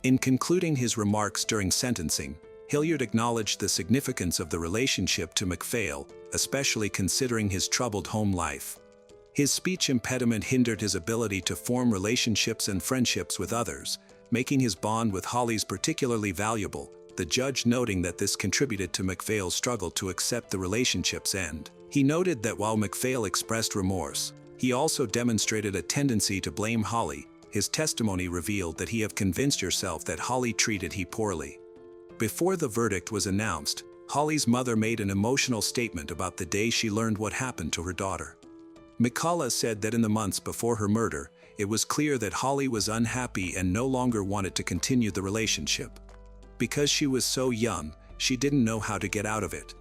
In concluding his remarks during sentencing, Hilliard acknowledged the significance of the relationship to MacPhail, especially considering his troubled home life. His speech impediment hindered his ability to form relationships and friendships with others, making his bond with Holly's particularly valuable, the judge noting that this contributed to MacPhail's struggle to accept the relationship's end. He noted that while MacPhail expressed remorse, he also demonstrated a tendency to blame Holly. His testimony revealed that he had convinced herself that Holly treated him poorly. Before the verdict was announced, Holly's mother made an emotional statement about the day she learned what happened to her daughter. McCullough said that in the months before her murder, it was clear that Holly was unhappy and no longer wanted to continue the relationship. Because she was so young, she didn't know how to get out of it.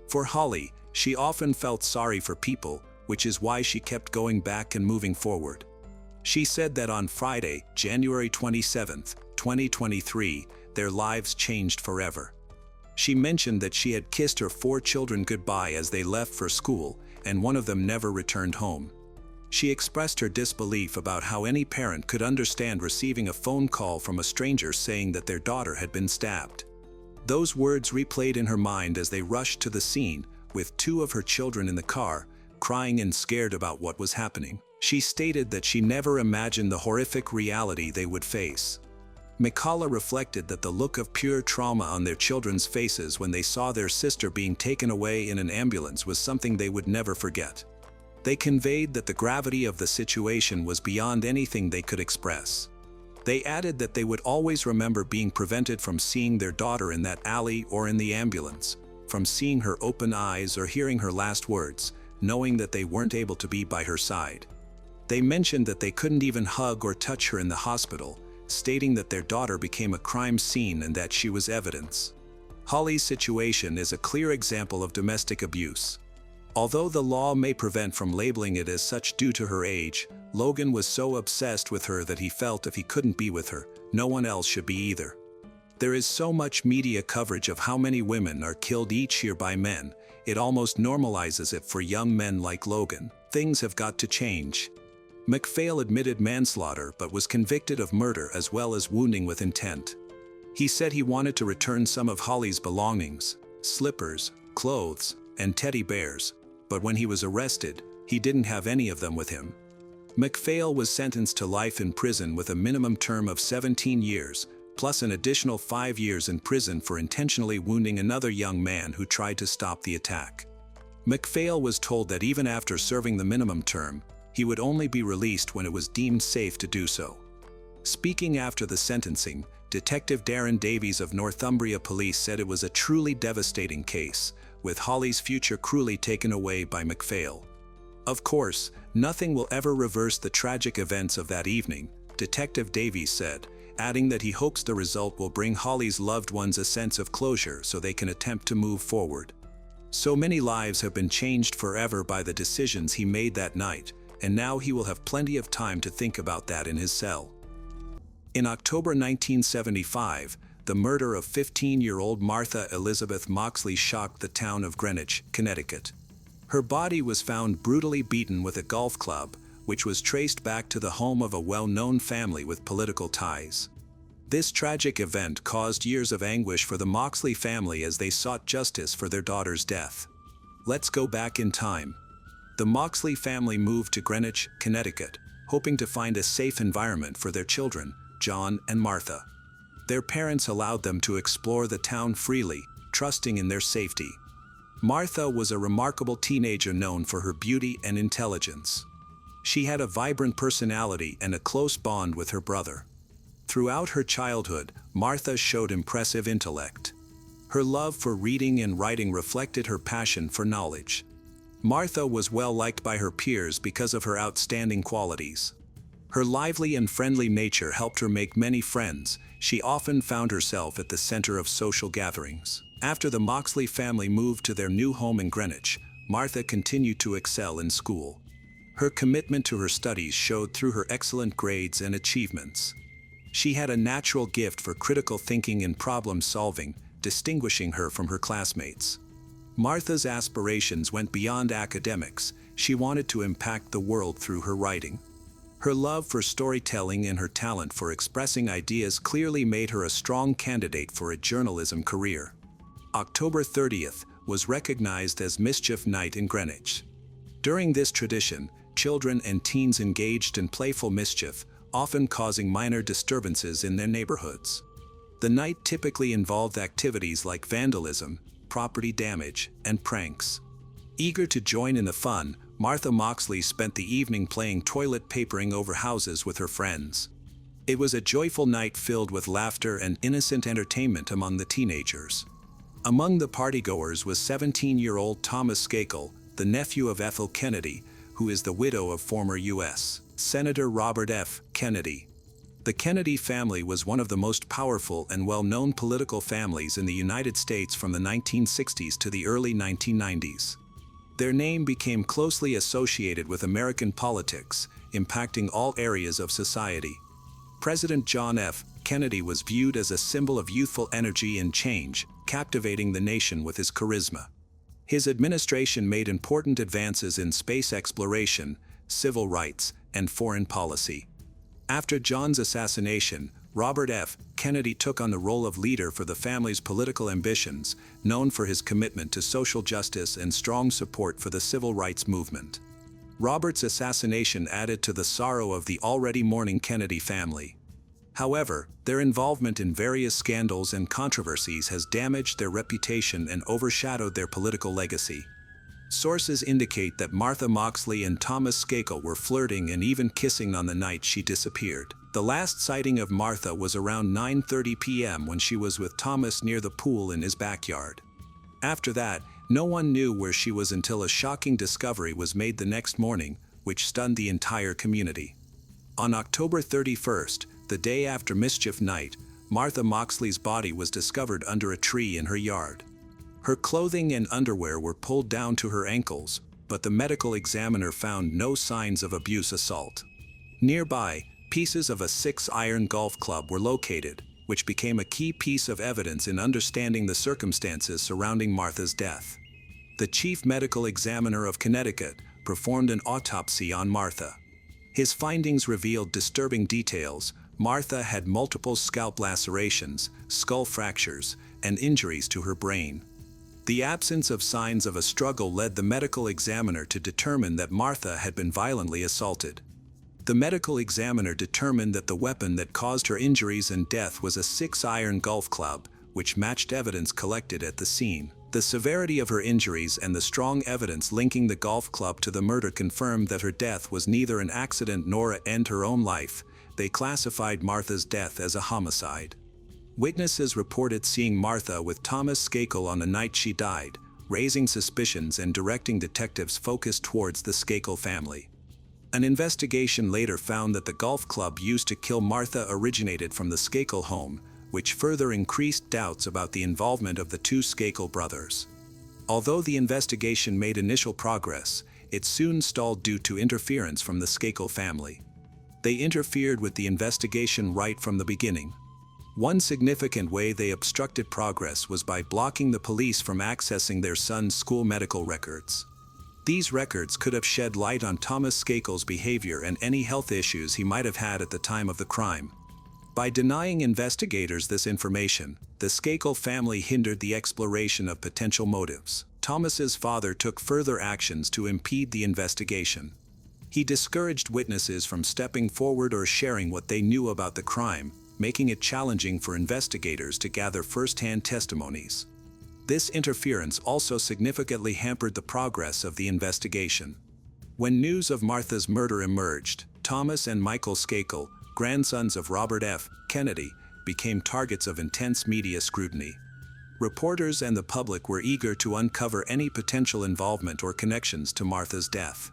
For Holly, she often felt sorry for people, which is why she kept going back and moving forward. She said that on Friday, January 27, 2023, their lives changed forever. She mentioned that she had kissed her 4 children goodbye as they left for school, and one of them never returned home. She expressed her disbelief about how any parent could understand receiving a phone call from a stranger saying that their daughter had been stabbed. Those words replayed in her mind as they rushed to the scene, with 2 of her children in the car, crying and scared about what was happening. She stated that she never imagined the horrific reality they would face. McCullough reflected that the look of pure trauma on their children's faces when they saw their sister being taken away in an ambulance was something they would never forget. They conveyed that the gravity of the situation was beyond anything they could express. They added that they would always remember being prevented from seeing their daughter in that alley or in the ambulance, from seeing her open eyes or hearing her last words, knowing that they weren't able to be by her side. They mentioned that they couldn't even hug or touch her in the hospital, stating that their daughter became a crime scene and that she was evidence. Holly's situation is a clear example of domestic abuse. Although the law may prevent from labeling it as such due to her age, Logan was so obsessed with her that he felt if he couldn't be with her, no one else should be either. There is so much media coverage of how many women are killed each year by men, it almost normalizes it for young men like Logan. Things have got to change. MacPhail admitted manslaughter but was convicted of murder as well as wounding with intent. He said he wanted to return some of Holly's belongings, slippers, clothes, and teddy bears, but when he was arrested, he didn't have any of them with him. MacPhail was sentenced to life in prison with a minimum term of 17 years, plus an additional 5 years in prison for intentionally wounding another young man who tried to stop the attack. MacPhail was told that even after serving the minimum term, he would only be released when it was deemed safe to do so. Speaking after the sentencing, Detective Darren Davies of Northumbria Police said it was a truly devastating case, with Holly's future cruelly taken away by MacPhail. Of course, nothing will ever reverse the tragic events of that evening, Detective Davies said, adding that he hopes the result will bring Holly's loved ones a sense of closure so they can attempt to move forward. So many lives have been changed forever by the decisions he made that night, and now he will have plenty of time to think about that in his cell. In October 1975, the murder of 15-year-old Martha Elizabeth Moxley shocked the town of Greenwich, Connecticut. Her body was found brutally beaten with a golf club, which was traced back to the home of a well-known family with political ties. This tragic event caused years of anguish for the Moxley family as they sought justice for their daughter's death. Let's go back in time. The Moxley family moved to Greenwich, Connecticut, hoping to find a safe environment for their children, John and Martha. Their parents allowed them to explore the town freely, trusting in their safety. Martha was a remarkable teenager known for her beauty and intelligence. She had a vibrant personality and a close bond with her brother. Throughout her childhood, Martha showed impressive intellect. Her love for reading and writing reflected her passion for knowledge. Martha was well liked by her peers because of her outstanding qualities. Her lively and friendly nature helped her make many friends. She often found herself at the center of social gatherings. After the Moxley family moved to their new home in Greenwich, Martha continued to excel in school. Her commitment to her studies showed through her excellent grades and achievements. She had a natural gift for critical thinking and problem solving, distinguishing her from her classmates. Martha's aspirations went beyond academics. She wanted to impact the world through her writing. Her love for storytelling and her talent for expressing ideas clearly made her a strong candidate for a journalism career. October 30th was recognized as Mischief Night in Greenwich. During this tradition, children and teens engaged in playful mischief, often causing minor disturbances in their neighborhoods. The night typically involved activities like vandalism, property damage, and pranks. Eager to join in the fun, Martha Moxley spent the evening playing toilet papering over houses with her friends. It was a joyful night filled with laughter and innocent entertainment among the teenagers. Among the partygoers was 17-year-old Thomas Skakel, the nephew of Ethel Kennedy, who is the widow of former U.S. Senator Robert F. Kennedy. The Kennedy family was one of the most powerful and well-known political families in the United States from the 1960s to the early 1990s. Their name became closely associated with American politics, impacting all areas of society. President John F. Kennedy was viewed as a symbol of youthful energy and change, captivating the nation with his charisma. His administration made important advances in space exploration, civil rights, and foreign policy. After John's assassination, Robert F. Kennedy took on the role of leader for the family's political ambitions, known for his commitment to social justice and strong support for the civil rights movement. Robert's assassination added to the sorrow of the already mourning Kennedy family. However, their involvement in various scandals and controversies has damaged their reputation and overshadowed their political legacy. Sources indicate that Martha Moxley and Thomas Skakel were flirting and even kissing on the night she disappeared. The last sighting of Martha was around 9:30 p.m. when she was with Thomas near the pool in his backyard. After that, no one knew where she was until a shocking discovery was made the next morning, which stunned the entire community. On October 31st, the day after Mischief Night, Martha Moxley's body was discovered under a tree in her yard. Her clothing and underwear were pulled down to her ankles, but the medical examiner found no signs of abuse assault. Nearby, pieces of a 6-iron golf club were located, which became a key piece of evidence in understanding the circumstances surrounding Martha's death. The chief medical examiner of Connecticut performed an autopsy on Martha. His findings revealed disturbing details. Martha had multiple scalp lacerations, skull fractures, and injuries to her brain. The absence of signs of a struggle led the medical examiner to determine that Martha had been violently assaulted. The medical examiner determined that the weapon that caused her injuries and death was a 6-iron golf club, which matched evidence collected at the scene. The severity of her injuries and the strong evidence linking the golf club to the murder confirmed that her death was neither an accident nor an end to her own life. They classified Martha's death as a homicide. Witnesses reported seeing Martha with Thomas Skakel on the night she died, raising suspicions and directing detectives' focus towards the Skakel family. An investigation later found that the golf club used to kill Martha originated from the Skakel home, which further increased doubts about the involvement of the two Skakel brothers. Although the investigation made initial progress, it soon stalled due to interference from the Skakel family. They interfered with the investigation right from the beginning. One significant way they obstructed progress was by blocking the police from accessing their son's school medical records. These records could have shed light on Thomas Skakel's behavior and any health issues he might have had at the time of the crime. By denying investigators this information, the Skakel family hindered the exploration of potential motives. Thomas's father took further actions to impede the investigation. He discouraged witnesses from stepping forward or sharing what they knew about the crime, making it challenging for investigators to gather first-hand testimonies. This interference also significantly hampered the progress of the investigation. When news of Martha's murder emerged, Thomas and Michael Skakel, grandsons of Robert F. Kennedy, became targets of intense media scrutiny. Reporters and the public were eager to uncover any potential involvement or connections to Martha's death.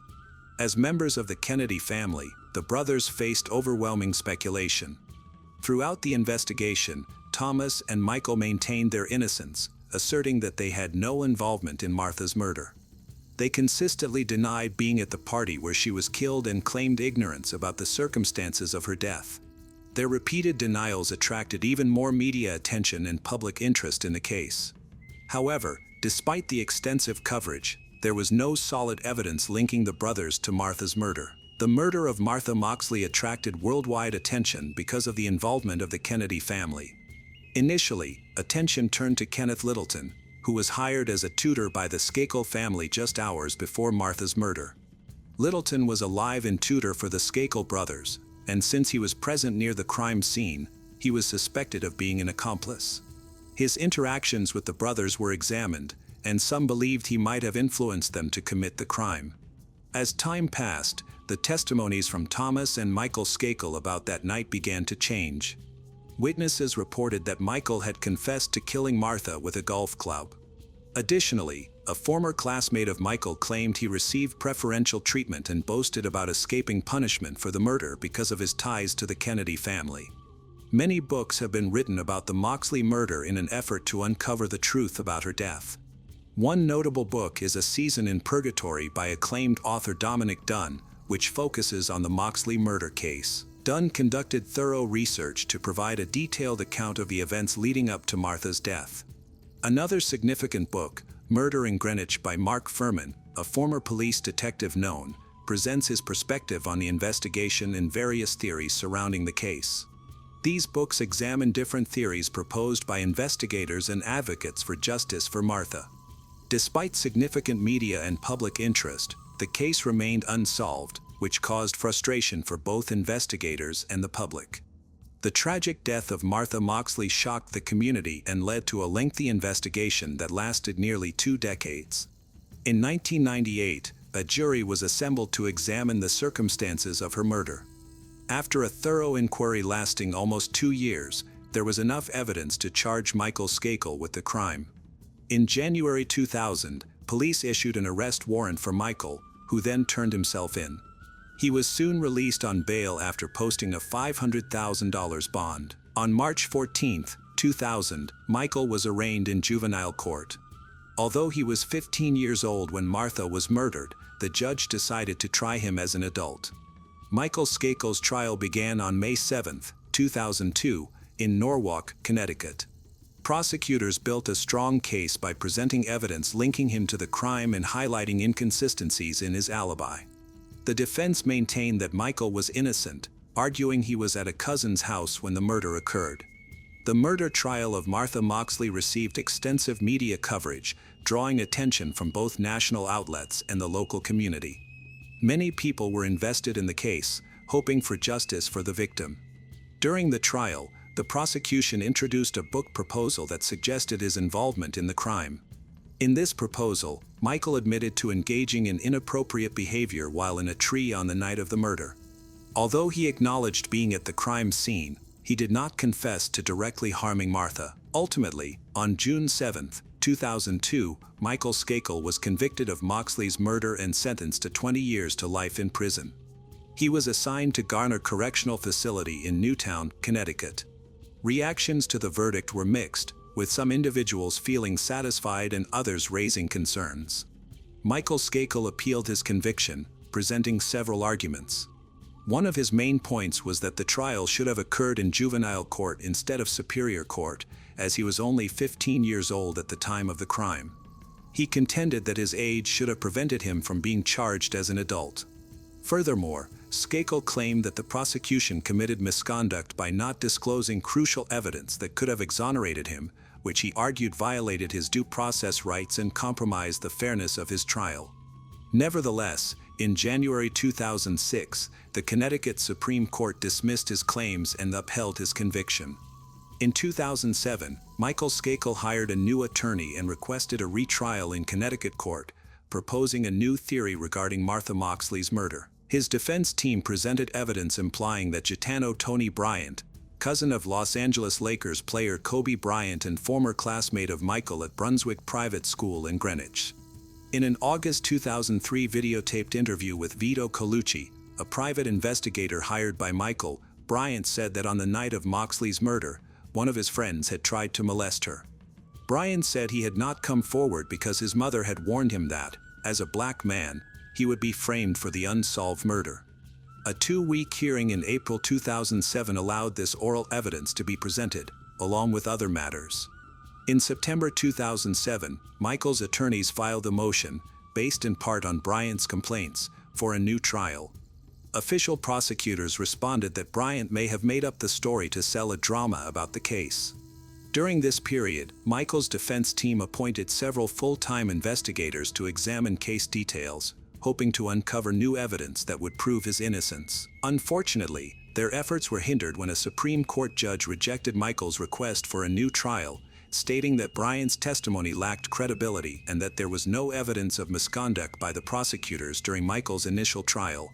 As members of the Kennedy family, the brothers faced overwhelming speculation. Throughout the investigation, Thomas and Michael maintained their innocence, asserting that they had no involvement in Martha's murder. They consistently denied being at the party where she was killed and claimed ignorance about the circumstances of her death. Their repeated denials attracted even more media attention and public interest in the case. However, despite the extensive coverage, there was no solid evidence linking the brothers to Martha's murder. The murder of Martha Moxley attracted worldwide attention because of the involvement of the Kennedy family. Initially, attention turned to Kenneth Littleton, who was hired as a tutor by the Skakel family just hours before Martha's murder. Littleton was a live-in tutor for the Skakel brothers, and since he was present near the crime scene, he was suspected of being an accomplice. His interactions with the brothers were examined, and some believed he might have influenced them to commit the crime. As time passed, the testimonies from Thomas and Michael Skakel about that night began to change. Witnesses reported that Michael had confessed to killing Martha with a golf club. Additionally, a former classmate of Michael claimed he received preferential treatment and boasted about escaping punishment for the murder because of his ties to the Kennedy family. Many books have been written about the Moxley murder in an effort to uncover the truth about her death. One notable book is A Season in Purgatory by acclaimed author Dominic Dunn, which focuses on the Moxley murder case. Dunn conducted thorough research to provide a detailed account of the events leading up to Martha's death. Another significant book, Murder in Greenwich by Mark Furman, a former police detective known, presents his perspective on the investigation and various theories surrounding the case. These books examine different theories proposed by investigators and advocates for justice for Martha. Despite significant media and public interest, the case remained unsolved, which caused frustration for both investigators and the public. The tragic death of Martha Moxley shocked the community and led to a lengthy investigation that lasted nearly 2 decades. In 1998, a jury was assembled to examine the circumstances of her murder. After a thorough inquiry lasting almost 2 years, there was enough evidence to charge Michael Skakel with the crime. In January 2000, police issued an arrest warrant for Michael, who then turned himself in. He was soon released on bail after posting a $500,000 bond. On March 14, 2000, Michael was arraigned in juvenile court. Although he was 15 years old when Martha was murdered, the judge decided to try him as an adult. Michael Skakel's trial began on May 7, 2002, in Norwalk, Connecticut. Prosecutors built a strong case by presenting evidence linking him to the crime and highlighting inconsistencies in his alibi. The defense maintained that Michael was innocent, arguing he was at a cousin's house when the murder occurred. The murder trial of Martha Moxley received extensive media coverage, drawing attention from both national outlets and the local community. Many people were invested in the case, hoping for justice for the victim. During the trial, the prosecution introduced a book proposal that suggested his involvement in the crime. In this proposal, Michael admitted to engaging in inappropriate behavior while in a tree on the night of the murder. Although he acknowledged being at the crime scene, he did not confess to directly harming Martha. Ultimately, on June 7, 2002, Michael Skakel was convicted of Moxley's murder and sentenced to 20 years to life in prison. He was assigned to Garner Correctional Facility in Newtown, Connecticut. Reactions to the verdict were mixed, with some individuals feeling satisfied and others raising concerns. Michael Skakel appealed his conviction, presenting several arguments. One of his main points was that the trial should have occurred in juvenile court instead of superior court, as he was only 15 years old at the time of the crime. He contended that his age should have prevented him from being charged as an adult. Furthermore, Skakel claimed that the prosecution committed misconduct by not disclosing crucial evidence that could have exonerated him, which he argued violated his due process rights and compromised the fairness of his trial. Nevertheless, in January 2006, the Connecticut Supreme Court dismissed his claims and upheld his conviction. In 2007, Michael Skakel hired a new attorney and requested a retrial in Connecticut court, proposing a new theory regarding Martha Moxley's murder. His defense team presented evidence implying that Gitano Tony Bryant, cousin of Los Angeles Lakers player Kobe Bryant and former classmate of Michael at Brunswick Private School in Greenwich. In an August 2003 videotaped interview with Vito Colucci, a private investigator hired by Michael, Bryant said that on the night of Moxley's murder, one of his friends had tried to molest her. Bryant said he had not come forward because his mother had warned him that, as a black man, he would be framed for the unsolved murder. A 2-week hearing in April 2007 allowed this oral evidence to be presented, along with other matters. In September 2007, Michael's attorneys filed a motion, based in part on Bryant's complaints, for a new trial. Official prosecutors responded that Bryant may have made up the story to sell a drama about the case. During this period, Michael's defense team appointed several full-time investigators to examine case details, hoping to uncover new evidence that would prove his innocence. Unfortunately, their efforts were hindered when a Supreme Court judge rejected Michael's request for a new trial, stating that Bryant's testimony lacked credibility and that there was no evidence of misconduct by the prosecutors during Michael's initial trial.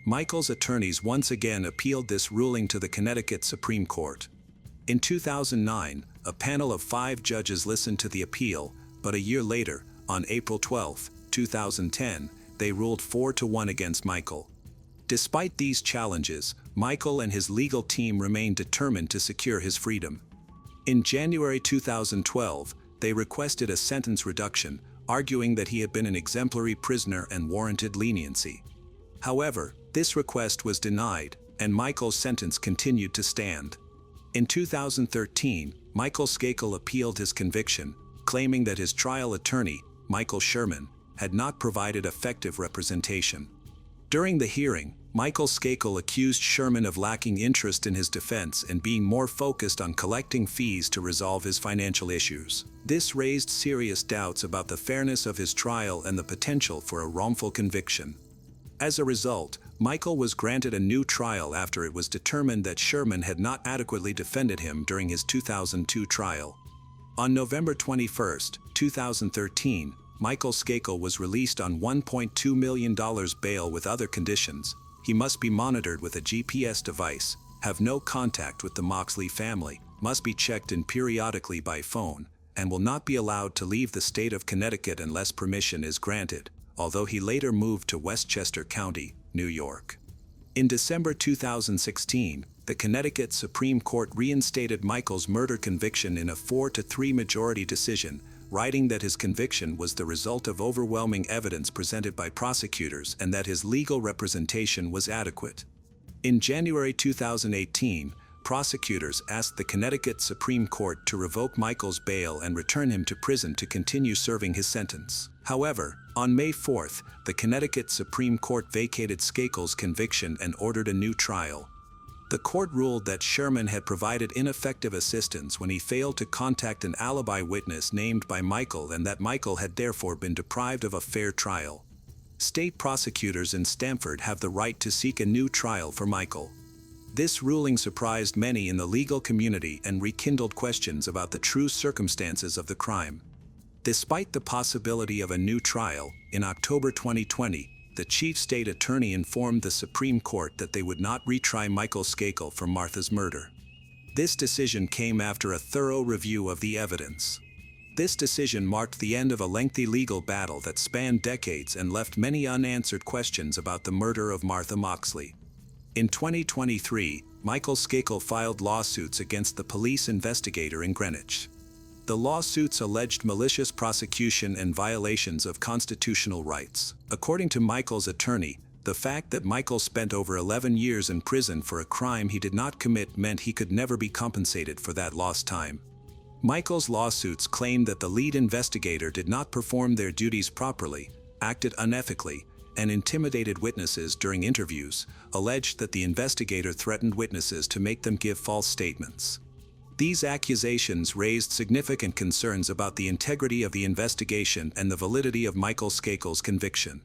Michael's attorneys once again appealed this ruling to the Connecticut Supreme Court. In 2009, a panel of 5 judges listened to the appeal, but a year later, on April 12, 2010, they ruled 4-1 against Michael. Despite these challenges, Michael and his legal team remained determined to secure his freedom. In January 2012, they requested a sentence reduction, arguing that he had been an exemplary prisoner and warranted leniency. However, this request was denied, and Michael's sentence continued to stand. In 2013, Michael Skakel appealed his conviction, claiming that his trial attorney, Michael Sherman, had not provided effective representation. During the hearing, Michael Skakel accused Sherman of lacking interest in his defense and being more focused on collecting fees to resolve his financial issues. This raised serious doubts about the fairness of his trial and the potential for a wrongful conviction. As a result, Michael was granted a new trial after it was determined that Sherman had not adequately defended him during his 2002 trial. On November 21, 2013, Michael Skakel was released on $1.2 million bail with other conditions. He must be monitored with a GPS device, have no contact with the Moxley family, must be checked in periodically by phone, and will not be allowed to leave the state of Connecticut unless permission is granted, although he later moved to Westchester County, New York. In December 2016, the Connecticut Supreme Court reinstated Michael's murder conviction in a 4-3 majority decision, writing that his conviction was the result of overwhelming evidence presented by prosecutors and that his legal representation was adequate. In January 2018, prosecutors asked the Connecticut Supreme Court to revoke Michael's bail and return him to prison to continue serving his sentence. However, on May 4, the Connecticut Supreme Court vacated Skakel's conviction and ordered a new trial. The court ruled that Sherman had provided ineffective assistance when he failed to contact an alibi witness named by Michael and that Michael had therefore been deprived of a fair trial. State prosecutors in Stamford have the right to seek a new trial for Michael. This ruling surprised many in the legal community and rekindled questions about the true circumstances of the crime. Despite the possibility of a new trial, in October 2020, the chief state attorney informed the Supreme Court that they would not retry Michael Skakel for Martha's murder. This decision came after a thorough review of the evidence. This decision marked the end of a lengthy legal battle that spanned decades and left many unanswered questions about the murder of Martha Moxley. In 2023, Michael Skakel filed lawsuits against the police investigator in Greenwich. The lawsuits alleged malicious prosecution and violations of constitutional rights. According to Michael's attorney, the fact that Michael spent over 11 years in prison for a crime he did not commit meant he could never be compensated for that lost time. Michael's lawsuits claimed that the lead investigator did not perform their duties properly, acted unethically, and intimidated witnesses during interviews, alleged that the investigator threatened witnesses to make them give false statements. These accusations raised significant concerns about the integrity of the investigation and the validity of Michael Skakel's conviction.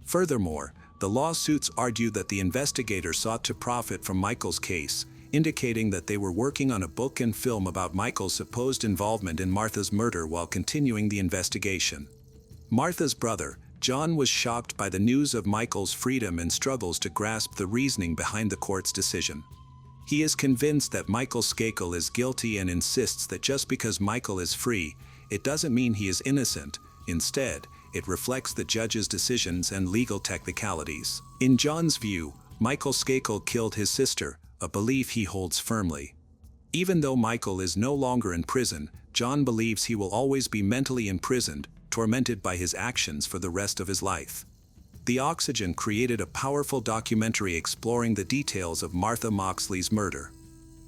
Furthermore, the lawsuits argued that the investigator sought to profit from Michael's case, indicating that they were working on a book and film about Michael's supposed involvement in Martha's murder while continuing the investigation. Martha's brother, John, was shocked by the news of Michael's freedom and struggles to grasp the reasoning behind the court's decision. He is convinced that Michael Skakel is guilty and insists that just because Michael is free, it doesn't mean he is innocent. Instead, it reflects the judge's decisions and legal technicalities. In John's view, Michael Skakel killed his sister, a belief he holds firmly. Even though Michael is no longer in prison, John believes he will always be mentally imprisoned, tormented by his actions for the rest of his life. The Oxygen created a powerful documentary exploring the details of Martha Moxley's murder.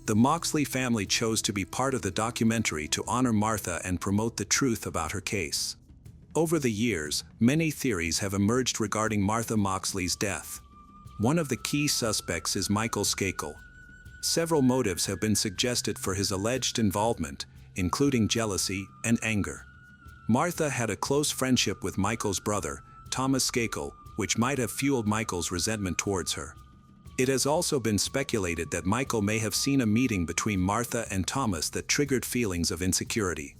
The Moxley family chose to be part of the documentary to honor Martha and promote the truth about her case. Over the years, many theories have emerged regarding Martha Moxley's death. One of the key suspects is Michael Skakel. Several motives have been suggested for his alleged involvement, including jealousy and anger. Martha had a close friendship with Michael's brother, Thomas Skakel, which might have fueled Michael's resentment towards her. It has also been speculated that Michael may have seen a meeting between Martha and Thomas that triggered feelings of insecurity.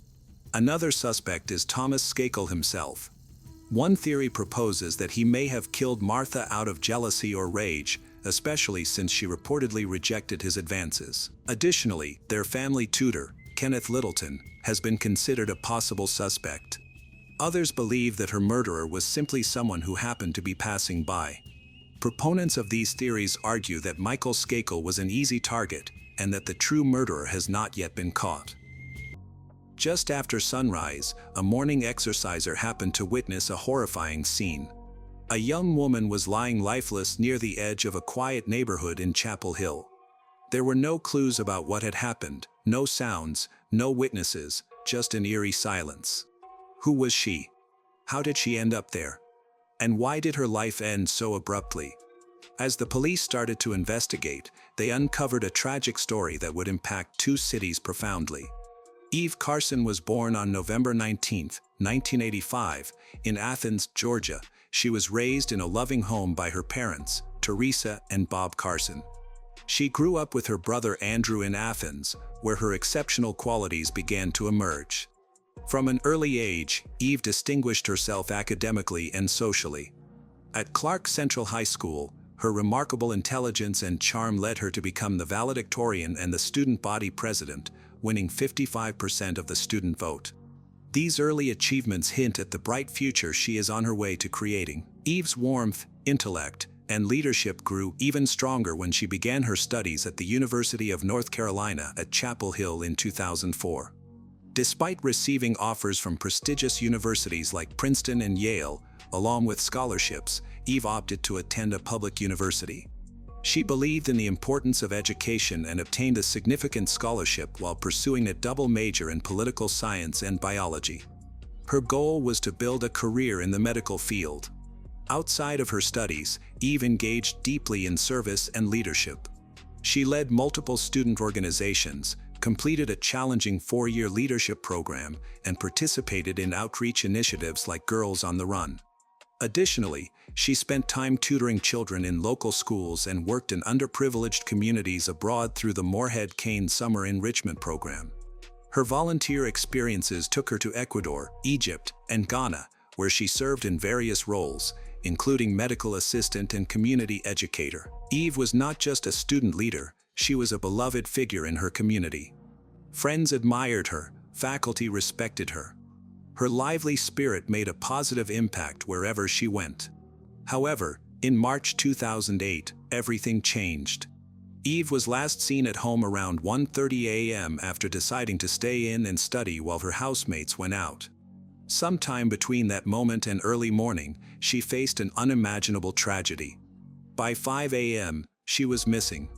Another suspect is Thomas Skakel himself. One theory proposes that he may have killed Martha out of jealousy or rage, especially since she reportedly rejected his advances. Additionally, their family tutor, Kenneth Littleton, has been considered a possible suspect. Others believe that her murderer was simply someone who happened to be passing by. Proponents of these theories argue that Michael Skakel was an easy target and that the true murderer has not yet been caught. Just after sunrise, a morning exerciser happened to witness a horrifying scene. A young woman was lying lifeless near the edge of a quiet neighborhood in Chapel Hill. There were no clues about what had happened, no sounds, no witnesses, just an eerie silence. Who was she? How did she end up there? And why did her life end so abruptly? As the police started to investigate, they uncovered a tragic story that would impact two cities profoundly. Eve Carson was born on November 19, 1985, in Athens, Georgia. She was raised in a loving home by her parents, Teresa and Bob Carson. She grew up with her brother Andrew in Athens, where her exceptional qualities began to emerge. From an early age, Eve distinguished herself academically and socially. At Clark Central High School, her remarkable intelligence and charm led her to become the valedictorian and the student body president, winning 55% of the student vote. These early achievements hint at the bright future she is on her way to creating. Eve's warmth, intellect, and leadership grew even stronger when she began her studies at the University of North Carolina at Chapel Hill in 2004. Despite receiving offers from prestigious universities like Princeton and Yale, along with scholarships, Eve opted to attend a public university. She believed in the importance of education and obtained a significant scholarship while pursuing a double major in political science and biology. Her goal was to build a career in the medical field. Outside of her studies, Eve engaged deeply in service and leadership. She led multiple student organizations, completed a challenging 4-year leadership program, and participated in outreach initiatives like Girls on the Run. Additionally, she spent time tutoring children in local schools and worked in underprivileged communities abroad through the Moorhead Cain Summer Enrichment Program. Her volunteer experiences took her to Ecuador, Egypt, and Ghana, where she served in various roles, including medical assistant and community educator. Eve was not just a student leader, she was a beloved figure in her community. Friends admired her, faculty respected her. Her lively spirit made a positive impact wherever she went. However, in March 2008, everything changed. Eve was last seen at home around 1:30 a.m. after deciding to stay in and study while her housemates went out. Sometime between that moment and early morning, she faced an unimaginable tragedy. By 5 a.m., she was missing.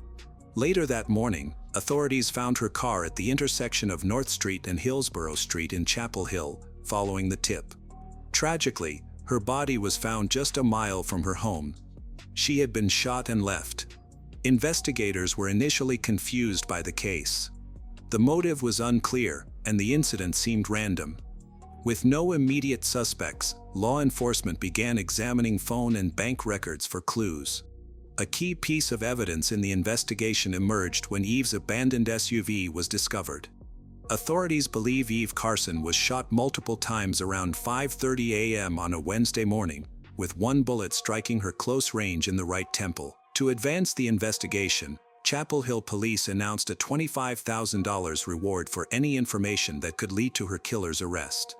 Later that morning, authorities found her car at the intersection of North Street and Hillsborough Street in Chapel Hill, following the tip. Tragically, her body was found just a mile from her home. She had been shot and left. Investigators were initially confused by the case. The motive was unclear, and the incident seemed random. With no immediate suspects, law enforcement began examining phone and bank records for clues. A key piece of evidence in the investigation emerged when Eve's abandoned SUV was discovered. Authorities believe Eve Carson was shot multiple times around 5:30 a.m. on a Wednesday morning, with one bullet striking her close range in the right temple. To advance the investigation, Chapel Hill police announced a $25,000 reward for any information that could lead to her killer's arrest.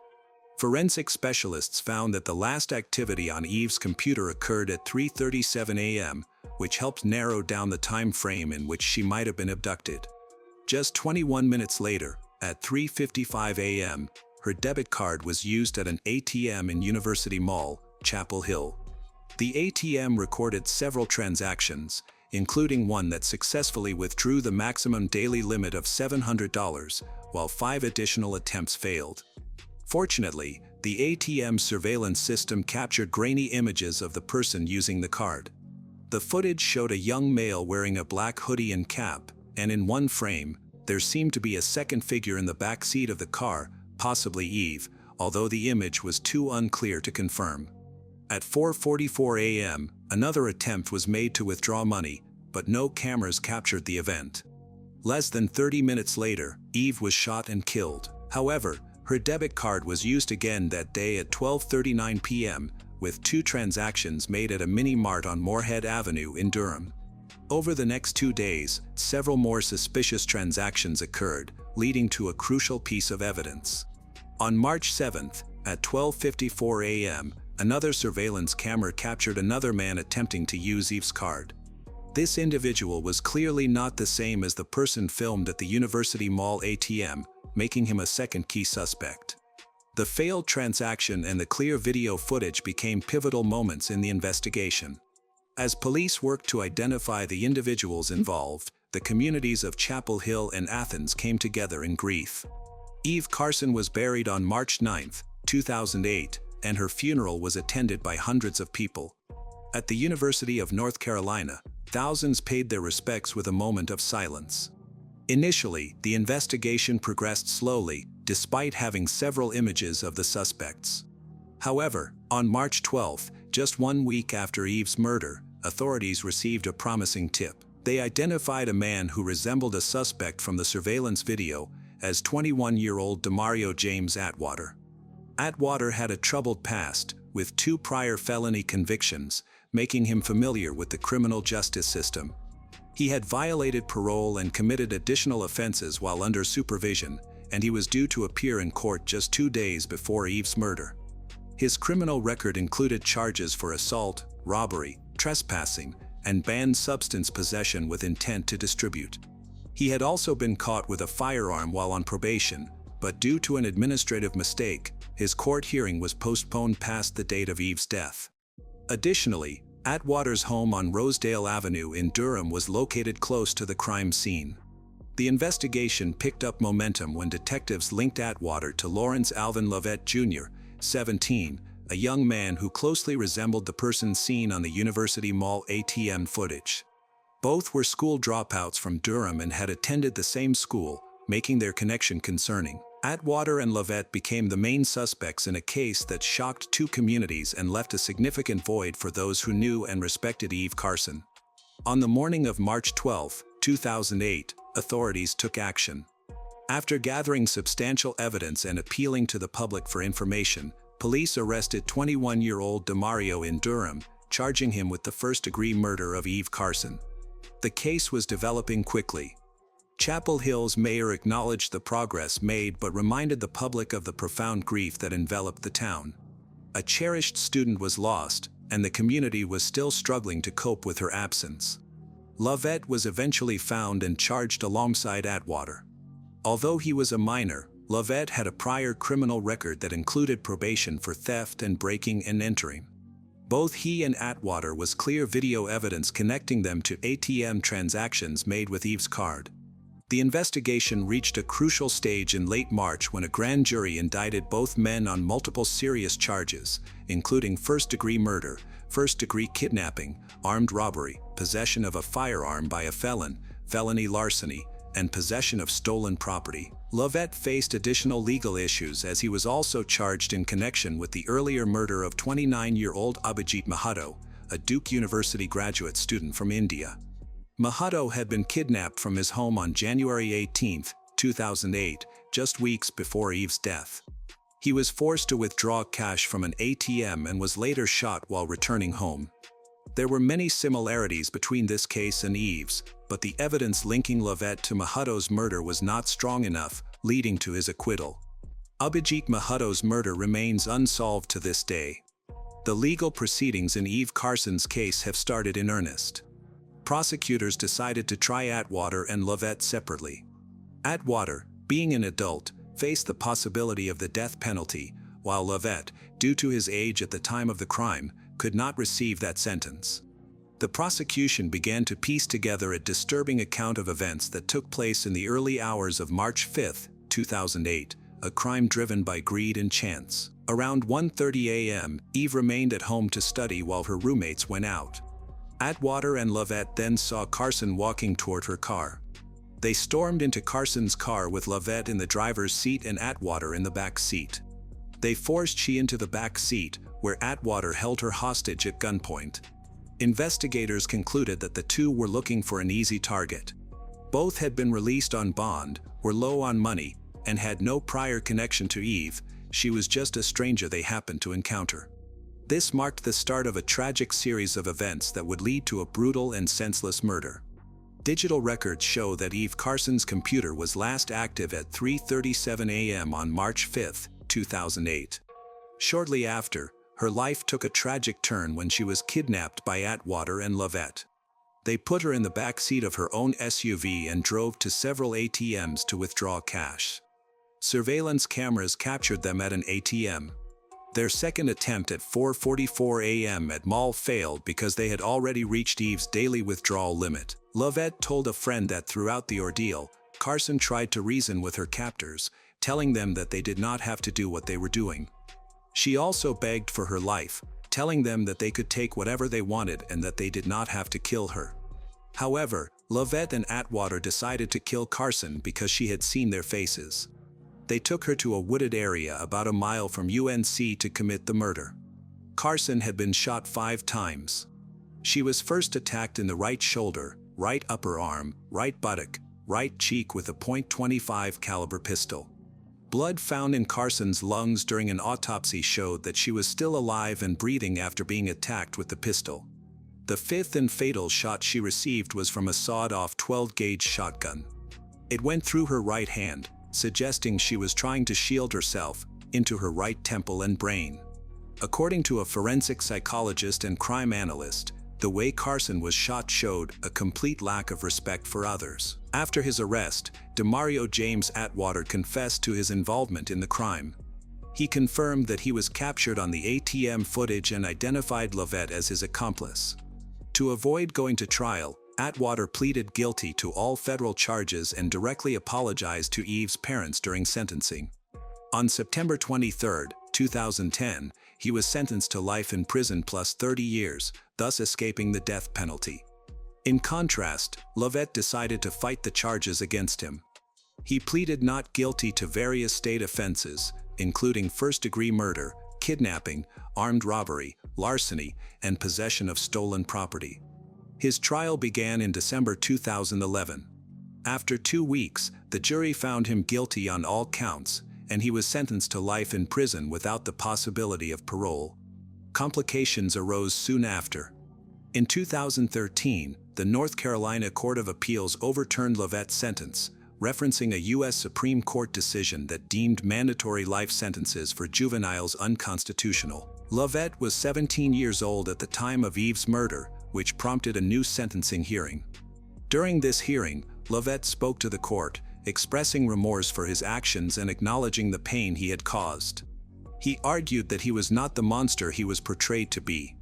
Forensic specialists found that the last activity on Eve's computer occurred at 3:37 a.m., which helped narrow down the time frame in which she might have been abducted. Just 21 minutes later, at 3:55 a.m., her debit card was used at an ATM in University Mall, Chapel Hill. The ATM recorded several transactions, including one that successfully withdrew the maximum daily limit of $700, while 5 additional attempts failed. Fortunately, the ATM surveillance system captured grainy images of the person using the card. The footage showed a young male wearing a black hoodie and cap, and in one frame, there seemed to be a second figure in the back seat of the car, possibly Eve, although the image was too unclear to confirm. At 4:44 a.m., another attempt was made to withdraw money, but no cameras captured the event. Less than 30 minutes later, Eve was shot and killed. However, her debit card was used again that day at 12:39 p.m., with 2 transactions made at a mini-mart on Moorhead Avenue in Durham. Over the next 2 days, several more suspicious transactions occurred, leading to a crucial piece of evidence. On March 7th, at 12:54 a.m., another surveillance camera captured another man attempting to use Eve's card. This individual was clearly not the same as the person filmed at the University Mall ATM, making him a second key suspect. The failed transaction and the clear video footage became pivotal moments in the investigation. As police worked to identify the individuals involved, the communities of Chapel Hill and Athens came together in grief. Eve Carson was buried on March 9, 2008, and her funeral was attended by hundreds of people. At the University of North Carolina, thousands paid their respects with a moment of silence. Initially, the investigation progressed slowly, despite having several images of the suspects. However, on March 12, just 1 week after Eve's murder, authorities received a promising tip. They identified a man who resembled a suspect from the surveillance video as 21-year-old Demario James Atwater. Atwater had a troubled past, with 2 prior felony convictions, making him familiar with the criminal justice system. He had violated parole and committed additional offenses while under supervision, and he was due to appear in court just 2 days before Eve's murder. His criminal record included charges for assault, robbery, trespassing, and banned substance possession with intent to distribute. He had also been caught with a firearm while on probation, but due to an administrative mistake, his court hearing was postponed past the date of Eve's death. Additionally, Atwater's home on Rosedale Avenue in Durham was located close to the crime scene. The investigation picked up momentum when detectives linked Atwater to Lawrence Alvin Lovett Jr., 17, a young man who closely resembled the person seen on the University Mall ATM footage. Both were school dropouts from Durham and had attended the same school, making their connection concerning. Atwater and Lovett became the main suspects in a case that shocked 2 communities and left a significant void for those who knew and respected Eve Carson. On the morning of March 12, 2008, authorities took action. After gathering substantial evidence and appealing to the public for information, police arrested 21-year-old Demario in Durham, charging him with the first-degree murder of Eve Carson. The case was developing quickly. Chapel Hill's mayor acknowledged the progress made but reminded the public of the profound grief that enveloped the town. A cherished student was lost, and the community was still struggling to cope with her absence. Lovett was eventually found and charged alongside Atwater. Although he was a minor, Lovett had a prior criminal record that included probation for theft and breaking and entering. Both he and Atwater was clear video evidence connecting them to ATM transactions made with Eve's card. The investigation reached a crucial stage in late March when a grand jury indicted both men on multiple serious charges, including first-degree murder, first-degree kidnapping, armed robbery, possession of a firearm by a felon, felony larceny, and possession of stolen property. Lovett faced additional legal issues as he was also charged in connection with the earlier murder of 29-year-old Abhijit Mahato, a Duke University graduate student from India. Mahato had been kidnapped from his home on January 18, 2008, just weeks before Eve's death. He was forced to withdraw cash from an ATM and was later shot while returning home. There were many similarities between this case and Eve's, but the evidence linking Lovett to Mahato's murder was not strong enough, leading to his acquittal. Abhijit Mahato's murder remains unsolved to this day. The legal proceedings in Eve Carson's case have started in earnest. Prosecutors decided to try Atwater and Lovett separately. Atwater, being an adult, faced the possibility of the death penalty, while Lovett, due to his age at the time of the crime, could not receive that sentence. The prosecution began to piece together a disturbing account of events that took place in the early hours of March 5, 2008, a crime driven by greed and chance. Around 1:30 a.m., Eve remained at home to study while her roommates went out. Atwater and Lovett then saw Carson walking toward her car. They stormed into Carson's car with Lovett in the driver's seat and Atwater in the back seat. They forced she into the back seat, where Atwater held her hostage at gunpoint. Investigators concluded that the two were looking for an easy target. Both had been released on bond, were low on money, and had no prior connection to Eve. She was just a stranger they happened to encounter. This marked the start of a tragic series of events that would lead to a brutal and senseless murder. Digital records show that Eve Carson's computer was last active at 3:37 a.m. on March 5, 2008. Shortly after, her life took a tragic turn when she was kidnapped by Atwater and Leath. They put her in the back seat of her own SUV and drove to several ATMs to withdraw cash. Surveillance cameras captured them at an ATM. Their second attempt at 4:44 a.m. at mall failed because they had already reached Eve's daily withdrawal limit. Leath told a friend that throughout the ordeal, Carson tried to reason with her captors, telling them that they did not have to do what they were doing. She also begged for her life, telling them that they could take whatever they wanted and that they did not have to kill her. However, Leath and Atwater decided to kill Carson because she had seen their faces. They took her to a wooded area about a mile from UNC to commit the murder. Carson had been shot 5 times. She was first attacked in the right shoulder, right upper arm, right buttock, right cheek with a .25 caliber pistol. Blood found in Carson's lungs during an autopsy showed that she was still alive and breathing after being attacked with the pistol. The 5th and fatal shot she received was from a sawed-off 12-gauge shotgun. It went through her right hand, suggesting she was trying to shield herself, into her right temple and brain. According to a forensic psychologist and crime analyst, the way Carson was shot showed a complete lack of respect for others. After his arrest, Demario James Atwater confessed to his involvement in the crime. He confirmed that he was captured on the ATM footage and identified Leath as his accomplice. To avoid going to trial, Atwater pleaded guilty to all federal charges and directly apologized to Eve's parents during sentencing. On September 23, 2010, he was sentenced to life in prison plus 30 years, thus escaping the death penalty. In contrast, Leath decided to fight the charges against him. He pleaded not guilty to various state offenses, including first-degree murder, kidnapping, armed robbery, larceny, and possession of stolen property. His trial began in December 2011. After 2 weeks, the jury found him guilty on all counts, and he was sentenced to life in prison without the possibility of parole. Complications arose soon after. In 2013, the North Carolina Court of Appeals overturned Leath's sentence, referencing a U.S. Supreme Court decision that deemed mandatory life sentences for juveniles unconstitutional. Leath was 17 years old at the time of Eve's murder, which prompted a new sentencing hearing. During this hearing, Leath spoke to the court, expressing remorse for his actions and acknowledging the pain he had caused. He argued that he was not the monster he was portrayed to be.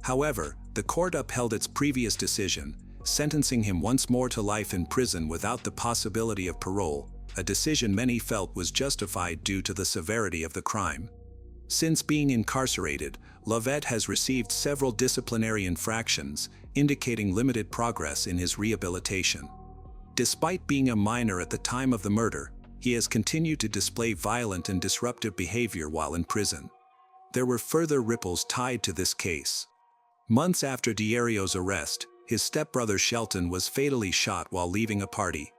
However, the court upheld its previous decision, sentencing him once more to life in prison without the possibility of parole, a decision many felt was justified due to the severity of the crime. Since being incarcerated, Leath has received several disciplinary infractions, indicating limited progress in his rehabilitation. Despite being a minor at the time of the murder, he has continued to display violent and disruptive behavior while in prison. There were further ripples tied to this case. Months after Diario's arrest, his stepbrother Shelton was fatally shot while leaving a party.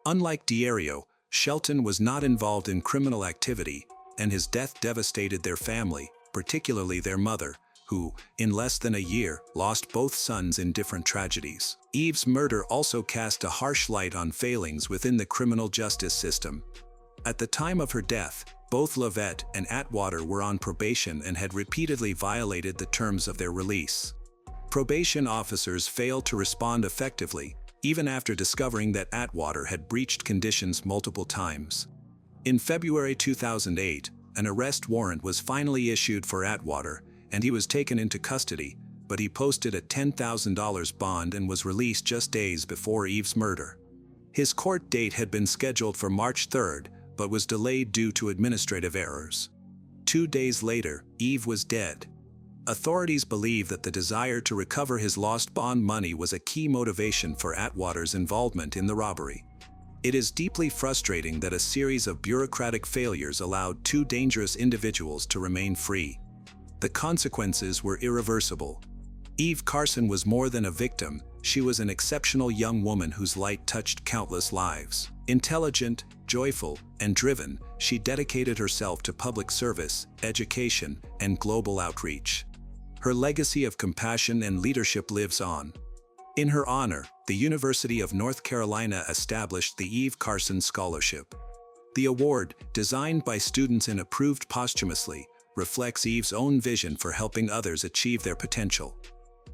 Unlike Diario, Shelton was not involved in criminal activity, and his death devastated their family, particularly their mother, who, in less than a year, lost both sons in different tragedies. Eve's murder also cast a harsh light on failings within the criminal justice system. At the time of her death, both Leath and Atwater were on probation and had repeatedly violated the terms of their release. Probation officers failed to respond effectively, even after discovering that Atwater had breached conditions multiple times. In February 2008, an arrest warrant was finally issued for Atwater, and he was taken into custody, but he posted a $10,000 bond and was released just days before Eve's murder. His court date had been scheduled for March 3rd, but was delayed due to administrative errors. 2 days later, Eve was dead. Authorities believe that the desire to recover his lost bond money was a key motivation for Atwater's involvement in the robbery. It is deeply frustrating that a series of bureaucratic failures allowed 2 dangerous individuals to remain free. The consequences were irreversible. Eve Carson was more than a victim, she was an exceptional young woman whose light touched countless lives. Intelligent, joyful, and driven, she dedicated herself to public service, education, and global outreach. Her legacy of compassion and leadership lives on. In her honor, the University of North Carolina established the Eve Carson Scholarship. The award, designed by students and approved posthumously, reflects Eve's own vision for helping others achieve their potential.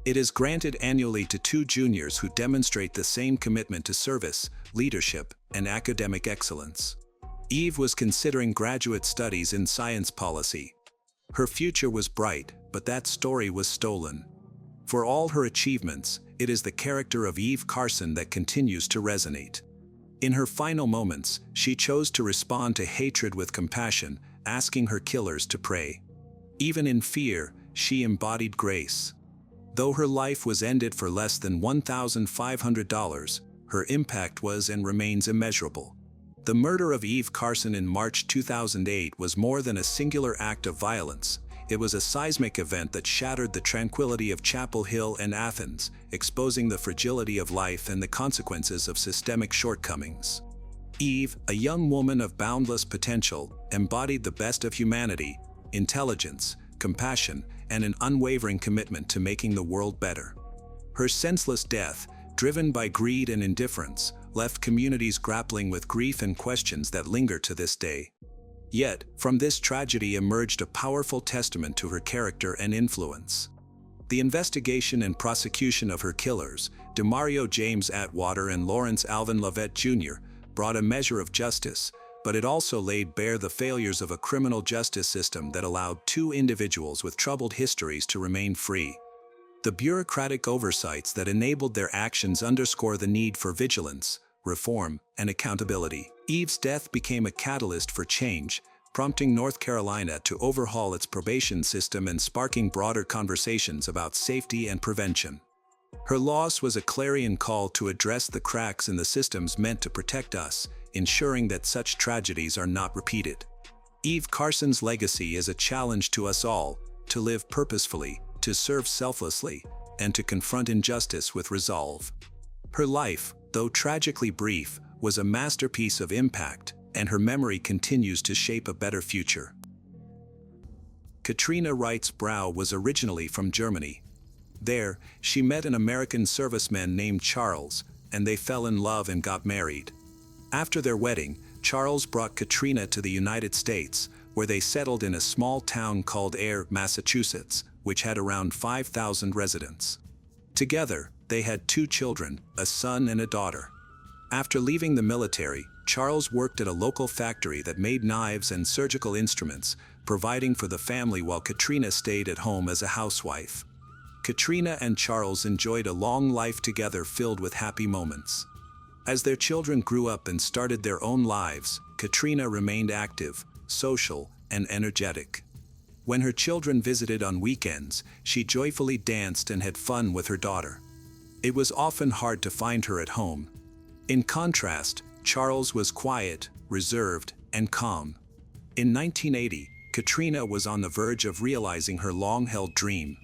It is granted annually to 2 juniors who demonstrate the same commitment to service, leadership, and academic excellence. Eve was considering graduate studies in science policy. Her future was bright, but that story was stolen. For all her achievements, it is the character of Eve Carson that continues to resonate. In her final moments, she chose to respond to hatred with compassion, asking her killers to pray. Even in fear, she embodied grace. Though her life was ended for less than $1,500, her impact was and remains immeasurable. The murder of Eve Carson in March 2008 was more than a singular act of violence. It was a seismic event that shattered the tranquility of Chapel Hill and Athens, exposing the fragility of life and the consequences of systemic shortcomings. Eve, a young woman of boundless potential, embodied the best of humanity: intelligence, compassion, and an unwavering commitment to making the world better. Her senseless death, driven by greed and indifference, left communities grappling with grief and questions that linger to this day. Yet, from this tragedy emerged a powerful testament to her character and influence. The investigation and prosecution of her killers, Demario James Atwater and Lawrence Alvin Lovett Jr., brought a measure of justice, but it also laid bare the failures of a criminal justice system that allowed 2 individuals with troubled histories to remain free. The bureaucratic oversights that enabled their actions underscore the need for vigilance, reform, and accountability. Eve's death became a catalyst for change, prompting North Carolina to overhaul its probation system and sparking broader conversations about safety and prevention. Her loss was a clarion call to address the cracks in the systems meant to protect us, ensuring that such tragedies are not repeated. Eve Carson's legacy is a challenge to us all, to live purposefully, to serve selflessly, and to confront injustice with resolve. Her life, though tragically brief, was a masterpiece of impact, and her memory continues to shape a better future. Katrina Wright's Brow was originally from Germany. There, she met an American serviceman named Charles, and they fell in love and got married. After their wedding, Charles brought Katrina to the United States, where they settled in a small town called Ayer, Massachusetts, which had around 5,000 residents. Together, they had 2 children, a son and a daughter. After leaving the military, Charles worked at a local factory that made knives and surgical instruments, providing for the family while Katrina stayed at home as a housewife. Katrina and Charles enjoyed a long life together filled with happy moments. As their children grew up and started their own lives, Katrina remained active, social, and energetic. When her children visited on weekends, she joyfully danced and had fun with her daughter. It was often hard to find her at home. In contrast, Charles was quiet, reserved, and calm. In 1980, Katrina was on the verge of realizing her long-held dream.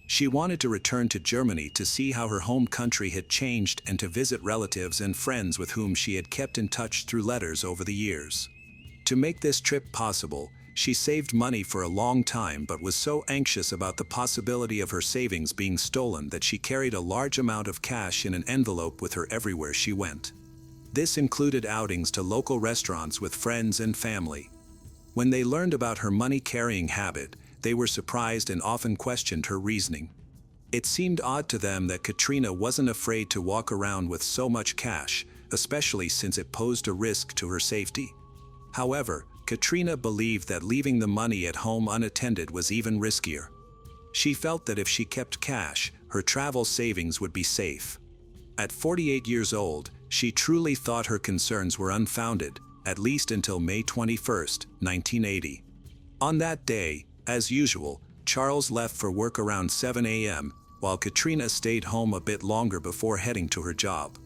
She wanted to return to Germany to see how her home country had changed and to visit relatives and friends with whom she had kept in touch through letters over the years. To make this trip possible, she saved money for a long time but was so anxious about the possibility of her savings being stolen that she carried a large amount of cash in an envelope with her everywhere she went. This included outings to local restaurants with friends and family. When they learned about her money-carrying habit, they were surprised and often questioned her reasoning. It seemed odd to them that Katrina wasn't afraid to walk around with so much cash, especially since it posed a risk to her safety. However, Katrina believed that leaving the money at home unattended was even riskier. She felt that if she kept cash, her travel savings would be safe. At 48 years old, she truly thought her concerns were unfounded, at least until May 21, 1980. On that day, as usual, Charles left for work around 7 a.m., while Katrina stayed home a bit longer before heading to her job.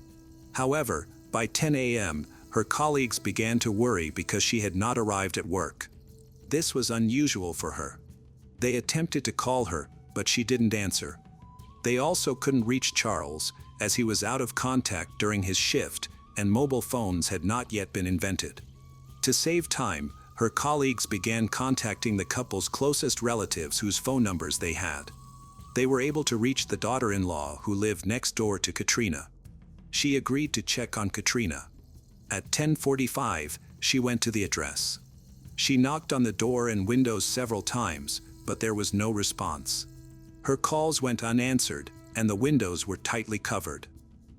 However, by 10 a.m., her colleagues began to worry because she had not arrived at work. This was unusual for her. They attempted to call her, but she didn't answer. They also couldn't reach Charles, as he was out of contact during his shift and mobile phones had not yet been invented. To save time, her colleagues began contacting the couple's closest relatives whose phone numbers they had. They were able to reach the daughter-in-law who lived next door to Katrina. She agreed to check on Katrina. At 10:45, she went to the address. She knocked on the door and windows several times, but there was no response. Her calls went unanswered, and the windows were tightly covered.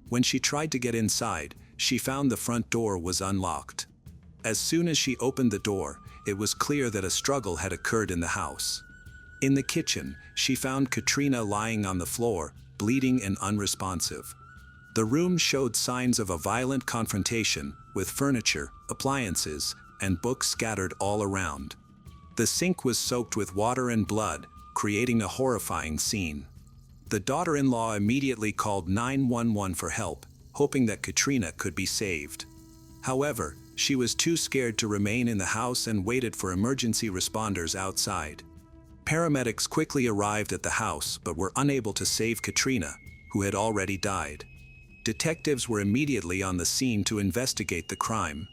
When she tried to get inside, she found the front door was unlocked. As soon as she opened the door, it was clear that a struggle had occurred in the house. In the kitchen, she found Katrina lying on the floor, bleeding and unresponsive. The room showed signs of a violent confrontation, with furniture, appliances, and books scattered all around. The sink was soaked with water and blood, creating a horrifying scene. The daughter-in-law immediately called 911 for help, hoping that Katrina could be saved. However, she was too scared to remain in the house and waited for emergency responders outside. Paramedics quickly arrived at the house but were unable to save Katrina, who had already died. Detectives were immediately on the scene to investigate the crime.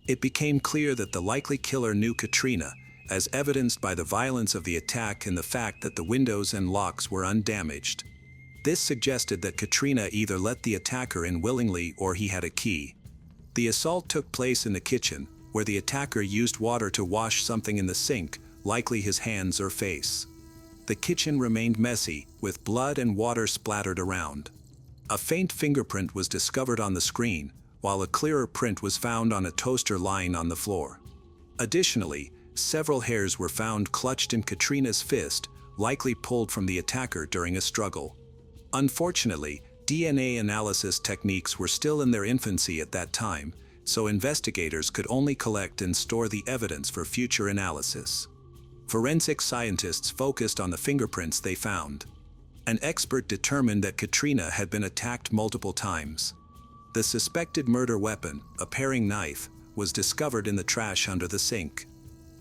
It became clear that the likely killer knew Katrina, as evidenced by the violence of the attack and the fact that the windows and locks were undamaged. This suggested that Katrina either let the attacker in willingly or he had a key. The assault took place in the kitchen, where the attacker used water to wash something in the sink, likely his hands or face. The kitchen remained messy, with blood and water splattered around. A faint fingerprint was discovered on the screen, while a clearer print was found on a toaster lying on the floor. Additionally, several hairs were found clutched in Katrina's fist, likely pulled from the attacker during a struggle. Unfortunately, DNA analysis techniques were still in their infancy at that time, so investigators could only collect and store the evidence for future analysis. Forensic scientists focused on the fingerprints they found. An expert determined that Katrina had been attacked multiple times. The suspected murder weapon, a paring knife, was discovered in the trash under the sink.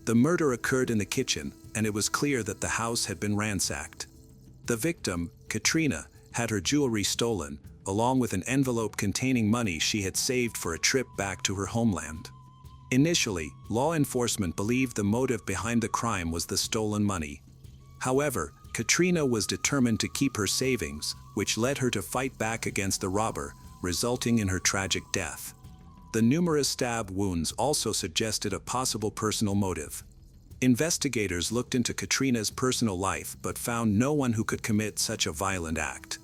The murder occurred in the kitchen, and it was clear that the house had been ransacked. The victim, Katrina, had her jewelry stolen, along with an envelope containing money she had saved for a trip back to her homeland. Initially, law enforcement believed the motive behind the crime was the stolen money. However, Katrina was determined to keep her savings, which led her to fight back against the robber, resulting in her tragic death. The numerous stab wounds also suggested a possible personal motive. Investigators looked into Katrina's personal life but found no one who could commit such a violent act.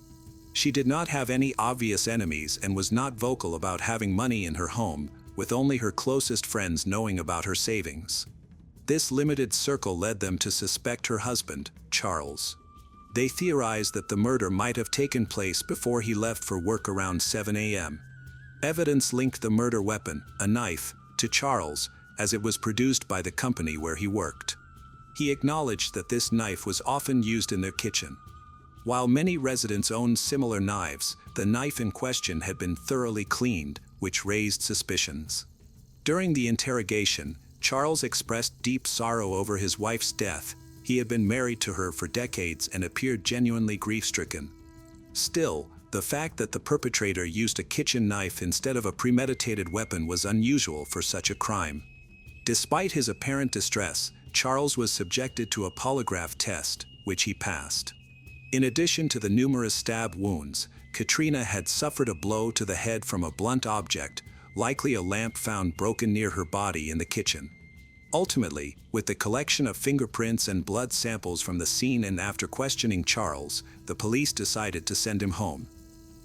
She did not have any obvious enemies and was not vocal about having money in her home, with only her closest friends knowing about her savings. This limited circle led them to suspect her husband, Charles. They theorized that the murder might have taken place before he left for work around 7 a.m. Evidence linked the murder weapon, a knife, to Charles, as it was produced by the company where he worked. He acknowledged that this knife was often used in their kitchen. While many residents owned similar knives, the knife in question had been thoroughly cleaned, which raised suspicions. During the interrogation, Charles expressed deep sorrow over his wife's death. He had been married to her for decades and appeared genuinely grief-stricken. Still, the fact that the perpetrator used a kitchen knife instead of a premeditated weapon was unusual for such a crime. Despite his apparent distress, Charles was subjected to a polygraph test, which he passed. In addition to the numerous stab wounds, Katrina had suffered a blow to the head from a blunt object, likely a lamp found broken near her body in the kitchen. Ultimately, with the collection of fingerprints and blood samples from the scene and after questioning Charles, the police decided to send him home.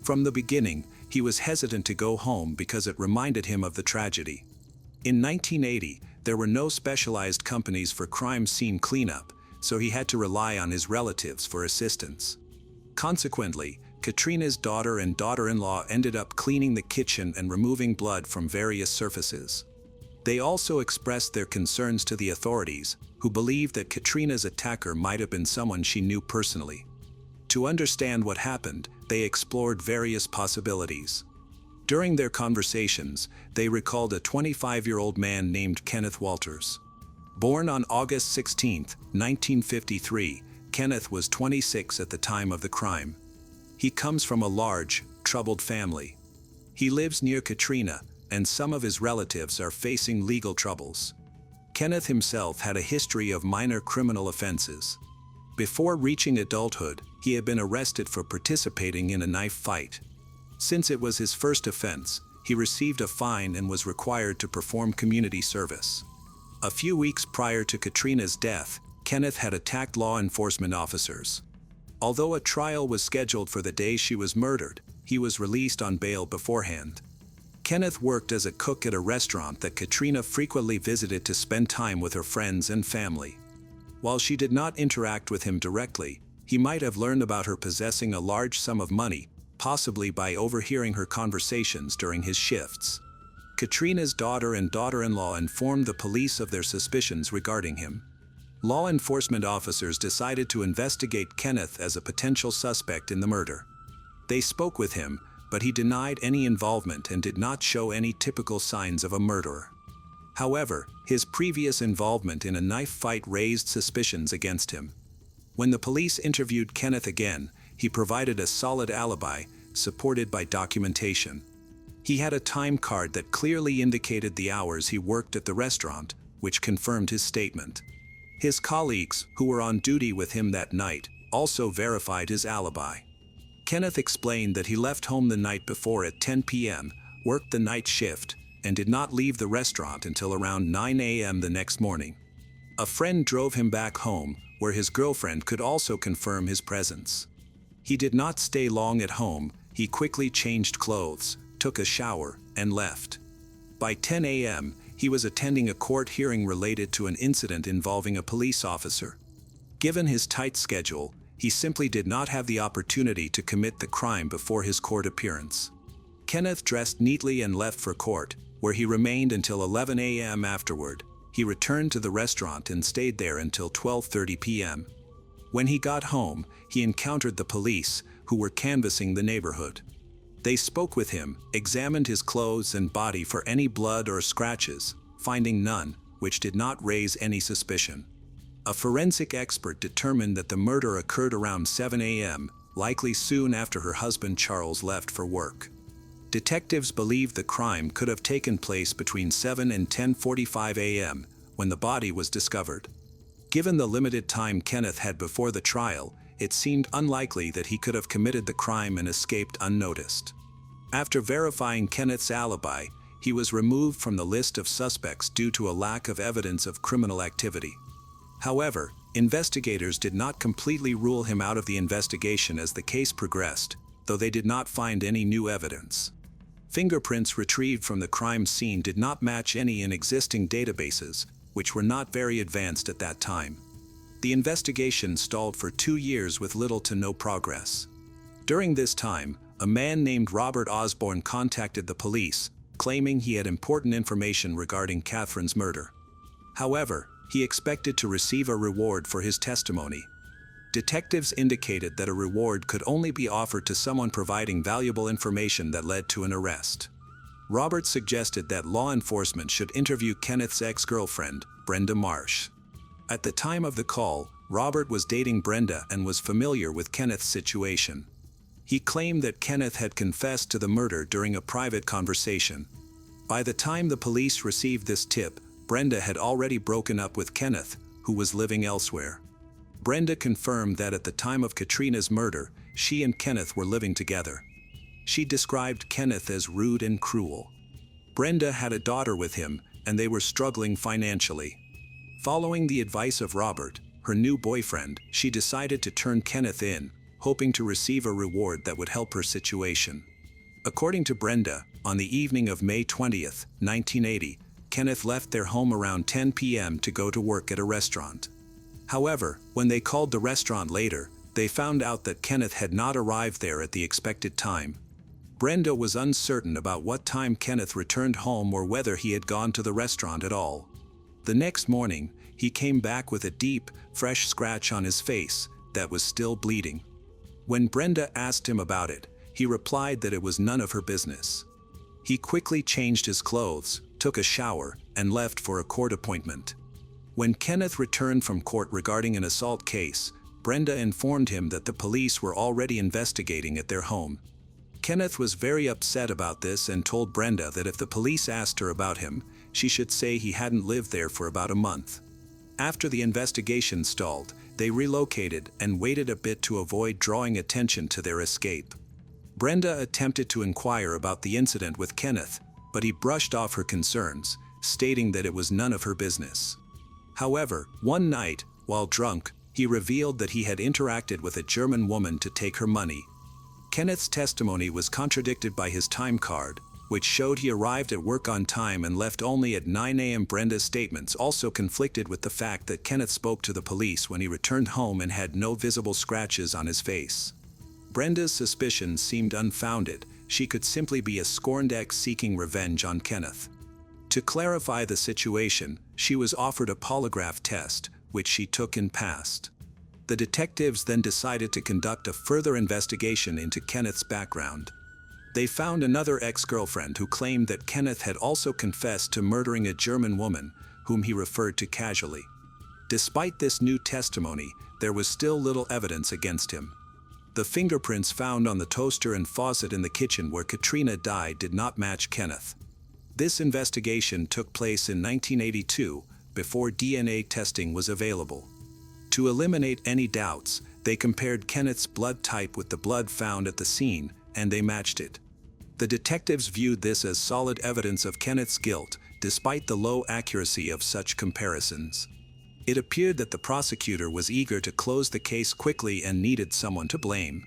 From the beginning, he was hesitant to go home because it reminded him of the tragedy. In 1980, there were no specialized companies for crime scene cleanup, so he had to rely on his relatives for assistance. Consequently, Katrina's daughter and daughter-in-law ended up cleaning the kitchen and removing blood from various surfaces. They also expressed their concerns to the authorities, who believed that Katrina's attacker might have been someone she knew personally. To understand what happened, they explored various possibilities. During their conversations, they recalled a 25-year-old man named Kenneth Walters. Born on August 16, 1953, Kenneth was 26 at the time of the crime. He comes from a large, troubled family. He lives near Katrina, and some of his relatives are facing legal troubles. Kenneth himself had a history of minor criminal offenses. Before reaching adulthood, he had been arrested for participating in a knife fight. Since it was his first offense, he received a fine and was required to perform community service. A few weeks prior to Katrina's death, Kenneth had attacked law enforcement officers. Although a trial was scheduled for the day she was murdered, he was released on bail beforehand. Kenneth worked as a cook at a restaurant that Katrina frequently visited to spend time with her friends and family. While she did not interact with him directly, he might have learned about her possessing a large sum of money, possibly by overhearing her conversations during his shifts. Katrina's daughter and daughter-in-law informed the police of their suspicions regarding him. Law enforcement officers decided to investigate Kenneth as a potential suspect in the murder. They spoke with him, but he denied any involvement and did not show any typical signs of a murderer. However, his previous involvement in a knife fight raised suspicions against him. When the police interviewed Kenneth again, he provided a solid alibi, supported by documentation. He had a time card that clearly indicated the hours he worked at the restaurant, which confirmed his statement. His colleagues, who were on duty with him that night, also verified his alibi. Kenneth explained that he left home the night before at 10 p.m., worked the night shift, and did not leave the restaurant until around 9 a.m. the next morning. A friend drove him back home, where his girlfriend could also confirm his presence. He did not stay long at home. He quickly changed clothes, took a shower, and left. By 10 a.m., he was attending a court hearing related to an incident involving a police officer. Given his tight schedule, he simply did not have the opportunity to commit the crime before his court appearance. Kenneth dressed neatly and left for court, where he remained until 11 a.m. Afterward, he returned to the restaurant and stayed there until 12:30 p.m. When he got home, he encountered the police, who were canvassing the neighborhood. They spoke with him, examined his clothes and body for any blood or scratches, finding none, which did not raise any suspicion. A forensic expert determined that the murder occurred around 7 a.m., likely soon after her husband Charles left for work. Detectives believed the crime could have taken place between 7 and 10:45 a.m., when the body was discovered. Given the limited time Kenneth had before the trial, it seemed unlikely that he could have committed the crime and escaped unnoticed. After verifying Kenneth's alibi, he was removed from the list of suspects due to a lack of evidence of criminal activity. However, investigators did not completely rule him out of the investigation as the case progressed, though they did not find any new evidence. Fingerprints retrieved from the crime scene did not match any in existing databases, which were not very advanced at that time. The investigation stalled for 2 years with little to no progress. During this time, a man named Robert Osborne contacted the police, claiming he had important information regarding Catherine's murder. However, he expected to receive a reward for his testimony. Detectives indicated that a reward could only be offered to someone providing valuable information that led to an arrest. Robert suggested that law enforcement should interview Kenneth's ex-girlfriend, Brenda Marsh. At the time of the call, Robert was dating Brenda and was familiar with Kenneth's situation. He claimed that Kenneth had confessed to the murder during a private conversation. By the time the police received this tip, Brenda had already broken up with Kenneth, who was living elsewhere. Brenda confirmed that at the time of Katrina's murder, she and Kenneth were living together. She described Kenneth as rude and cruel. Brenda had a daughter with him, and they were struggling financially. Following the advice of Robert, her new boyfriend, she decided to turn Kenneth in, hoping to receive a reward that would help her situation. According to Brenda, on the evening of May 20th, 1980, Kenneth left their home around 10 p.m. to go to work at a restaurant. However, when they called the restaurant later, they found out that Kenneth had not arrived there at the expected time. Brenda was uncertain about what time Kenneth returned home or whether he had gone to the restaurant at all. The next morning, he came back with a deep, fresh scratch on his face that was still bleeding. When Brenda asked him about it, he replied that it was none of her business. He quickly changed his clothes, took a shower, and left for a court appointment. When Kenneth returned from court regarding an assault case, Brenda informed him that the police were already investigating at their home. Kenneth was very upset about this and told Brenda that if the police asked her about him, she should say he hadn't lived there for about a month. After the investigation stalled, they relocated and waited a bit to avoid drawing attention to their escape. Brenda attempted to inquire about the incident with Kenneth, but he brushed off her concerns, stating that it was none of her business. However, one night, while drunk, he revealed that he had interacted with a German woman to take her money. Kenneth's testimony was contradicted by his time card, which showed he arrived at work on time and left only at 9 a.m. Brenda's statements also conflicted with the fact that Kenneth spoke to the police when he returned home and had no visible scratches on his face. Brenda's suspicions seemed unfounded. She could simply be a scorned ex seeking revenge on Kenneth. To clarify the situation, she was offered a polygraph test, which she took and passed. The detectives then decided to conduct a further investigation into Kenneth's background. They found another ex-girlfriend who claimed that Kenneth had also confessed to murdering a German woman, whom he referred to casually. Despite this new testimony, there was still little evidence against him. The fingerprints found on the toaster and faucet in the kitchen where Katrina died did not match Kenneth. This investigation took place in 1982, before DNA testing was available. To eliminate any doubts, they compared Kenneth's blood type with the blood found at the scene, and they matched it. The detectives viewed this as solid evidence of Kenneth's guilt, despite the low accuracy of such comparisons. It appeared that the prosecutor was eager to close the case quickly and needed someone to blame.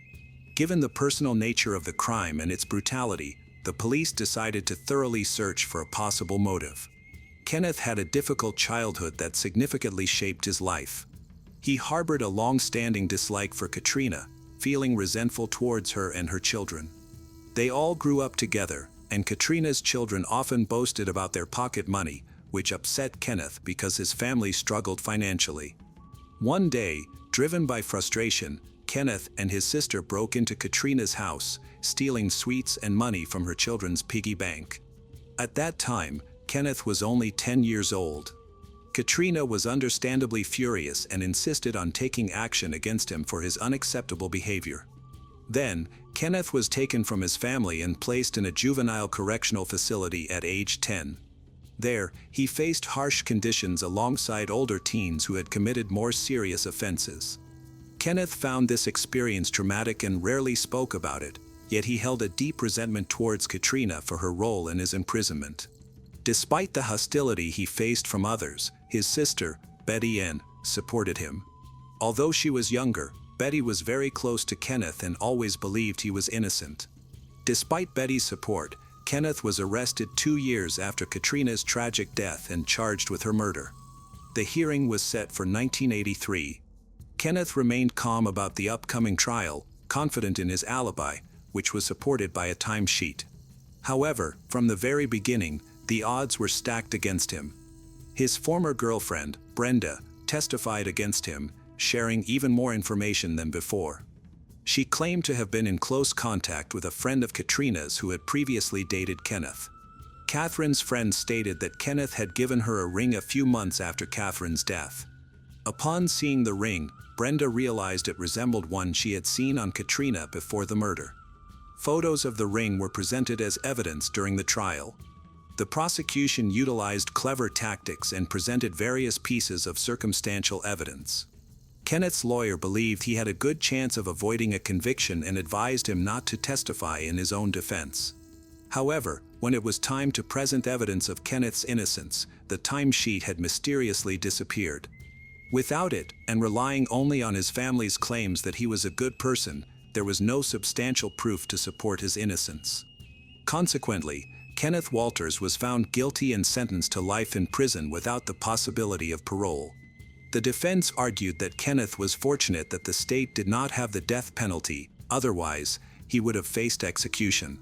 Given the personal nature of the crime and its brutality, the police decided to thoroughly search for a possible motive. Kenneth had a difficult childhood that significantly shaped his life. He harbored a long-standing dislike for Katrina, feeling resentful towards her and her children. They all grew up together, and Katrina's children often boasted about their pocket money, which upset Kenneth because his family struggled financially. One day, driven by frustration, Kenneth and his sister broke into Katrina's house, stealing sweets and money from her children's piggy bank. At that time, Kenneth was only 10 years old. Katrina was understandably furious and insisted on taking action against him for his unacceptable behavior. Then, Kenneth was taken from his family and placed in a juvenile correctional facility at age 10. There, he faced harsh conditions alongside older teens who had committed more serious offenses. Kenneth found this experience traumatic and rarely spoke about it, yet he held a deep resentment towards Katrina for her role in his imprisonment. Despite the hostility he faced from others, his sister, Betty Ann, supported him. Although she was younger, Betty was very close to Kenneth and always believed he was innocent. Despite Betty's support, Kenneth was arrested 2 years after Katrina's tragic death and charged with her murder. The hearing was set for 1983. Kenneth remained calm about the upcoming trial, confident in his alibi, which was supported by a timesheet. However, from the very beginning, the odds were stacked against him. His former girlfriend, Brenda, testified against him, sharing even more information than before. She claimed to have been in close contact with a friend of Katrina's who had previously dated Kenneth. Catherine's friend stated that Kenneth had given her a ring a few months after Catherine's death. Upon seeing the ring, Brenda realized it resembled one she had seen on Katrina before the murder. Photos of the ring were presented as evidence during the trial. The prosecution utilized clever tactics and presented various pieces of circumstantial evidence. Kenneth's lawyer believed he had a good chance of avoiding a conviction and advised him not to testify in his own defense. However, when it was time to present evidence of Kenneth's innocence, the timesheet had mysteriously disappeared. Without it, and relying only on his family's claims that he was a good person, there was no substantial proof to support his innocence. Consequently, Kenneth Walters was found guilty and sentenced to life in prison without the possibility of parole. The defense argued that Kenneth was fortunate that the state did not have the death penalty, otherwise, he would have faced execution.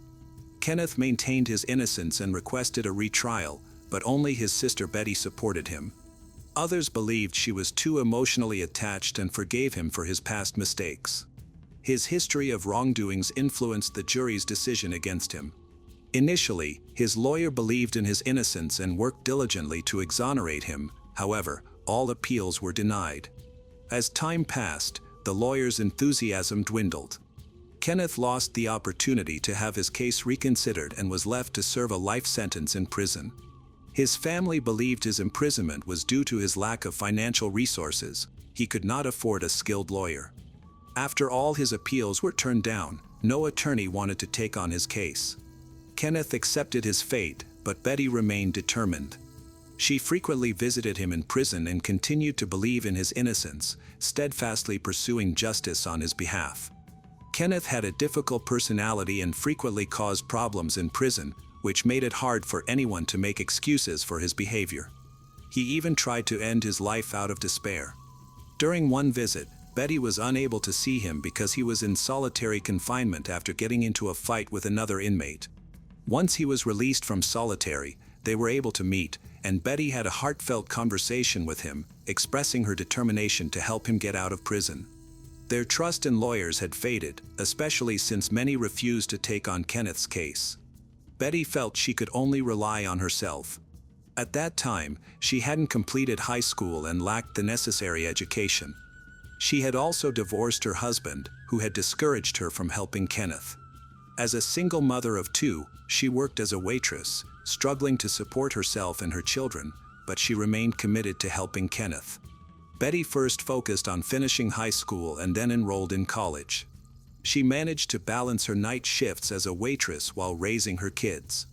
Kenneth maintained his innocence and requested a retrial, but only his sister Betty supported him. Others believed she was too emotionally attached and forgave him for his past mistakes. His history of wrongdoings influenced the jury's decision against him. Initially, his lawyer believed in his innocence and worked diligently to exonerate him. However, all appeals were denied. As time passed, the lawyer's enthusiasm dwindled. Kenneth lost the opportunity to have his case reconsidered and was left to serve a life sentence in prison. His family believed his imprisonment was due to his lack of financial resources. He could not afford a skilled lawyer. After all his appeals were turned down, no attorney wanted to take on his case. Kenneth accepted his fate, but Betty remained determined. She frequently visited him in prison and continued to believe in his innocence, steadfastly pursuing justice on his behalf. Kenneth had a difficult personality and frequently caused problems in prison, which made it hard for anyone to make excuses for his behavior. He even tried to end his life out of despair. During one visit, Betty was unable to see him because he was in solitary confinement after getting into a fight with another inmate. Once he was released from solitary, they were able to meet, and Betty had a heartfelt conversation with him, expressing her determination to help him get out of prison. Their trust in lawyers had faded, especially since many refused to take on Kenneth's case. Betty felt she could only rely on herself. At that time, she hadn't completed high school and lacked the necessary education. She had also divorced her husband, who had discouraged her from helping Kenneth. As a single mother of two, she worked as a waitress, struggling to support herself and her children, but she remained committed to helping Kenneth. Betty first focused on finishing high school and then enrolled in college. She managed to balance her night shifts as a waitress while raising her kids.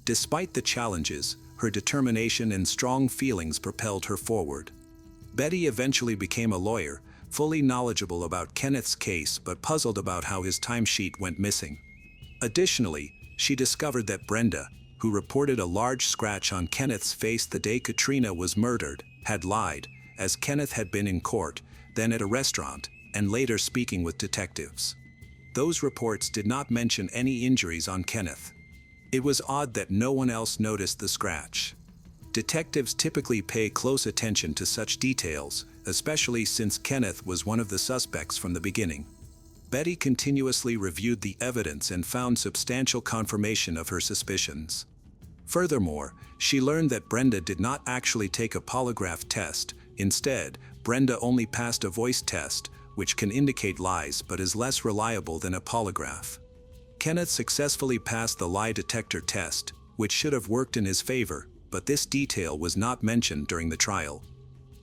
Despite the challenges, her determination and strong feelings propelled her forward. Betty eventually became a lawyer, fully knowledgeable about Kenneth's case but puzzled about how his timesheet went missing. Additionally, she discovered that Brenda, who reported a large scratch on Kenneth's face the day Katrina was murdered, had lied, as Kenneth had been in court, then at a restaurant, and later speaking with detectives. Those reports did not mention any injuries on Kenneth. It was odd that no one else noticed the scratch. Detectives typically pay close attention to such details, especially since Kenneth was one of the suspects from the beginning. Betty continuously reviewed the evidence and found substantial confirmation of her suspicions. Furthermore, she learned that Brenda did not actually take a polygraph test. Instead, Brenda only passed a voice test, which can indicate lies but is less reliable than a polygraph. Kenneth successfully passed the lie detector test, which should have worked in his favor, but this detail was not mentioned during the trial.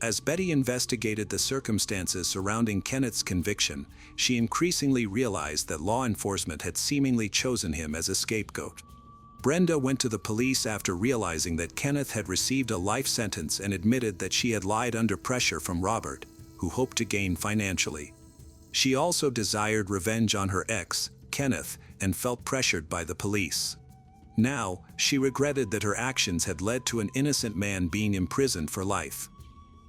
As Betty investigated the circumstances surrounding Kenneth's conviction, she increasingly realized that law enforcement had seemingly chosen him as a scapegoat. Brenda went to the police after realizing that Kenneth had received a life sentence and admitted that she had lied under pressure from Robert, who hoped to gain financially. She also desired revenge on her ex, Kenneth, and felt pressured by the police. Now, she regretted that her actions had led to an innocent man being imprisoned for life.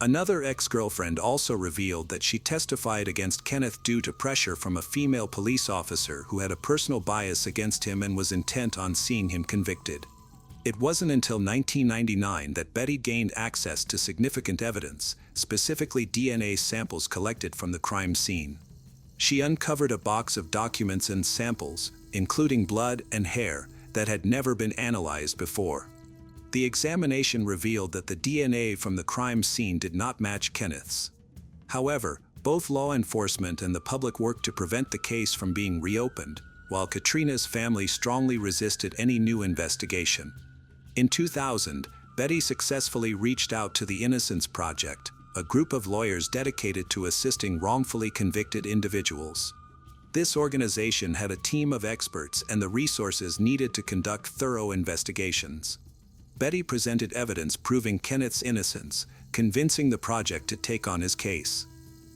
Another ex-girlfriend also revealed that she testified against Kenneth due to pressure from a female police officer who had a personal bias against him and was intent on seeing him convicted. It wasn't until 1999 that Betty gained access to significant evidence, specifically DNA samples collected from the crime scene. She uncovered a box of documents and samples, including blood and hair, that had never been analyzed before. The examination revealed that the DNA from the crime scene did not match Kenneth's. However, both law enforcement and the public worked to prevent the case from being reopened, while Katrina's family strongly resisted any new investigation. In 2000, Betty successfully reached out to the Innocence Project, a group of lawyers dedicated to assisting wrongfully convicted individuals. This organization had a team of experts and the resources needed to conduct thorough investigations. Betty presented evidence proving Kenneth's innocence, convincing the project to take on his case.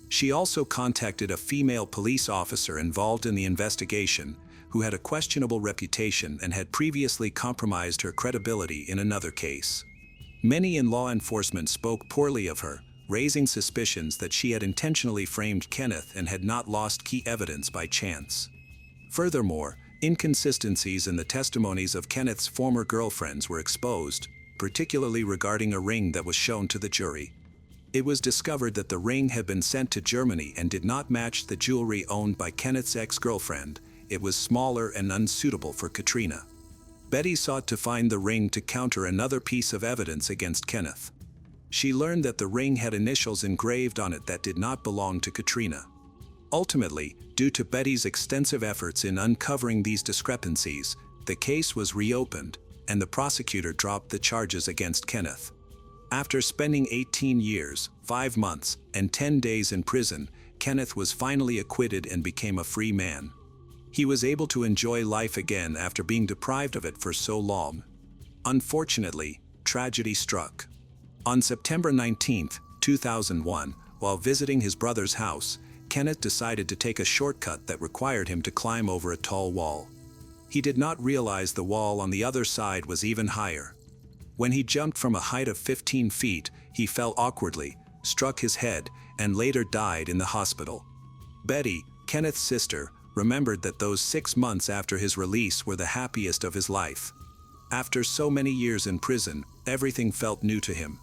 She also contacted a female police officer involved in the investigation, who had a questionable reputation and had previously compromised her credibility in another case. Many in law enforcement spoke poorly of her, raising suspicions that she had intentionally framed Kenneth and had not lost key evidence by chance. Furthermore, inconsistencies in the testimonies of Kenneth's former girlfriends were exposed, particularly regarding a ring that was shown to the jury. It was discovered that the ring had been sent to Germany and did not match the jewelry owned by Kenneth's ex-girlfriend. It was smaller and unsuitable for Katrina. Betty sought to find the ring to counter another piece of evidence against Kenneth. She learned that the ring had initials engraved on it that did not belong to Katrina. Ultimately, due to Betty's extensive efforts in uncovering these discrepancies, the case was reopened, and the prosecutor dropped the charges against Kenneth. After spending 18 years, 5 months, and 10 days in prison, Kenneth was finally acquitted and became a free man. He was able to enjoy life again after being deprived of it for so long. Unfortunately, tragedy struck. On September 19, 2001, while visiting his brother's house, Kenneth decided to take a shortcut that required him to climb over a tall wall. He did not realize the wall on the other side was even higher. When he jumped from a height of 15 feet, he fell awkwardly, struck his head, and later died in the hospital. Betty, Kenneth's sister, remembered that those 6 months after his release were the happiest of his life. After so many years in prison, everything felt new to him.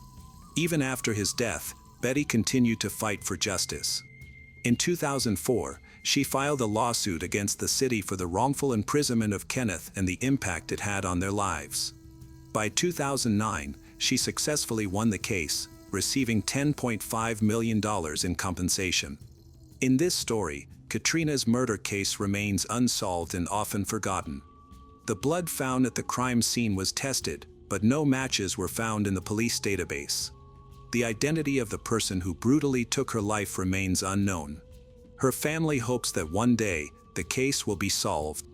Even after his death, Betty continued to fight for justice. In 2004, she filed a lawsuit against the city for the wrongful imprisonment of Kenneth and the impact it had on their lives. By 2009, she successfully won the case, receiving $10.5 million in compensation. In this story, Katrina's murder case remains unsolved and often forgotten. The blood found at the crime scene was tested, but no matches were found in the police database. The identity of the person who brutally took her life remains unknown. Her family hopes that one day, the case will be solved,